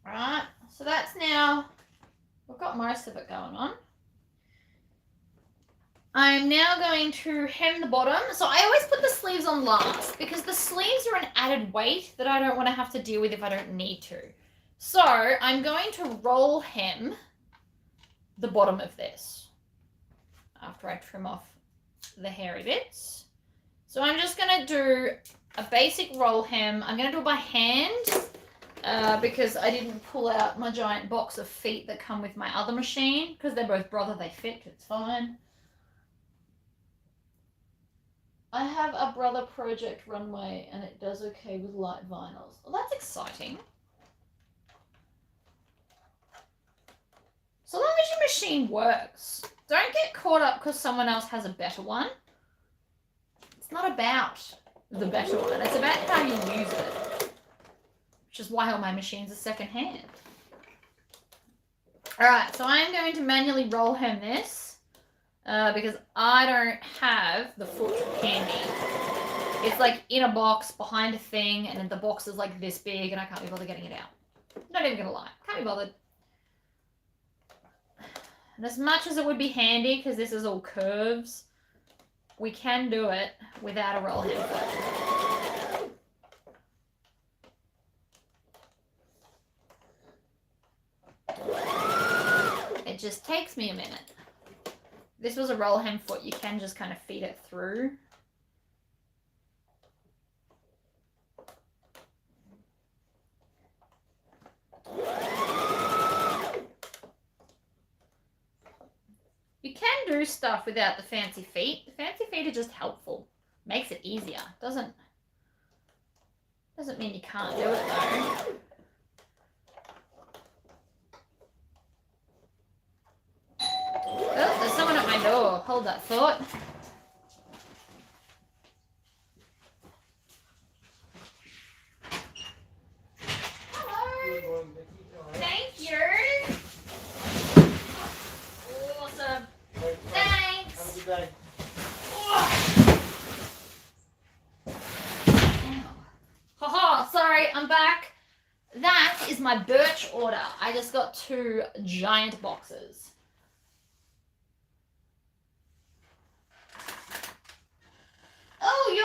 Right, so that's now, we've got most of it going on. I'm now going to hem the bottom. So I always put the sleeves on last because the sleeves are an added weight that I don't want to have to deal with if I don't need to. So I'm going to roll hem the bottom of this after I trim off the hairy bits. So I'm just going to do a basic roll hem. I'm going to do it by hand because I didn't pull out my giant box of feet that come with my other machine because they're both brother, they fit, it's fine. I have a Brother Project runway and it does okay with light vinyls. Well, that's exciting. So long as your machine works. Don't get caught up because someone else has a better one. It's not about the better one. It's about how you use it. Which is why all my machines are secondhand. Alright, so I'm going to manually roll hem this. Because I don't have the foot handy. It's like in a box behind a thing and the box is like this big and I can't be bothered getting it out. Not even gonna lie, can't be bothered. And as much as it would be handy because this is all curves, we can do it without a roll hem foot. It just takes me a minute. This was a roll hem foot, you can just kind of feed it through. You can do stuff without the fancy feet. The fancy feet are just helpful. Makes it easier. Doesn't mean you can't do it though. Oh, there's someone at my door. Hold that thought. Hello. Thank you. Awesome. Thanks. Have a good day. Haha, sorry, I'm back. That is my birch order. I just got 2 giant boxes. Oh,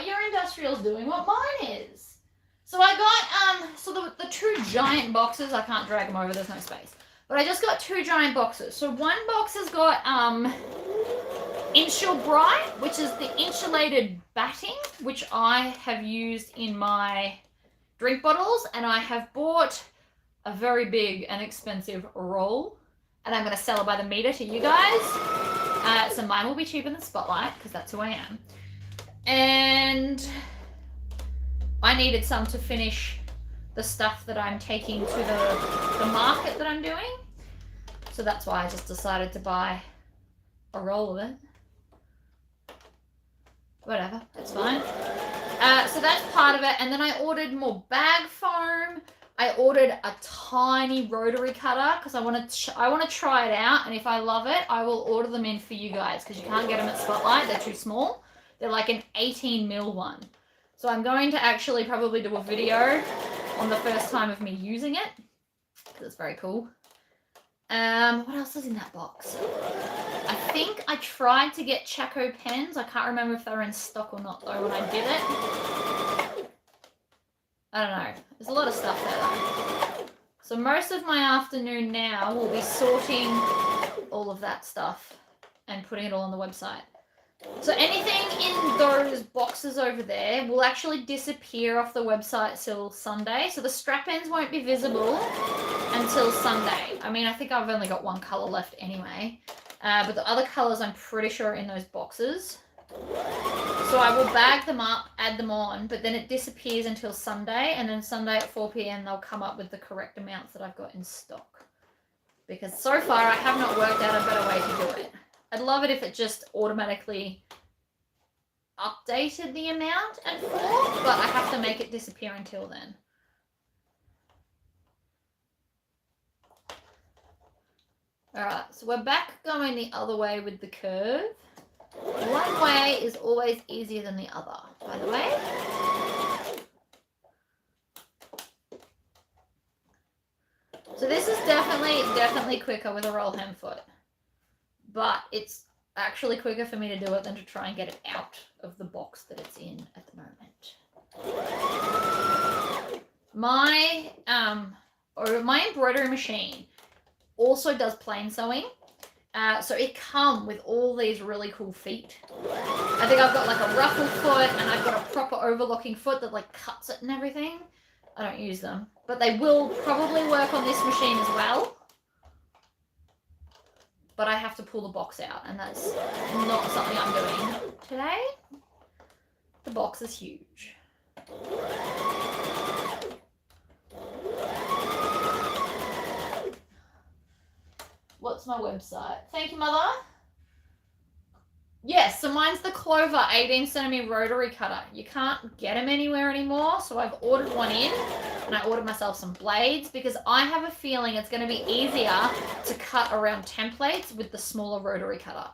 your industrial's doing what mine is. So I got, so the 2 giant boxes, I can't drag them over, there's no space. But I just got 2 giant boxes. So one box has got, Insul Bright, which is the insulated batting, which I have used in my drink bottles. And I have bought a very big and expensive roll. And I'm going to sell it by the meter to you guys. So mine will be cheaper than Spotlight, because that's who I am. And I needed some to finish the stuff that I'm taking to the market that I'm doing. So that's why I just decided to buy a roll of it. Whatever, it's fine. So that's part of it. And then I ordered more bag foam. I ordered a tiny rotary cutter because I want to try it out. And if I love it, I will order them in for you guys because you can't get them at Spotlight. They're too small. They're like an 18 mil one. So I'm going to actually probably do a video on the first time of me using it because it's very cool. What else is in that box? I think I tried to get Chaco pens. I can't remember if they were in stock or not though when I did it. I don't know. There's a lot of stuff there though. So most of my afternoon now will be sorting all of that stuff and putting it all on the website. So anything in those boxes over there will actually disappear off the website till Sunday. So the strap ends won't be visible until Sunday. I mean, I think I've only got one colour left anyway. But the other colours I'm pretty sure are in those boxes. So I will bag them up, add them on, but then it disappears until Sunday. And then Sunday at 4 p.m. they'll come up with the correct amounts that I've got in stock. Because so far I have not worked out a better way to do it. I'd love it if it just automatically updated the amount at 4, but I have to make it disappear until then. Alright, so we're back going the other way with the curve. One way is always easier than the other, by the way. So this is definitely quicker with a roll hem foot. But it's actually quicker for me to do it than to try and get it out of the box that it's in at the moment. My embroidery machine also does plain sewing. So it comes with all these really cool feet. I think I've got like a ruffle foot and I've got a proper overlocking foot that like cuts it and everything. I don't use them, but they will probably work on this machine as well. But I have to pull the box out and that's not something I'm doing today. The box is huge. What's my website? Thank you, Mother. Yes, so mine's the Clover 18cm rotary cutter. You can't get them anywhere anymore, so I've ordered one in, and I ordered myself some blades because I have a feeling it's going to be easier to cut around templates with the smaller rotary cutter.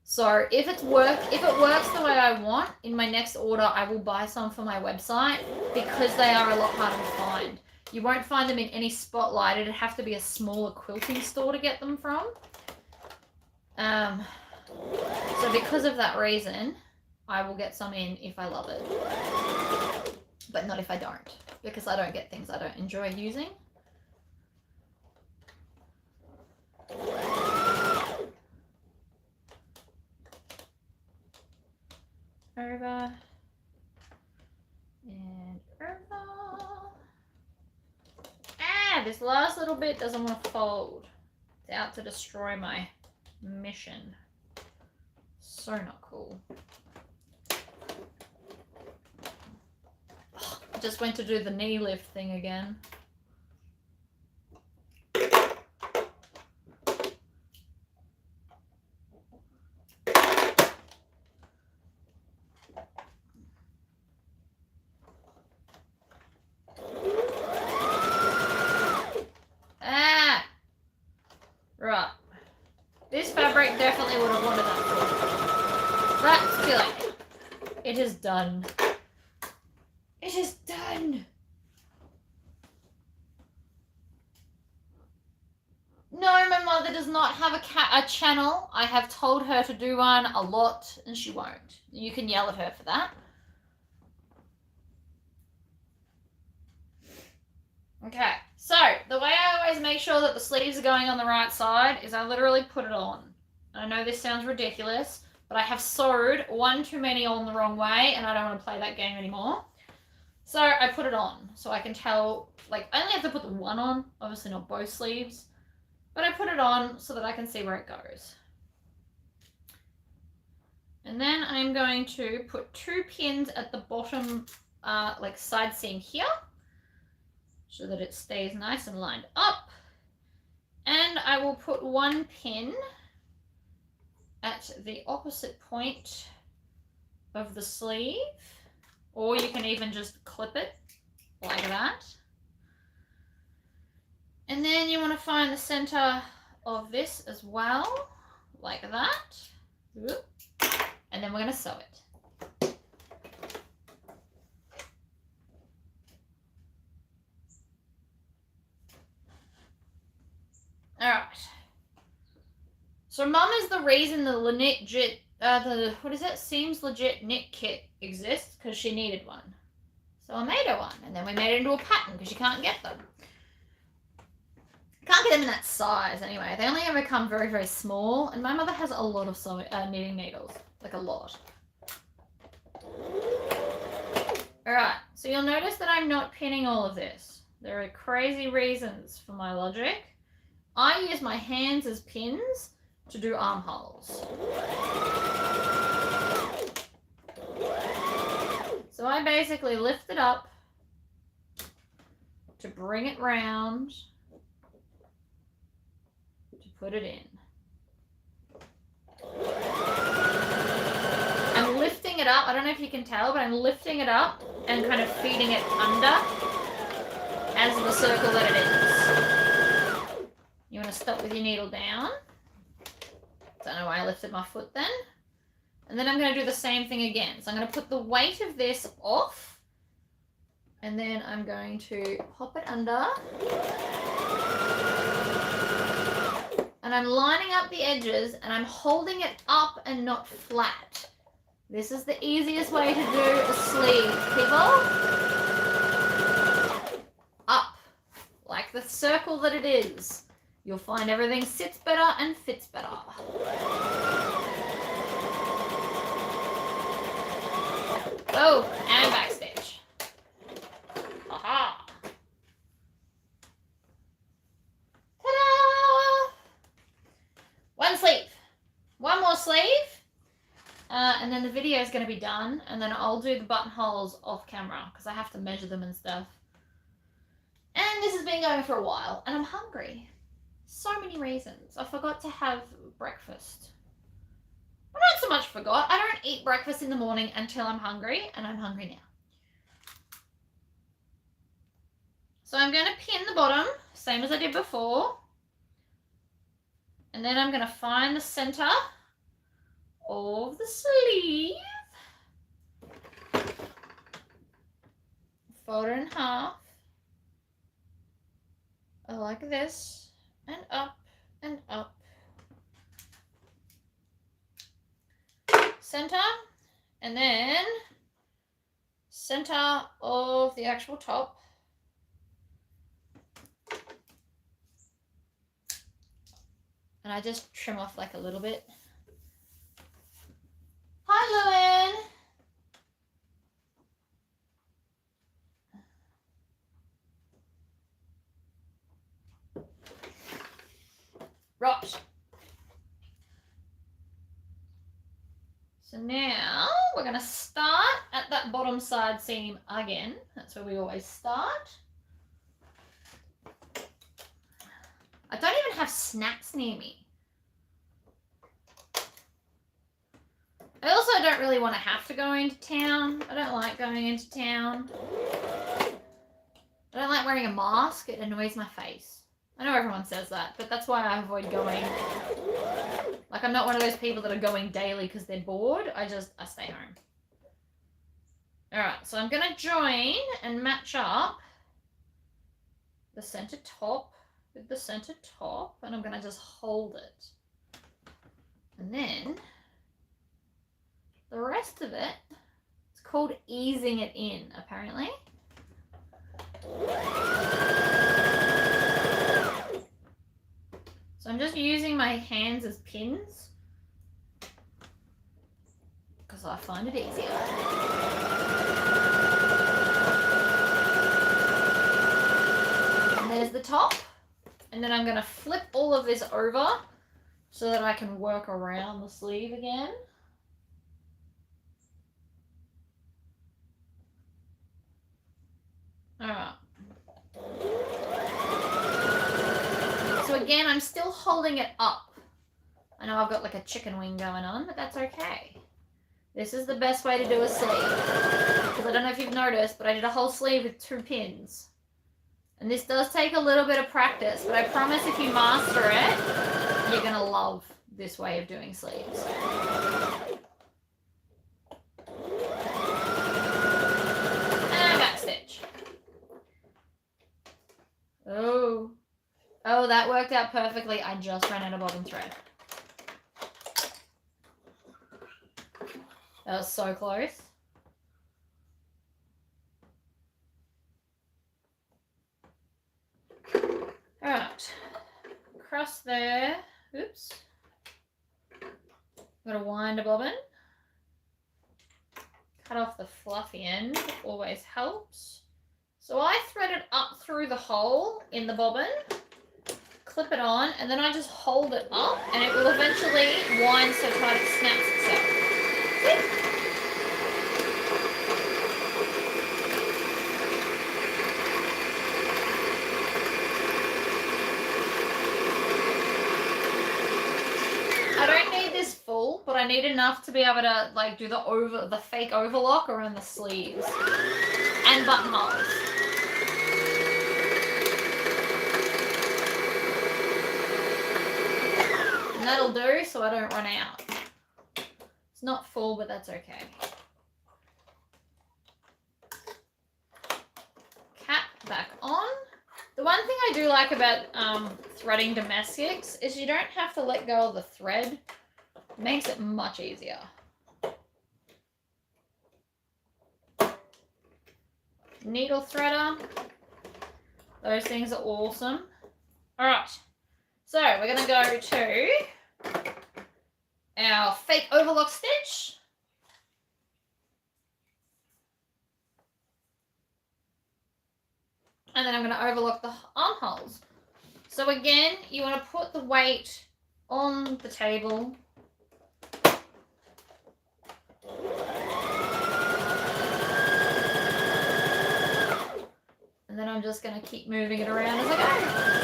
So if it works the way I want, in my next order I will buy some for my website because they are a lot harder to find. You won't find them in any Spotlight. It'd have to be a smaller quilting store to get them from. So because of that reason, I will get some in if I love it. But not if I don't, because I don't get things I don't enjoy using. Over. And over. Ah, this last little bit doesn't want to fold. It's out to destroy my mission. So not cool. Oh, I just went to do the knee lift thing again. Ah! Right. This fabric definitely would have wanted that foot. That's good. It is done. It is done. No, my mother does not have a channel. I have told her to do one a lot, and she won't. You can yell at her for that. Okay, so the way I always make sure that the sleeves are going on the right side is I literally put it on. I know this sounds ridiculous, but I have sewed one too many on the wrong way, and I don't want to play that game anymore. So I put it on, so I can tell, like, I only have to put the one on, obviously not both sleeves, but I put it on so that I can see where it goes. And then I'm going to put 2 pins at the bottom, like side seam here, so that it stays nice and lined up. And I will put 1 pin at the opposite point of the sleeve, or you can even just clip it like that. And then you want to find the center of this as well, like that. And then we're going to sew it. All right. So Mum is the reason the legit, Seems Legit knit kit exists, because she needed one. So I made her one, and then we made it into a pattern because you can't get them. Can't get them in that size anyway. They only ever come very, very small, and my mother has a lot of knitting needles, like a lot. All right, so you'll notice that I'm not pinning all of this. There are crazy reasons for my logic. I use my hands as pins to do armholes. So I basically lift it up to bring it round to put it in. I'm lifting it up. I don't know if you can tell, but I'm lifting it up and kind of feeding it under as the circle that it is. You want to stop with your needle down. Don't know why I lifted my foot then. And then I'm going to do the same thing again. So I'm going to put the weight of this off, and then I'm going to pop it under. And I'm lining up the edges, and I'm holding it up and not flat. This is the easiest way to do a sleeve, people. Up, like the circle that it is. You'll find everything sits better and fits better. Oh, and backstitch. Aha! Ta-da! One sleeve. One more sleeve. And then the video is going to be done. And then I'll do the buttonholes off camera because I have to measure them and stuff. And this has been going for a while. And I'm hungry. So many reasons. I forgot to have breakfast. Well, not so much forgot. I don't eat breakfast in the morning until I'm hungry, and I'm hungry now. So I'm going to pin the bottom, same as I did before. And then I'm going to find the center of the sleeve. Fold it in half. Like this, and up, and up. Center, and then center of the actual top. And I just trim off like a little bit. Hi, Lewin. Right. So now we're going to start at that bottom side seam again. That's where we always start. I don't even have snacks near me. I also don't really want to have to go into town. I don't like going into town. I don't like wearing a mask. It annoys my face. I know everyone says that, but that's why I avoid going. Like, I'm not one of those people that are going daily because they're bored. I stay home. Alright, so I'm going to join and match up the center top with the center top, and I'm going to just hold it. And then the rest of it, it's called easing it in, apparently. So I'm just using my hands as pins because I find it easier. And there's the top. And then I'm going to flip all of this over so that I can work around the sleeve again. All right. So again, I'm still holding it up. I know I've got like a chicken wing going on, but that's okay. This is the best way to do a sleeve. Because I don't know if you've noticed, but I did a whole sleeve with 2 pins. And this does take a little bit of practice, but I promise if you master it, you're going to love this way of doing sleeves. And backstitch. Oh, that worked out perfectly. I just ran out of bobbin thread. That was so close. Alright. Across there. Oops. Got to wind a bobbin. Cut off the fluffy end. Always helps. So I thread it up through the hole in the bobbin. Clip it on, and then I just hold it up, and it will eventually wind so tight it snaps itself. See? I don't need this full, but I need enough to be able to like do the fake overlock around the sleeves and buttonholes. And that'll do so I don't run out. It's not full, but that's okay. Cap back on. The one thing I do like about threading domestics is you don't have to let go of the thread. It makes it much easier. Needle threader. Those things are awesome. All right. So we're going to go to our fake overlock stitch. And then I'm going to overlock the armholes. So again, you want to put the weight on the table. And then I'm just going to keep moving it around as I go.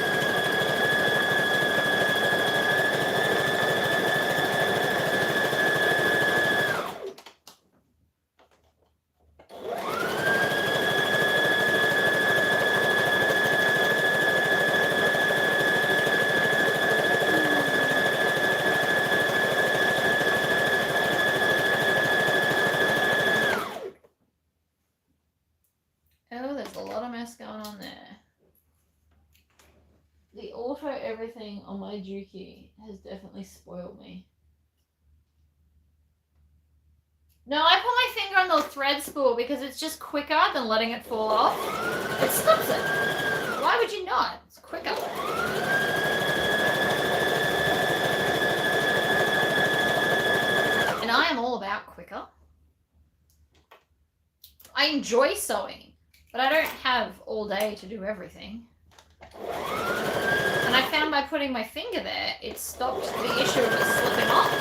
Everything on my Juki has definitely spoiled me. No, I put my finger on the thread spool because it's just quicker than letting it fall off. It stops it. Why would you not? It's quicker. And I am all about quicker. I enjoy sewing, but I don't have all day to do everything. And I found by putting my finger there, it stopped the issue of it slipping off.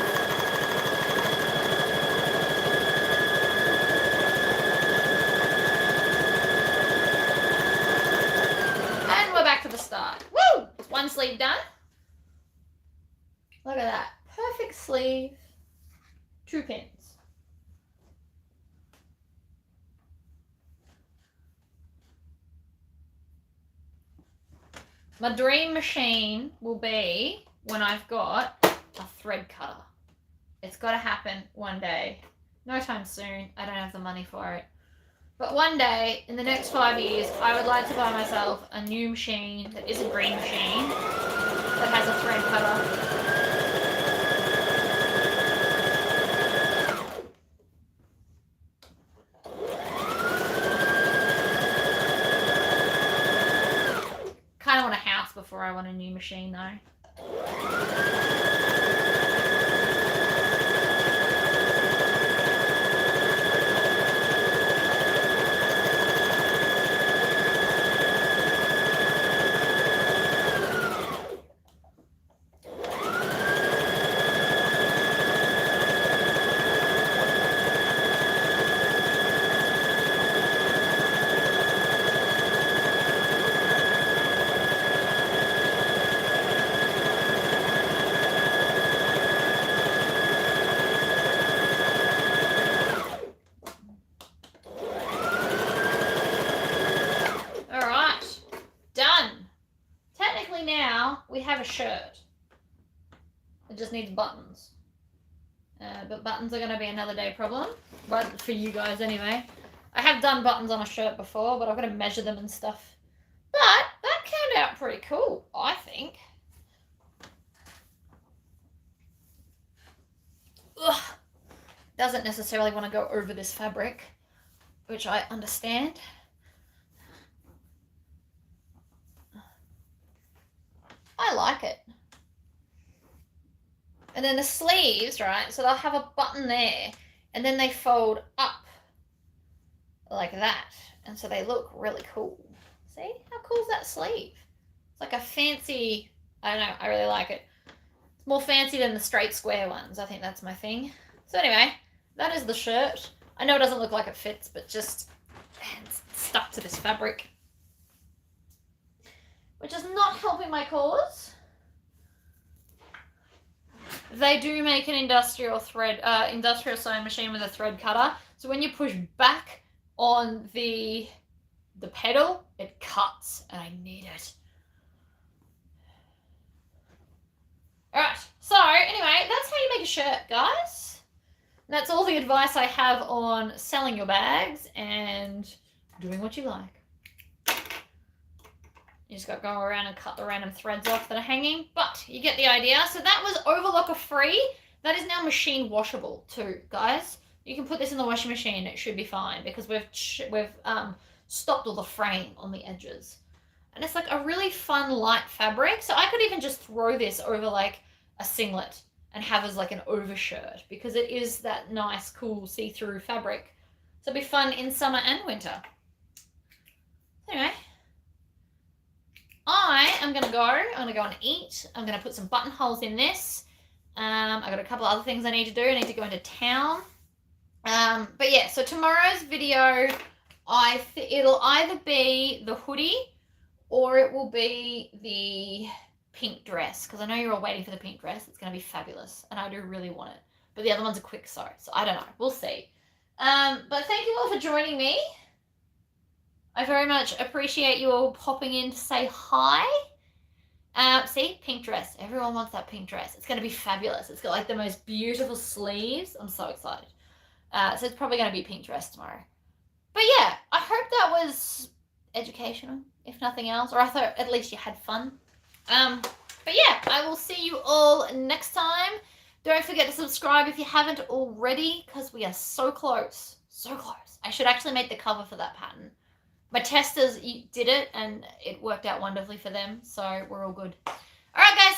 And we're back to the start. Woo! One sleeve done. Look at that. Perfect sleeve. 2 pins. My dream machine will be when I've got a thread cutter. It's got to happen one day. No time soon. I don't have the money for it. But one day, in the next 5 years, I would like to buy myself a new machine that is a green machine that has a thread cutter. Kind of want a house before I want a new machine though. Shirt. It just needs buttons. But buttons are going to be another day problem. But for you guys anyway. I have done buttons on a shirt before, but I've got to measure them and stuff. But that turned out pretty cool, I think. Ugh. Doesn't necessarily want to go over this fabric, which I understand. I like it. And then the sleeves, right, so they'll have a button there and then they fold up like that. And so they look really cool. See? How cool is that sleeve? It's like a fancy, I don't know, I really like it. It's more fancy than the straight square ones. I think that's my thing. So anyway, that is the shirt. I know it doesn't look like it fits, but just it's stuck to this fabric, which is not helping my cause. They do make an industrial sewing machine with a thread cutter. So when you push back on the pedal, it cuts, and I need it. Alright, so anyway, that's how you make a shirt, guys. That's all the advice I have on selling your bags and doing what you like. You just got to go around and cut the random threads off that are hanging, but you get the idea. So that was Overlocker free. That is now machine washable too, guys. You can put this in the washing machine. It should be fine because we've stopped all the fraying on the edges. And it's like a really fun light fabric. So I could even just throw this over like a singlet and have as like an overshirt because it is that nice, cool see-through fabric. So it'll be fun in summer and winter. Anyway, I am going to go and eat. I'm going to put some buttonholes in this. I got a couple other things I need to do. I need to go into town. But yeah, so tomorrow's video, it'll either be the hoodie or it will be the pink dress because I know you're all waiting for the pink dress. It's going to be fabulous and I do really want it. But the other one's a quick sew, so I don't know. We'll see. But thank you all for joining me. I very much appreciate you all popping in to say hi. See, pink dress. Everyone wants that pink dress. It's going to be fabulous. It's got like the most beautiful sleeves. I'm so excited. So it's probably going to be pink dress tomorrow. But yeah, I hope that was educational, if nothing else. Or I thought at least you had fun. But yeah, I will see you all next time. Don't forget to subscribe if you haven't already, because we are so close. So close. I should actually make the cover for that pattern. My testers did it, and it worked out wonderfully for them, so we're all good. All right, guys,